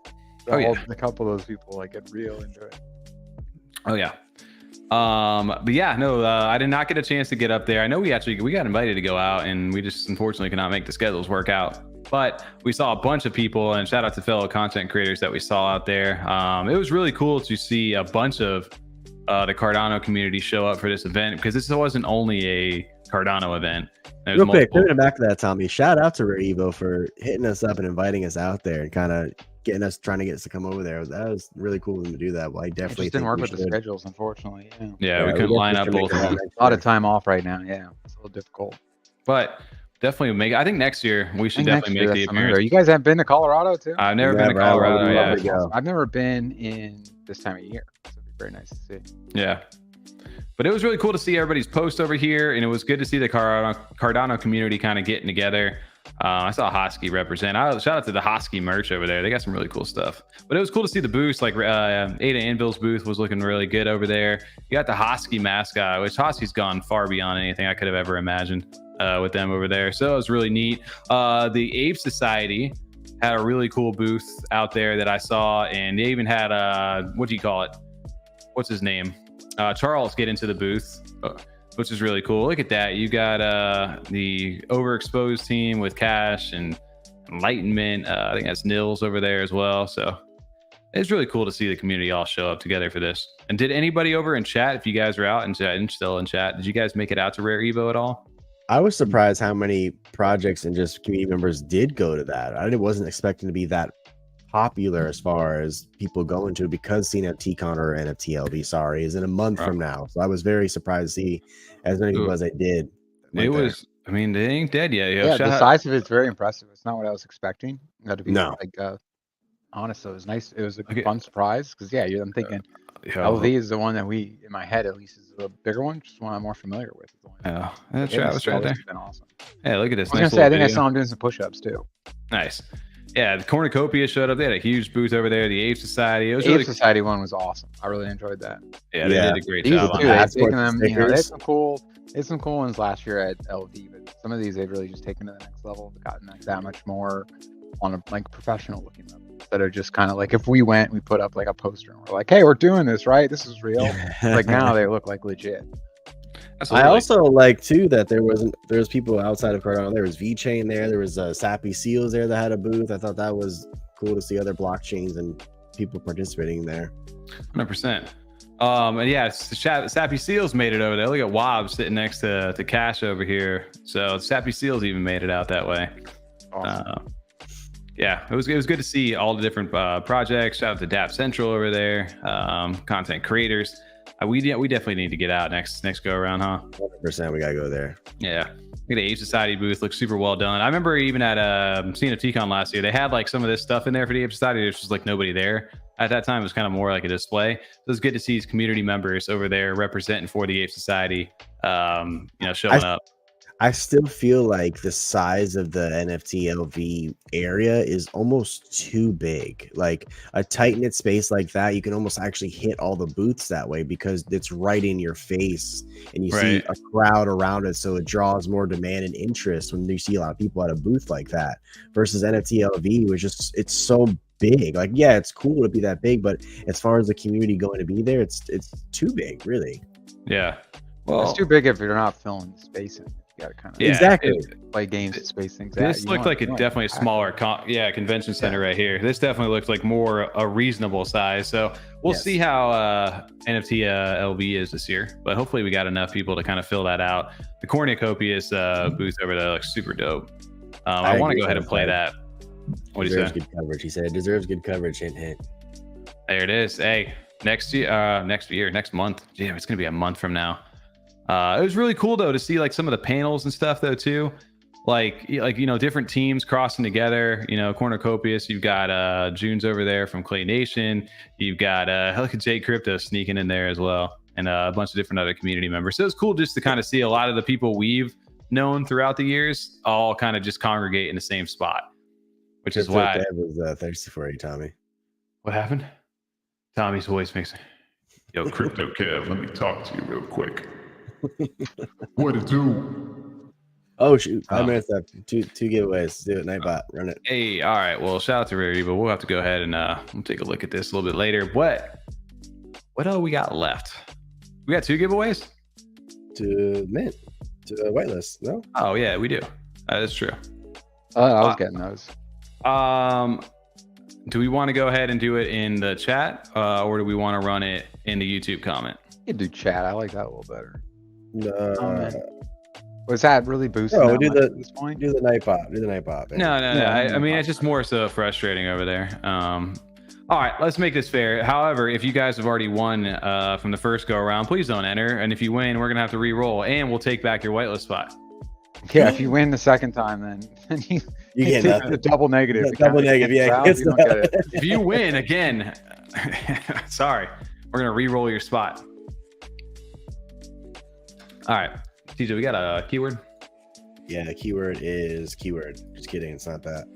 A couple of those people like get real into it. Oh yeah. But yeah, no, I did not get a chance to get up there. I know we got invited to go out, and we just unfortunately could not make the schedules work out. But we saw a bunch of people, and shout out to fellow content creators that we saw out there. It was really cool to see a bunch of the Cardano community show up for this event, because this wasn't only a Cardano event. Real quick, coming back to that, Tommy, shout out to Rare EVO for hitting us up and inviting us out there and kind of trying to get us to come over there. That was really cool of them to do that. Well, I definitely didn't work with the schedules, unfortunately. Yeah, we couldn't line up both of them. A lot of time off right now. Yeah, it's a little difficult. But definitely I think next year we should definitely make the appearance. You guys have been to Colorado too? I've never been to Colorado. Yeah, I've never been in this time of year. So it'd be very nice to see. Yeah. But it was really cool to see everybody's post over here, and it was good to see the Cardano community kind of getting together. I saw Hosky represent. Shout out to the Hosky merch over there. They got some really cool stuff. But it was cool to see the booths. Like Ada Anvil's booth was looking really good over there. You got the Hosky mascot, which Hosky's gone far beyond anything I could have ever imagined with them over there. So it was really neat. The Ape Society had a really cool booth out there that I saw, and they even had what do you call it? What's his name? Charles get into the booth, which is really cool. Look at that. You got the Overexposed team with Cash and Enlightenment. I think that's Nils over there as well. So it's really cool to see the community all show up together for this. And did anybody over in chat, if you guys are out and still in chat, did you guys make it out to Rare EVO at all? I was surprised how many projects and just community members did go to that. I wasn't expecting to be that popular as far as people going to, because CNFT.Con or NFTLV, is in a month from now. So I was very surprised to see as many people as I did. It was, I mean, they ain't dead yet. Yeah, the size of it's very impressive. It's not what I was expecting. That to be like honestly, it was nice. It was a fun surprise because I'm thinking Yeah. LV is the one that we, in my head at least, is a bigger one, just one I'm more familiar with. Yeah, that's right. That's right there. It's been awesome. Yeah, look at this. I was gonna say, I think I saw him doing some push-ups too. Nice. Yeah, the Cornucopia showed up. They had a huge booth over there. The Ape Society. It was The really Ape Society one was awesome. I really enjoyed that. Yeah, they did a great These job. too. On They've that. taken them. You know, they had some cool ones last year at LV, but some of these they've really just taken to the next level. They've gotten like that much more on a like professional looking level. Instead of just kind of like if we went, we put up like a poster and we're like, hey, we're doing this, right? This is real. Like now they look like legit. I also like too that there was people outside of Cardano. There was VeChain there. There was Sappy Seals there that had a booth. I thought that was cool to see other blockchains and people participating there. 100%. And yeah, Sappy Seals made it over there. Look at Wob sitting next to Cash over here. So Sappy Seals even made it out that way. Awesome. Yeah, it was good to see all the different projects. Shout out to DApp Central over there. Content creators. We definitely need to get out next go around, huh? 100%. We gotta go there. Yeah. Look at the Ape Society booth. Looks super well done. I remember even at CNFT.Con last year, they had like some of this stuff in there for the Ape Society. There's just like nobody there at that time. It was kind of more like a display. So it was good to see these community members over there representing for the Ape Society. Showing up. I still feel like the size of the NFT LV area is almost too big. Like a tight knit space like that, you can almost actually hit all the booths that way because it's right in your face and you see a crowd around it. So it draws more demand and interest when you see a lot of people at a booth like that versus NFT LV, which is it's so big. Like, yeah, it's cool to be that big, but as far as the community going to be there, it's too big, really. Yeah. Well, it's too big if you're not filling the space in. You gotta kind of exactly play games and space things. This looked like definitely a smaller convention center right here. This definitely looked like more a reasonable size. So we'll see how NFT LV is this year, but hopefully we got enough people to kind of fill that out. The Cornucopious booth over there looks super dope. I want to go ahead and play that. What do you say? Good coverage. He said it deserves good coverage. Hint, hint. There it is. Hey, next month. Yeah, it's gonna be a month from now. It was really cool though to see like some of the panels and stuff though too, like different teams crossing together. Cornucopious. You've got Junes over there from Clay Nation. You've got look at Jake Crypto sneaking in there as well, and a bunch of different other community members. So it's cool just to kind of see a lot of the people we've known throughout the years all kind of just congregate in the same spot, which is why I was thirsty for you, Tommy. What happened? Tommy's voice makes yo Crypto Kev. Let me talk to you real quick. What it do? Oh shoot! 5 minutes left. Two giveaways. Let's do it. Nightbot. Run it. Hey, all right. Well, shout out to Rare EVO. We'll have to go ahead and we'll take a look at this a little bit later. What do we got left? We got 2 giveaways to mint to whitelist. No. Oh yeah, we do. That is true. I was getting those. Do we want to go ahead and do it in the chat, or do we want to run it in the YouTube comment? You can do chat. I like that a little better. No. Was that really boosting? No, at this point. Do the Knifebot. Do the Knifebot. No. I mean, it's just more so frustrating over there. All right, let's make this fair. However, if you guys have already won from the first go around, please don't enter. And if you win, we're gonna have to re-roll, and we'll take back your whitelist spot. Yeah, if you win the second time, then you get the double negative. Double negative, yeah. If you win again, sorry, we're gonna re-roll your spot. All right, TJ, we got a keyword. Yeah, the keyword is keyword. Just kidding, it's not that.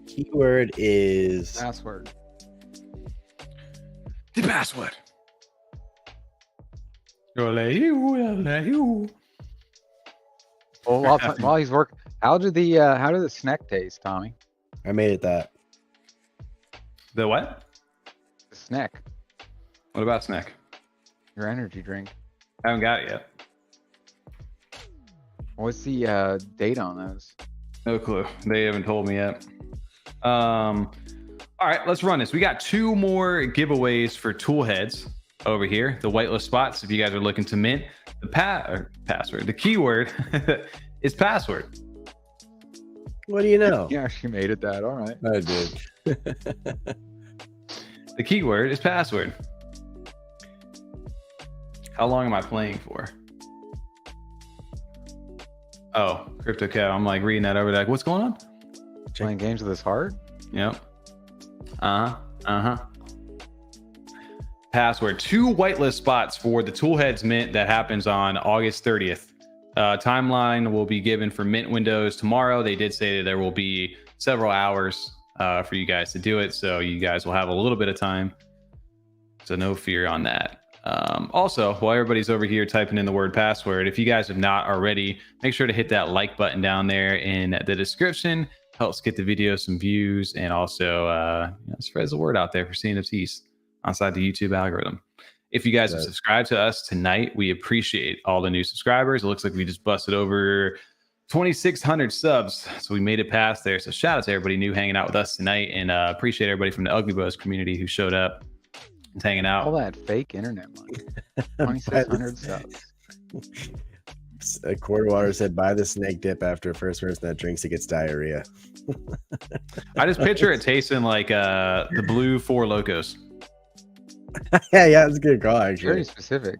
Keyword is password. The password. Well, while he's working, how did the snack taste, Tommy? I made it that. The what? The snack. What about snack? Your energy drink. I haven't got it yet. What's the date on those? No clue. They haven't told me yet. All right, let's run this. We got 2 more giveaways for Toolheads over here. The whitelist spots. If you guys are looking to mint, the password. The keyword is password. What do you know? Yeah, she made it that. All right. I did. The keyword is password. How long am I playing for? Oh, Crypto Kev. I'm like reading that over there. Like, what's going on? Playing games with his heart? Yep. Password. 2 whitelist spots for the Toolheads mint that happens on August 30th. Timeline will be given for mint windows tomorrow. They did say that there will be several hours for you guys to do it, so you guys will have a little bit of time. So no fear on that. Also, while everybody's over here typing in the word password, if you guys have not already, make sure to hit that like button down there in the description. Helps get the video some views, and also spreads the word out there for CNFTs outside the YouTube algorithm. If you guys have subscribed to us tonight, we appreciate all the new subscribers. It looks like we just busted over 2,600 subs, so we made it past there. So shout out to everybody new hanging out with us tonight, and appreciate everybody from the Ugly Bros community who showed up and hanging out. All that fake internet money. 2,600 subs. Cordwater said, buy the snake dip after first person that drinks it gets diarrhea. I just picture it tasting like the blue Four Locos. Yeah, it's a good call, actually. Very specific.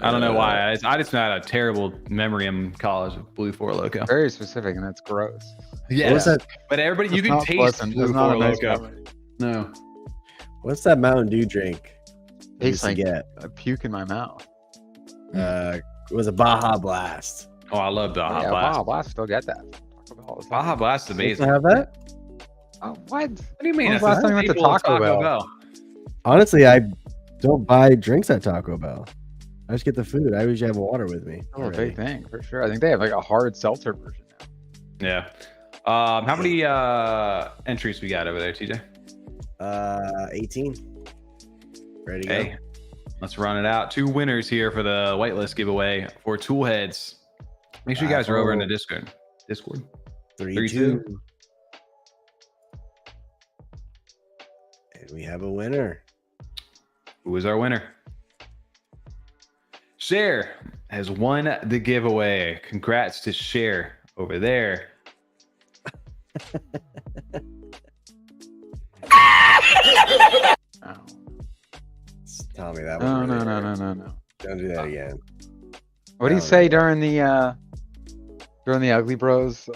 I don't know why. I just had a terrible memory in college of blue Four Loco. Very specific, and that's gross. Yeah, what's that? But everybody, you can taste blue Four Loco. No. What's that Mountain Dew drink? Tastes like a puke in my mouth. It was a Baja Blast. Oh, I love Baja Blast. Baja Blast, still get that. Baja Blast is amazing. Have that? Oh, what? What do you mean? When was the last time you went to Taco Bell? Honestly, I don't buy drinks at Taco Bell. I just get the food. I usually have water with me. Oh, a big thing for sure. I think they have like a hard seltzer version now. Yeah. How many entries we got over there, TJ? 18. Ready to go. Let's run it out. 2 winners here for the whitelist giveaway for Toolheads. Make sure you guys are over in the Discord. 3-2. And we have a winner. Who is our winner? Share has won the giveaway. Congrats to Share over there. Tell me that. No. Don't do that again. What do you say during the Ugly Bros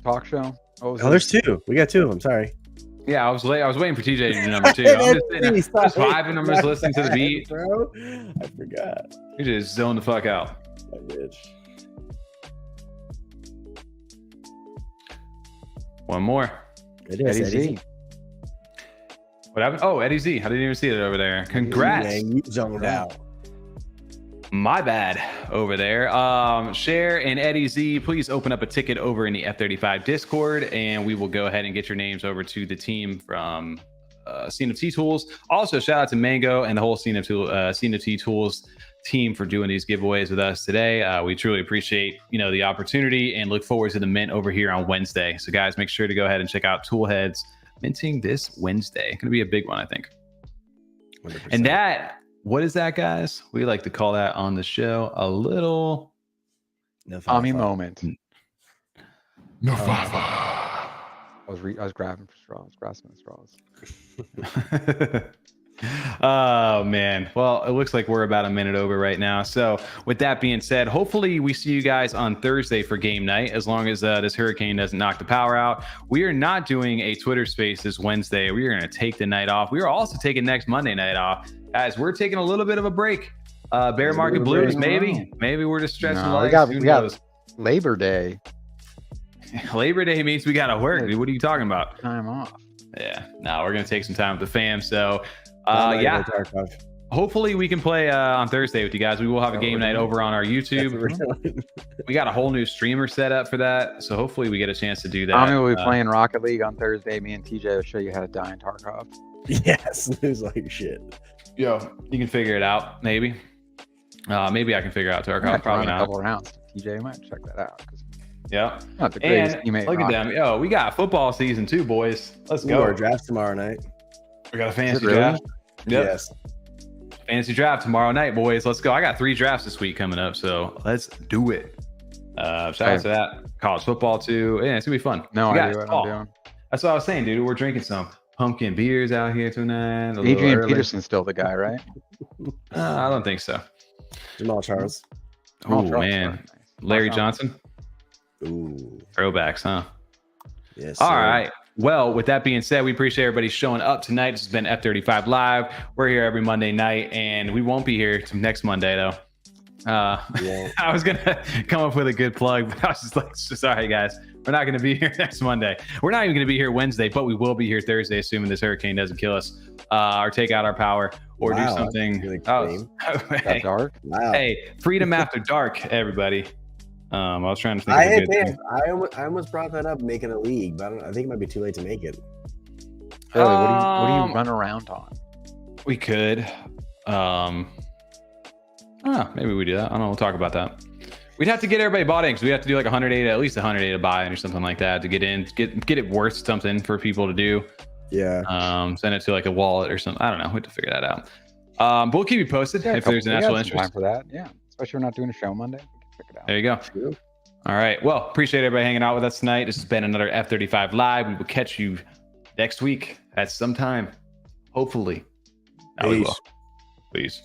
talk show? Oh, there's 2. We got 2 of them. Sorry. Yeah, I was late. I was waiting for TJ to do number 2. I'm just vibing. I'm just listening to the beat. Bro, I forgot. You just zoned the fuck out. I did. One more. Eddie Z. What happened? Oh, Eddie Z. I didn't even see it over there. Congrats. Man, you zoned out. My bad over there. Share and Eddie Z, please open up a ticket over in the F35 Discord, and we will go ahead and get your names over to the team from CNFT.Tools. Also, shout out to Mango and the whole CNFT.Tools team for doing these giveaways with us today. We truly appreciate the opportunity and look forward to the mint over here on Wednesday. So guys, make sure to go ahead and check out Toolheads minting this Wednesday. Gonna be a big one, I think. 100%. And that, what is that, guys? We like to call that on the show a little Tommy moment. No I was grabbing for straws, grasping straws. Oh man, well, it looks like we're about a minute over right now. So with that being said, hopefully we see you guys on Thursday for game night, as long as this hurricane doesn't knock the power out. We are not doing a Twitter space this Wednesday. We are going to take the night off. We are also taking next Monday night off. Guys, we're taking a little bit of a break. Bear market blues, maybe we're just stretching the legs. We got Labor Day. Labor Day means we got to work, dude. What are you talking about? Time off. Yeah, no, we're going to take some time with the fam. So yeah, hopefully we can play on Thursday with you guys. We will have a game night over on our YouTube. We got a whole new streamer set up for that, so hopefully we get a chance to do that. Tommy will be playing Rocket League on Thursday. Me and TJ will show you how to die in Tarkov. Yes, lose like shit. Yo, you can figure it out, maybe. Maybe I can figure out Tarkov. Probably not. A couple rounds. TJ might check that out. Yeah. Not the greatest teammate. Look at them. Yo, we got football season too, boys. Let's go. Our draft tomorrow night. We got a fantasy draft. Yep. Yes. Fantasy draft tomorrow night, boys. Let's go. I got 3 drafts this week coming up, so let's do it. Shout out to that. College football too. Yeah, it's gonna be fun. No idea what I'm doing. That's what I was saying, dude. We're drinking some pumpkin beers out here tonight. Adrian Peterson's still the guy, right? I don't think so. Jamal Charles. Oh man, Larry Johnson. Ooh, throwbacks, huh? Yes. All right. Well, with that being said, we appreciate everybody showing up tonight. This has been F35 Live. We're here every Monday night, and we won't be here next Monday, though. I was gonna come up with a good plug, but I was just like, sorry guys, we're not gonna be here next Monday. We're not even gonna be here Wednesday, but we will be here Thursday, assuming this hurricane doesn't kill us, or take out our power, or do something. Hey, dark. Wow. Hey, freedom after dark, everybody. I was trying to think of a good thing. I almost brought that up, making a league, but I think it might be too late to make it. Really, what do you run around on? We could. Maybe we do that. I don't know. We'll talk about that. We'd have to get everybody bought in because we have to do like 180, at least 180 buy-in or something like that to get in, get it worth something for people to do. Yeah. Send it to like a wallet or something. I don't know. We have to figure that out. But we'll keep you posted if there's an actual interest. Time for that. Yeah. Especially we're not doing a show Monday. We can check it out. There you go. True. All right. Well, appreciate everybody hanging out with us tonight. This has been another F35 Live. We will catch you next week at some time. Hopefully. Peace. Peace.